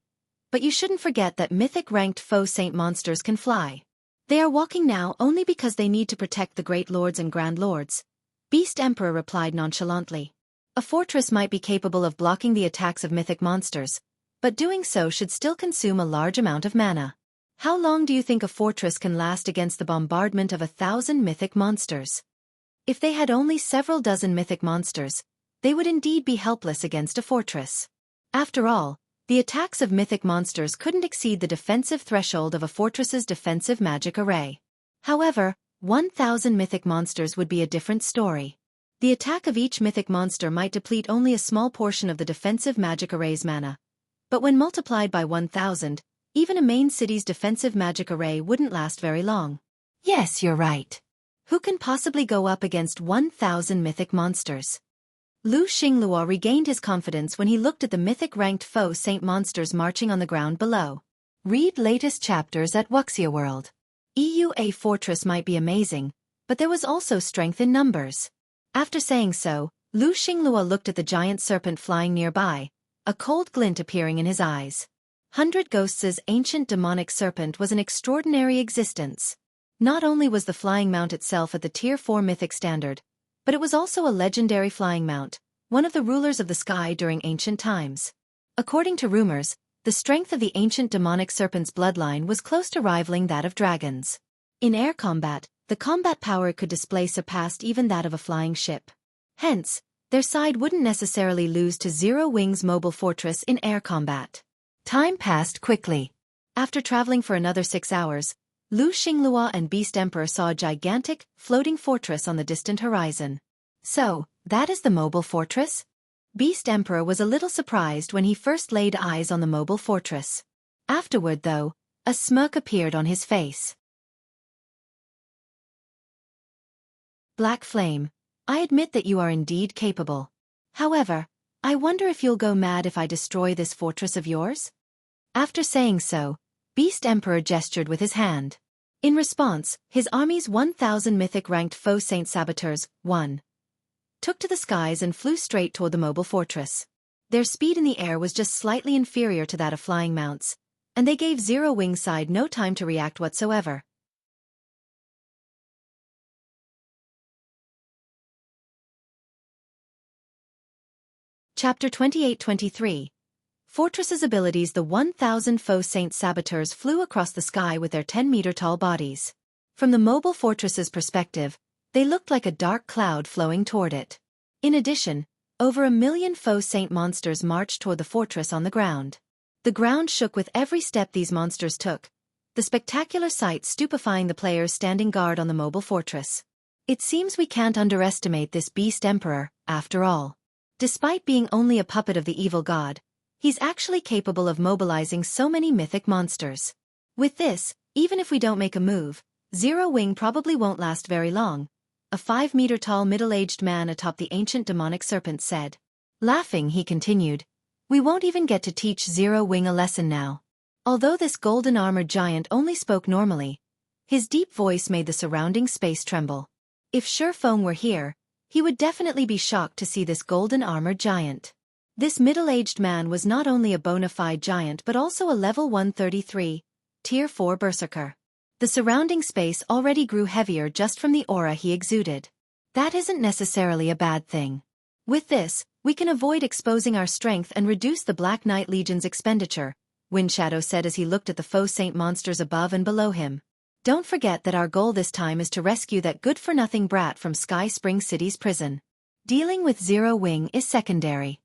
But you shouldn't forget that mythic-ranked foe saint monsters can fly. They are walking now only because they need to protect the great lords and grand lords. Beast Emperor replied nonchalantly. A fortress might be capable of blocking the attacks of mythic monsters, but doing so should still consume a large amount of mana. How long do you think a fortress can last against the bombardment of 1,000 mythic monsters? If they had only several dozen mythic monsters, they would indeed be helpless against a fortress. After all, the attacks of mythic monsters couldn't exceed the defensive threshold of a fortress's defensive magic array. However, 1,000 mythic monsters would be a different story. The attack of each mythic monster might deplete only a small portion of the defensive magic array's mana. But when multiplied by 1,000, even a main city's defensive magic array wouldn't last very long. Yes, you're right. Who can possibly go up against 1,000 mythic monsters? Lu Xingluo regained his confidence when he looked at the mythic-ranked foe saint monsters marching on the ground below. Read latest chapters at Wuxia World. EUA Fortress might be amazing, but there was also strength in numbers. After saying so, Lu Xingluo looked at the giant serpent flying nearby, a cold glint appearing in his eyes. 100 Ghosts' ancient demonic serpent was an extraordinary existence. Not only was the flying mount itself at the Tier 4 mythic standard, but it was also a legendary flying mount, one of the rulers of the sky during ancient times. According to rumors, the strength of the ancient demonic serpent's bloodline was close to rivaling that of dragons. In air combat, the combat power it could display surpassed even that of a flying ship. Hence, their side wouldn't necessarily lose to Zero Wing's mobile fortress in air combat. Time passed quickly. After traveling for another 6 hours, Lu Xingluo and Beast Emperor saw a gigantic, floating fortress on the distant horizon. So, that is the mobile fortress? Beast Emperor was a little surprised when he first laid eyes on the mobile fortress. Afterward, though, a smirk appeared on his face. Black Flame, I admit that you are indeed capable. However, I wonder if you'll go mad if I destroy this fortress of yours? After saying so, Beast Emperor gestured with his hand. In response, his army's 1,000 mythic-ranked foe saint saboteurs, 1, took to the skies and flew straight toward the mobile fortress. Their speed in the air was just slightly inferior to that of flying mounts, and they gave Zero Wing's side no time to react whatsoever. Chapter 28-23. Fortress's abilities. The 1,000 foe saint saboteurs flew across the sky with their 10-meter-tall bodies. From the mobile fortress's perspective, they looked like a dark cloud flowing toward it. In addition, over 1 million foe saint monsters marched toward the fortress on the ground. The ground shook with every step these monsters took, the spectacular sight stupefying the players standing guard on the mobile fortress. It seems we can't underestimate this Beast Emperor, after all. Despite being only a puppet of the evil god, he's actually capable of mobilizing so many mythic monsters. With this, even if we don't make a move, Zero Wing probably won't last very long, a 5-meter-tall middle-aged man atop the ancient demonic serpent said. Laughing, he continued, we won't even get to teach Zero Wing a lesson now. Although this golden-armored giant only spoke normally, his deep voice made the surrounding space tremble. If Shurfeng were here, he would definitely be shocked to see this golden-armored giant. This middle-aged man was not only a bona fide giant but also a level 133, Tier 4 berserker. The surrounding space already grew heavier just from the aura he exuded. That isn't necessarily a bad thing. With this, we can avoid exposing our strength and reduce the Black Knight Legion's expenditure, Windshadow said as he looked at the foe saint monsters above and below him. Don't forget that our goal this time is to rescue that good-for-nothing brat from Sky Spring City's prison. Dealing with Zero Wing is secondary.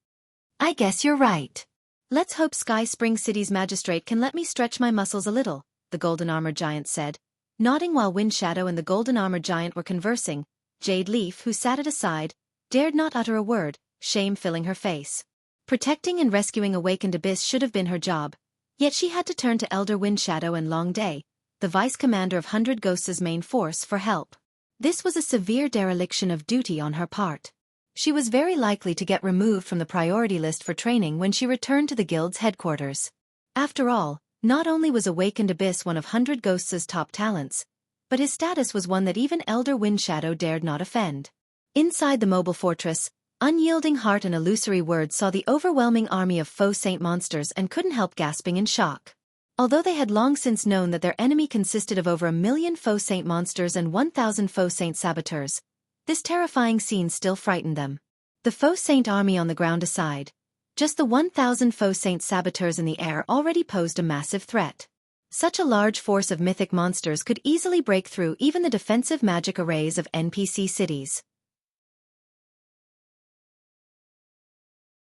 I guess you're right. Let's hope Sky Spring City's magistrate can let me stretch my muscles a little, the golden-armored giant said. Nodding while Windshadow and the golden-armored giant were conversing, Jade Leaf, who sat at his side, dared not utter a word, shame filling her face. Protecting and rescuing Awakened Abyss should have been her job, yet she had to turn to Elder Windshadow and Long Day, the vice commander of 100 Ghosts' main force, for help. This was a severe dereliction of duty on her part. She was very likely to get removed from the priority list for training when she returned to the guild's headquarters. After all, not only was Awakened Abyss one of 100 Ghosts' top talents, but his status was one that even Elder Windshadow dared not offend. Inside the mobile fortress, Unyielding Heart and Illusory Words saw the overwhelming army of faux saint monsters and couldn't help gasping in shock. Although they had long since known that their enemy consisted of over 1 million faux saint monsters and 1,000 faux saint saboteurs, this terrifying scene still frightened them. The faux saint army on the ground aside, just the 1,000 faux saint saboteurs in the air already posed a massive threat. Such a large force of mythic monsters could easily break through even the defensive magic arrays of NPC cities.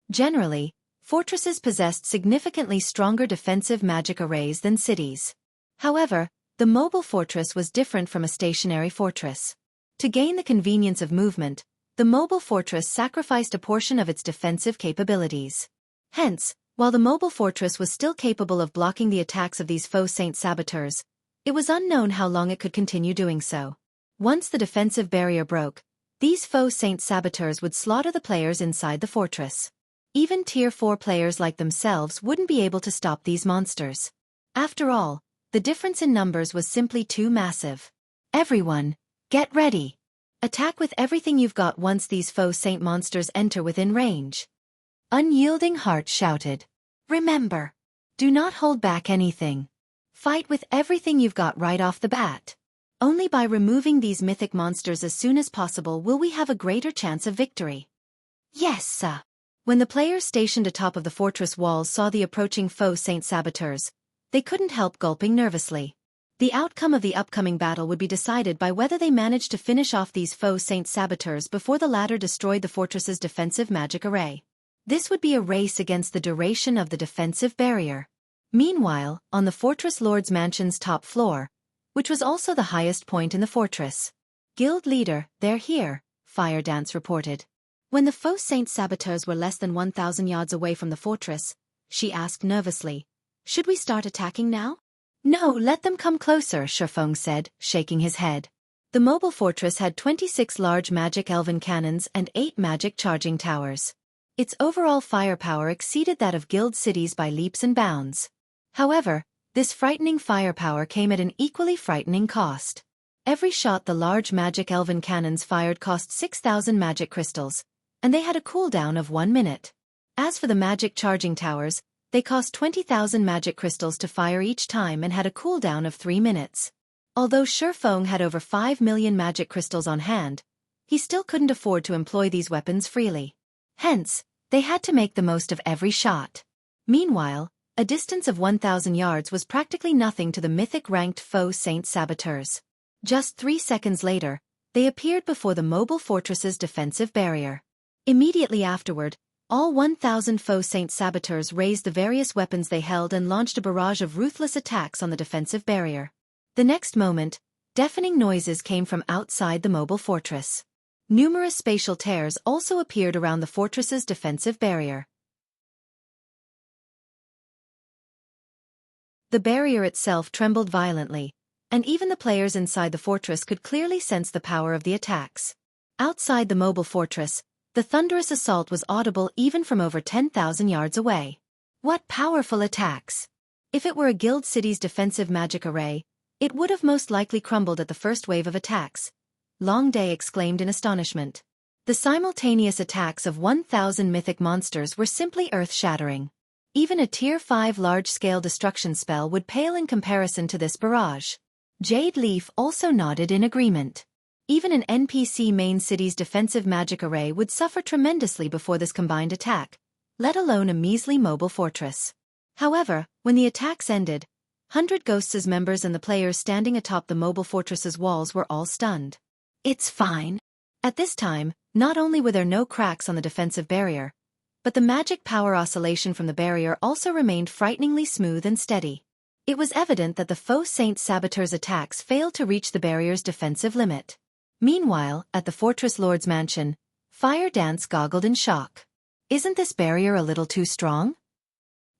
Generally, fortresses possessed significantly stronger defensive magic arrays than cities. However, the mobile fortress was different from a stationary fortress. To gain the convenience of movement, the mobile fortress sacrificed a portion of its defensive capabilities. Hence, while the mobile fortress was still capable of blocking the attacks of these faux saint saboteurs, it was unknown how long it could continue doing so. Once the defensive barrier broke, these faux saint saboteurs would slaughter the players inside the fortress. Even Tier 4 players like themselves wouldn't be able to stop these monsters. After all, the difference in numbers was simply too massive. Everyone, get ready. Attack with everything you've got once these faux saint monsters enter within range. Unyielding Heart shouted. Remember, do not hold back anything. Fight with everything you've got right off the bat. Only by removing these mythic monsters as soon as possible will we have a greater chance of victory. Yes, sir. When the players stationed atop of the fortress walls saw the approaching faux saint saboteurs, they couldn't help gulping nervously. The outcome of the upcoming battle would be decided by whether they managed to finish off these faux saint saboteurs before the latter destroyed the fortress's defensive magic array. This would be a race against the duration of the defensive barrier. Meanwhile, on the fortress lord's mansion's top floor, which was also the highest point in the fortress, Guild leader, they're here, Fire Dance reported. When the faux saint saboteurs were less than 1,000 yards away from the fortress, she asked nervously, should we start attacking now? No, let them come closer, Xueqi said, shaking his head. The mobile fortress had 26 large magic elven cannons and 8 magic charging towers. Its overall firepower exceeded that of guild cities by leaps and bounds. However, this frightening firepower came at an equally frightening cost. Every shot the large magic elven cannons fired cost 6,000 magic crystals, and they had a cooldown of 1 minute. As for the magic charging towers, they cost 20,000 magic crystals to fire each time and had a cooldown of 3 minutes. Although Xueqi had over 5 million magic crystals on hand, he still couldn't afford to employ these weapons freely. Hence, they had to make the most of every shot. Meanwhile, a distance of 1,000 yards was practically nothing to the mythic-ranked faux saint saboteurs. Just 3 seconds later, they appeared before the mobile fortress's defensive barrier. Immediately afterward, all 1,000 faux saint saboteurs raised the various weapons they held and launched a barrage of ruthless attacks on the defensive barrier. The next moment, deafening noises came from outside the mobile fortress. Numerous spatial tears also appeared around the fortress's defensive barrier. The barrier itself trembled violently, and even the players inside the fortress could clearly sense the power of the attacks. Outside the mobile fortress, the thunderous assault was audible even from over 10,000 yards away. What powerful attacks! If it were a guild city's defensive magic array, it would have most likely crumbled at the first wave of attacks, Long Day exclaimed in astonishment. The simultaneous attacks of 1,000 mythic monsters were simply earth-shattering. Even a Tier 5 large-scale destruction spell would pale in comparison to this barrage. Jade Leaf also nodded in agreement. Even an NPC main city's defensive magic array would suffer tremendously before this combined attack, let alone a measly mobile fortress. However, when the attacks ended, 100 Ghosts' members and the players standing atop the mobile fortress's walls were all stunned. It's fine. At this time, not only were there no cracks on the defensive barrier, but the magic power oscillation from the barrier also remained frighteningly smooth and steady. It was evident that the faux saint saboteurs' attacks failed to reach the barrier's defensive limit. Meanwhile, at the Fortress Lord's mansion, Fire Dance goggled in shock. Isn't this barrier a little too strong?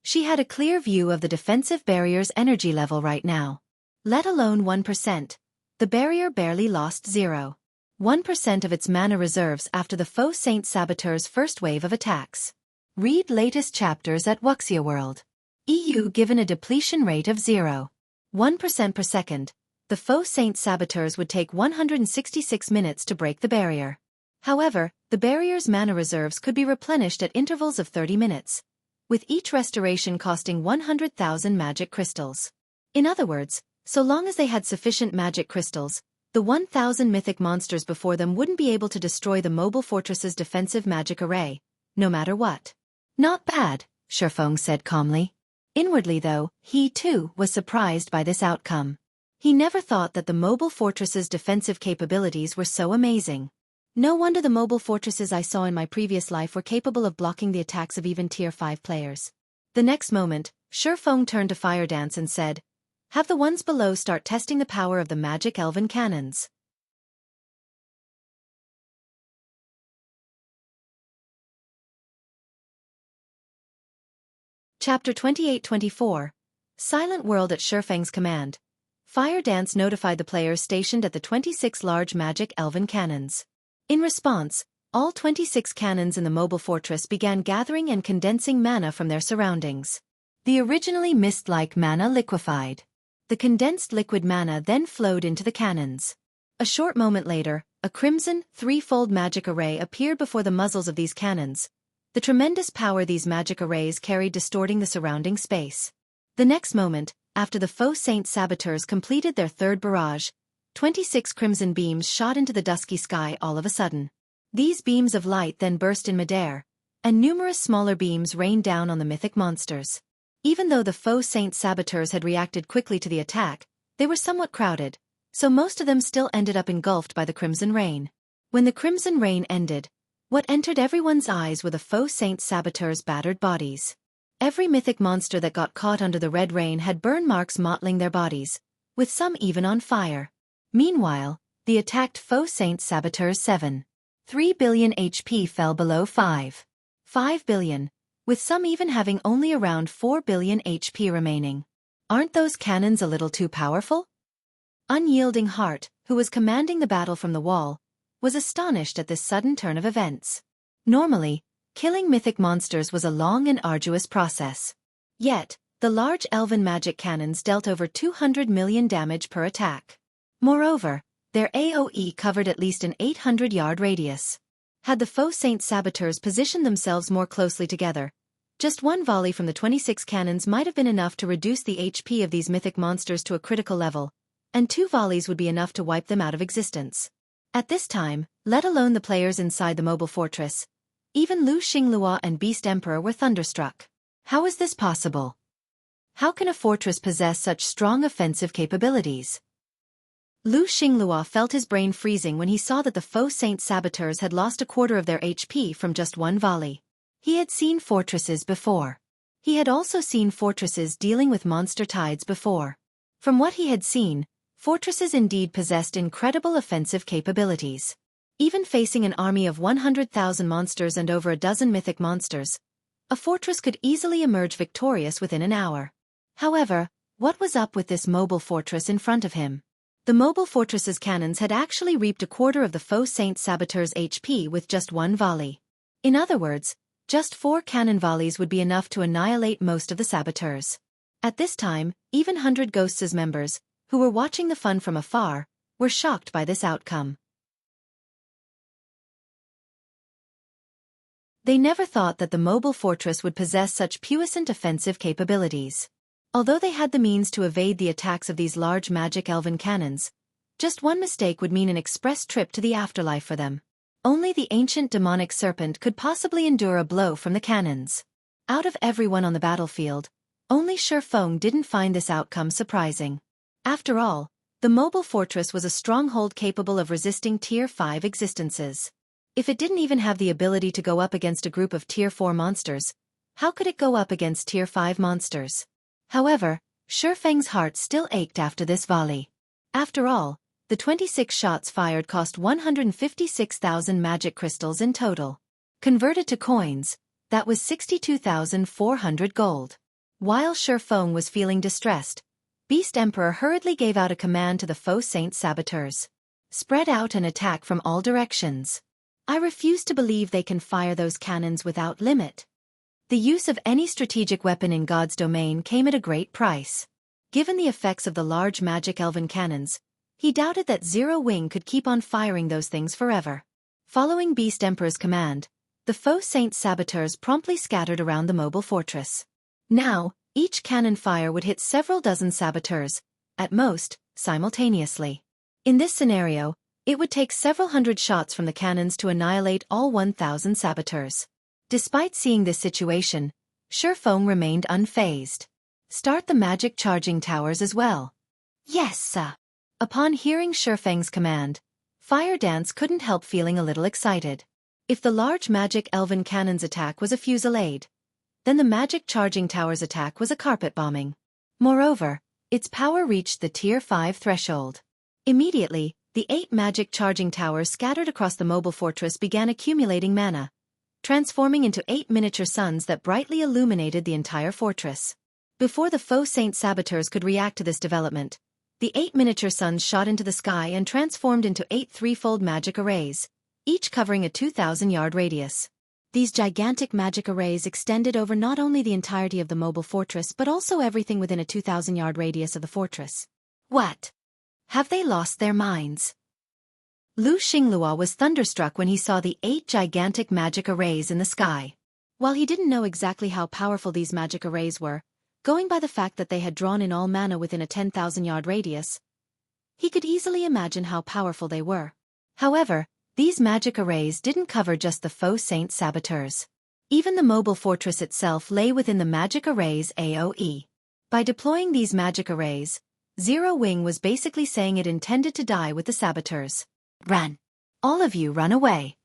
She had a clear view of the defensive barrier's energy level right now. let alone 1%. The barrier barely lost 0.1% of its mana reserves after the faux Saint Saboteur's first wave of attacks. Read latest chapters at Wuxia World. EU given a depletion rate of 0.1% per second, the faux Saint Saboteurs would take 166 minutes to break the barrier. However, the barrier's mana reserves could be replenished at intervals of 30 minutes, with each restoration costing 100,000 magic crystals. In other words, so long as they had sufficient magic crystals, the 1,000 mythic monsters before them wouldn't be able to destroy the mobile fortress's defensive magic array, no matter what. Not bad, Xueqi said calmly. Inwardly though, he too was surprised by this outcome. He never thought that the mobile fortress's defensive capabilities were so amazing. No wonder the mobile fortresses I saw in my previous life were capable of blocking the attacks of even Tier 5 players. The next moment, Xueqi turned to Fire Dance and said, "Have the ones below start testing the power of the magic elven cannons." Chapter 28-24. Silent World. At Xueqi's command, Fire Dance notified the players stationed at the 26 large magic elven cannons. In response, all 26 cannons in the mobile fortress began gathering and condensing mana from their surroundings. The originally mist-like mana liquefied. The condensed liquid mana then flowed into the cannons. A short moment later, a crimson, threefold magic array appeared before the muzzles of these cannons, the tremendous power these magic arrays carried distorting the surrounding space. The next moment, after the faux Saint Saboteurs completed their third barrage, 26 crimson beams shot into the dusky sky all of a sudden. These beams of light then burst in midair, and numerous smaller beams rained down on the mythic monsters. Even though the faux Saint Saboteurs had reacted quickly to the attack, they were somewhat crowded, so most of them still ended up engulfed by the crimson rain. When the crimson rain ended, what entered everyone's eyes were the faux Saint Saboteurs' battered bodies. Every mythic monster that got caught under the red rain had burn marks mottling their bodies, with some even on fire. Meanwhile, the attacked faux Saint Saboteurs' 7.3 billion HP fell below 5.5 billion, with some even having only around 4 billion HP remaining. Aren't those cannons a little too powerful? Unyielding Heart, who was commanding the battle from the wall, was astonished at this sudden turn of events. Normally, killing mythic monsters was a long and arduous process. Yet, the large elven magic cannons dealt over 200 million damage per attack. Moreover, their AoE covered at least an 800-yard radius. Had the faux Saint Saboteurs positioned themselves more closely together, just one volley from the 26 cannons might have been enough to reduce the HP of these mythic monsters to a critical level, and 2 volleys would be enough to wipe them out of existence. At this time, let alone the players inside the mobile fortress, even Lu Xinglua and Beast Emperor were thunderstruck. How is this possible? How can a fortress possess such strong offensive capabilities? Lu Xinglua felt his brain freezing when he saw that the faux Saint Saboteurs had lost a quarter of their HP from just one volley. He had seen fortresses before. He had also seen fortresses dealing with monster tides before. From what he had seen, fortresses indeed possessed incredible offensive capabilities. Even facing an army of 100,000 monsters and over a dozen mythic monsters, a fortress could easily emerge victorious within an hour. However, what was up with this mobile fortress in front of him? The mobile fortress's cannons had actually reaped a quarter of the faux Saint Saboteurs' HP with just one volley. In other words, just 4 cannon volleys would be enough to annihilate most of the saboteurs. At this time, even 100 Ghosts' members, who were watching the fun from afar, were shocked by this outcome. They never thought that the mobile fortress would possess such puissant offensive capabilities. Although they had the means to evade the attacks of these large magic elven cannons, just one mistake would mean an express trip to the afterlife for them. Only the ancient demonic serpent could possibly endure a blow from the cannons. Out of everyone on the battlefield, only Xueqi didn't find this outcome surprising. After all, the mobile fortress was a stronghold capable of resisting Tier 5 existences. If it didn't even have the ability to go up against a group of Tier 4 monsters, how could it go up against Tier 5 monsters? However, Xueqi's heart still ached after this volley. After all, the 26 shots fired cost 156,000 magic crystals in total. Converted to coins, that was 62,400 gold. While Xueqi was feeling distressed, Beast Emperor hurriedly gave out a command to the faux saint saboteurs. Spread out and attack from all directions. I refuse to believe they can fire those cannons without limit. The use of any strategic weapon in God's domain came at a great price. Given the effects of the large magic elven cannons, he doubted that Zero Wing could keep on firing those things forever. Following Beast Emperor's command, the faux saint saboteurs promptly scattered around the mobile fortress. Now, each cannon fire would hit several dozen saboteurs, at most, simultaneously. In this scenario, it would take several hundred shots from the cannons to annihilate all 1,000 saboteurs. Despite seeing this situation, Xueqi remained unfazed. Start the magic charging towers as well. Yes, sir. Upon hearing Xueqi's command, Fire Dance couldn't help feeling a little excited. If the large magic elven cannon's attack was a fusillade, then the magic charging tower's attack was a carpet bombing. Moreover, its power reached the Tier 5 threshold. Immediately, the 8 magic charging towers scattered across the mobile fortress began accumulating mana, transforming into 8 miniature suns that brightly illuminated the entire fortress. Before the faux saint saboteurs could react to this development, the 8 miniature suns shot into the sky and transformed into 8 threefold magic arrays, each covering a 2,000-yard radius. These gigantic magic arrays extended over not only the entirety of the mobile fortress but also everything within a 2,000-yard radius of the fortress. What? Have they lost their minds? Lu Xinglua was thunderstruck when he saw the 8 gigantic magic arrays in the sky. While he didn't know exactly how powerful these magic arrays were, going by the fact that they had drawn in all mana within a 10,000-yard radius, he could easily imagine how powerful they were. However, these magic arrays didn't cover just the faux saint saboteurs. Even the mobile fortress itself lay within the magic array's AoE. By deploying these magic arrays, Zero Wing was basically saying it intended to die with the saboteurs. Run! All of you run away!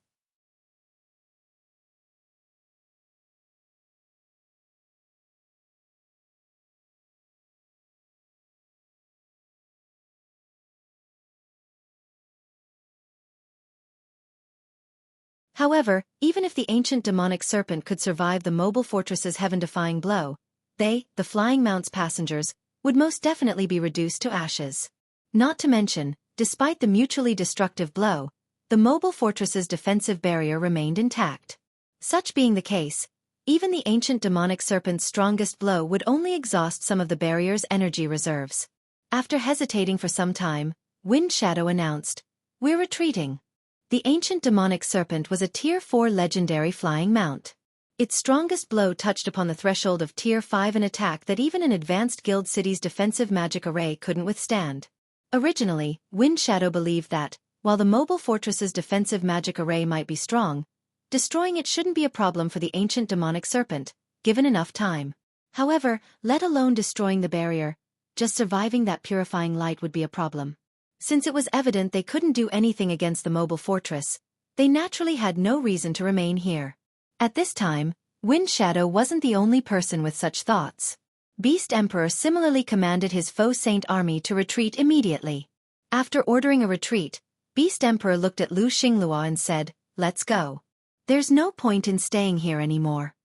However, even if the ancient demonic serpent could survive the mobile fortress's heaven-defying blow, they, the Flying Mount's passengers, would most definitely be reduced to ashes. Not to mention, despite the mutually destructive blow, the mobile fortress's defensive barrier remained intact. Such being the case, even the ancient demonic serpent's strongest blow would only exhaust some of the barrier's energy reserves. After hesitating for some time, Wind Shadow announced, "We're retreating." The ancient demonic serpent was a Tier 4 legendary flying mount. Its strongest blow touched upon the threshold of Tier 5, an attack that even an advanced guild city's defensive magic array couldn't withstand. Originally, Wind Shadow believed that, while the mobile fortress's defensive magic array might be strong, destroying it shouldn't be a problem for the ancient demonic serpent, given enough time. However, let alone destroying the barrier, just surviving that purifying light would be a problem. Since it was evident they couldn't do anything against the mobile fortress, they naturally had no reason to remain here. At this time, Wind Shadow wasn't the only person with such thoughts. Beast Emperor similarly commanded his faux saint army to retreat immediately. After ordering a retreat, Beast Emperor looked at Lu Xinglua and said, "Let's go. There's no point in staying here anymore."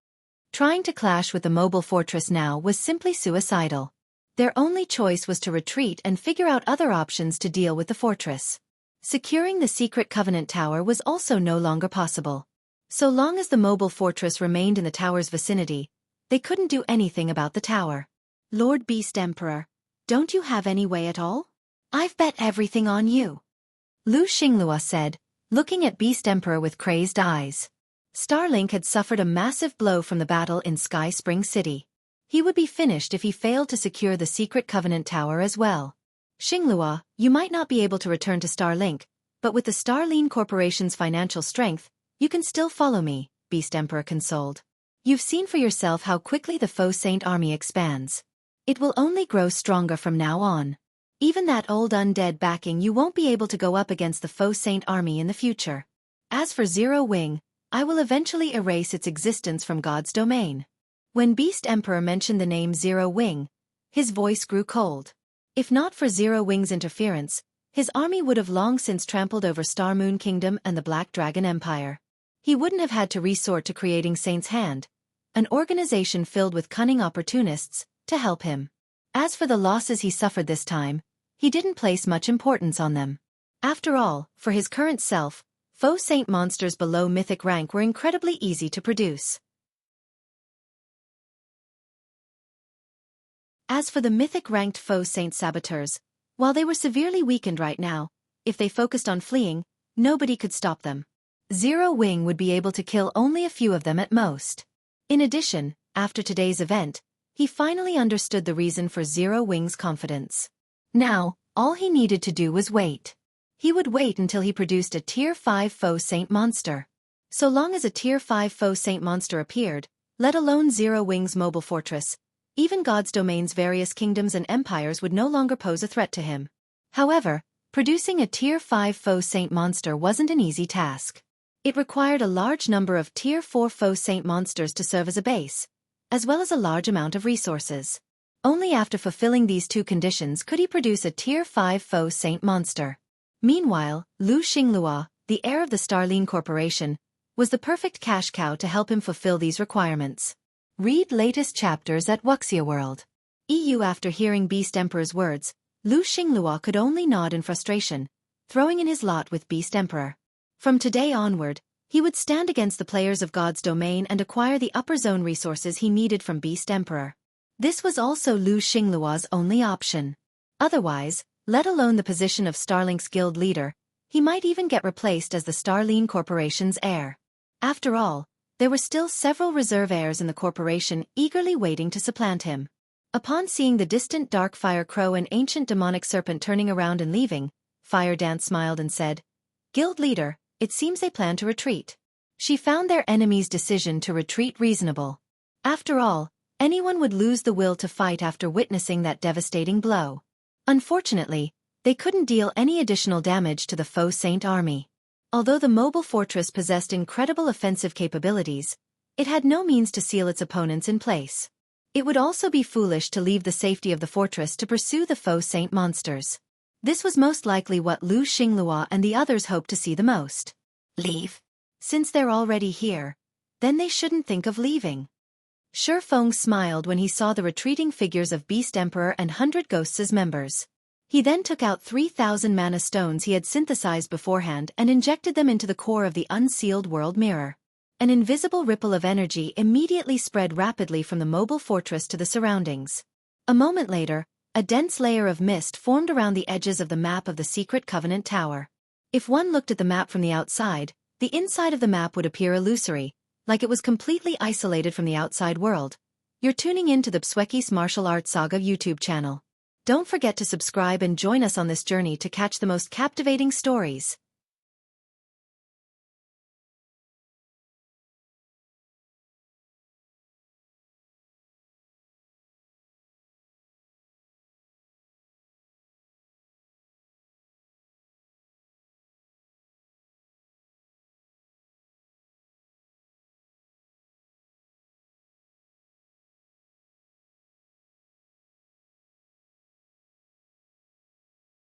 Trying to clash with the mobile fortress now was simply suicidal. Their only choice was to retreat and figure out other options to deal with the fortress. Securing the secret Covenant Tower was also no longer possible. So long as the mobile fortress remained in the tower's vicinity, they couldn't do anything about the tower. "Lord Beast Emperor, don't you have any way at all? I've bet everything on you," Lu Xinglua said, looking at Beast Emperor with crazed eyes. Starlink had suffered a massive blow from the battle in Sky Spring City. He would be finished if he failed to secure the secret Covenant Tower as well. "Xinglua, you might not be able to return to Starlink, but with the Starline Corporation's financial strength, you can still follow me," Beast Emperor consoled. "You've seen for yourself how quickly the faux saint army expands. It will only grow stronger from now on. Even that old undead backing you won't be able to go up against the faux saint army in the future. As for Zero Wing, I will eventually erase its existence from God's domain." When Beast Emperor mentioned the name Zero Wing, his voice grew cold. If not for Zero Wing's interference, his army would have long since trampled over Star Moon Kingdom and the Black Dragon Empire. He wouldn't have had to resort to creating Saint's Hand, an organization filled with cunning opportunists, to help him. As for the losses he suffered this time, he didn't place much importance on them. After all, for his current self, faux saint monsters below mythic rank were incredibly easy to produce. As for the mythic-ranked faux saint saboteurs, while they were severely weakened right now, if they focused on fleeing, nobody could stop them. Zero Wing would be able to kill only a few of them at most. In addition, after today's event, he finally understood the reason for Zero Wing's confidence. Now, all he needed to do was wait. He would wait until he produced a Tier 5 faux saint monster. So long as a Tier 5 faux saint monster appeared, let alone Zero Wing's mobile fortress, even God's domain's various kingdoms and empires would no longer pose a threat to him. However, producing a Tier 5 faux saint monster wasn't an easy task. It required a large number of Tier 4 faux saint monsters to serve as a base, as well as a large amount of resources. Only after fulfilling these two conditions could he produce a Tier 5 faux saint monster. Meanwhile, Lu Xinglua, the heir of the Starline Corporation, was the perfect cash cow to help him fulfill these requirements. Read latest chapters at Xueqi World. EU. After hearing Beast Emperor's words, Lu Xinglua could only nod in frustration, throwing in his lot with Beast Emperor. From today onward, he would stand against the players of God's domain and acquire the upper zone resources he needed from Beast Emperor. This was also Lu Xinglua's only option. Otherwise, let alone the position of Starlink's guild leader, he might even get replaced as the Starline Corporation's heir. After all, there were still several reserve heirs in the corporation eagerly waiting to supplant him. Upon seeing the distant dark fire crow and ancient demonic serpent turning around and leaving, Fire Dance smiled and said, "Guild leader, it seems they plan to retreat." She found their enemy's decision to retreat reasonable. After all, anyone would lose the will to fight after witnessing that devastating blow. Unfortunately, they couldn't deal any additional damage to the faux saint army. Although the mobile fortress possessed incredible offensive capabilities, it had no means to seal its opponents in place. It would also be foolish to leave the safety of the fortress to pursue the faux saint monsters. This was most likely what Lu Xinglua and the others hoped to see the most. Leave? Since they're already here, then they shouldn't think of leaving. Shifeng smiled when he saw the retreating figures of Beast Emperor and 100 Ghosts as members. He then took out 3,000 mana stones he had synthesized beforehand and injected them into the core of the unsealed world mirror. An invisible ripple of energy immediately spread rapidly from the mobile fortress to the surroundings. A moment later, a dense layer of mist formed around the edges of the map of the secret Covenant Tower. If one looked at the map from the outside, the inside of the map would appear illusory, like it was completely isolated from the outside world. You're tuning in to the Xueqi's Martial Arts Saga YouTube channel. Don't forget to subscribe and join us on this journey to catch the most captivating stories.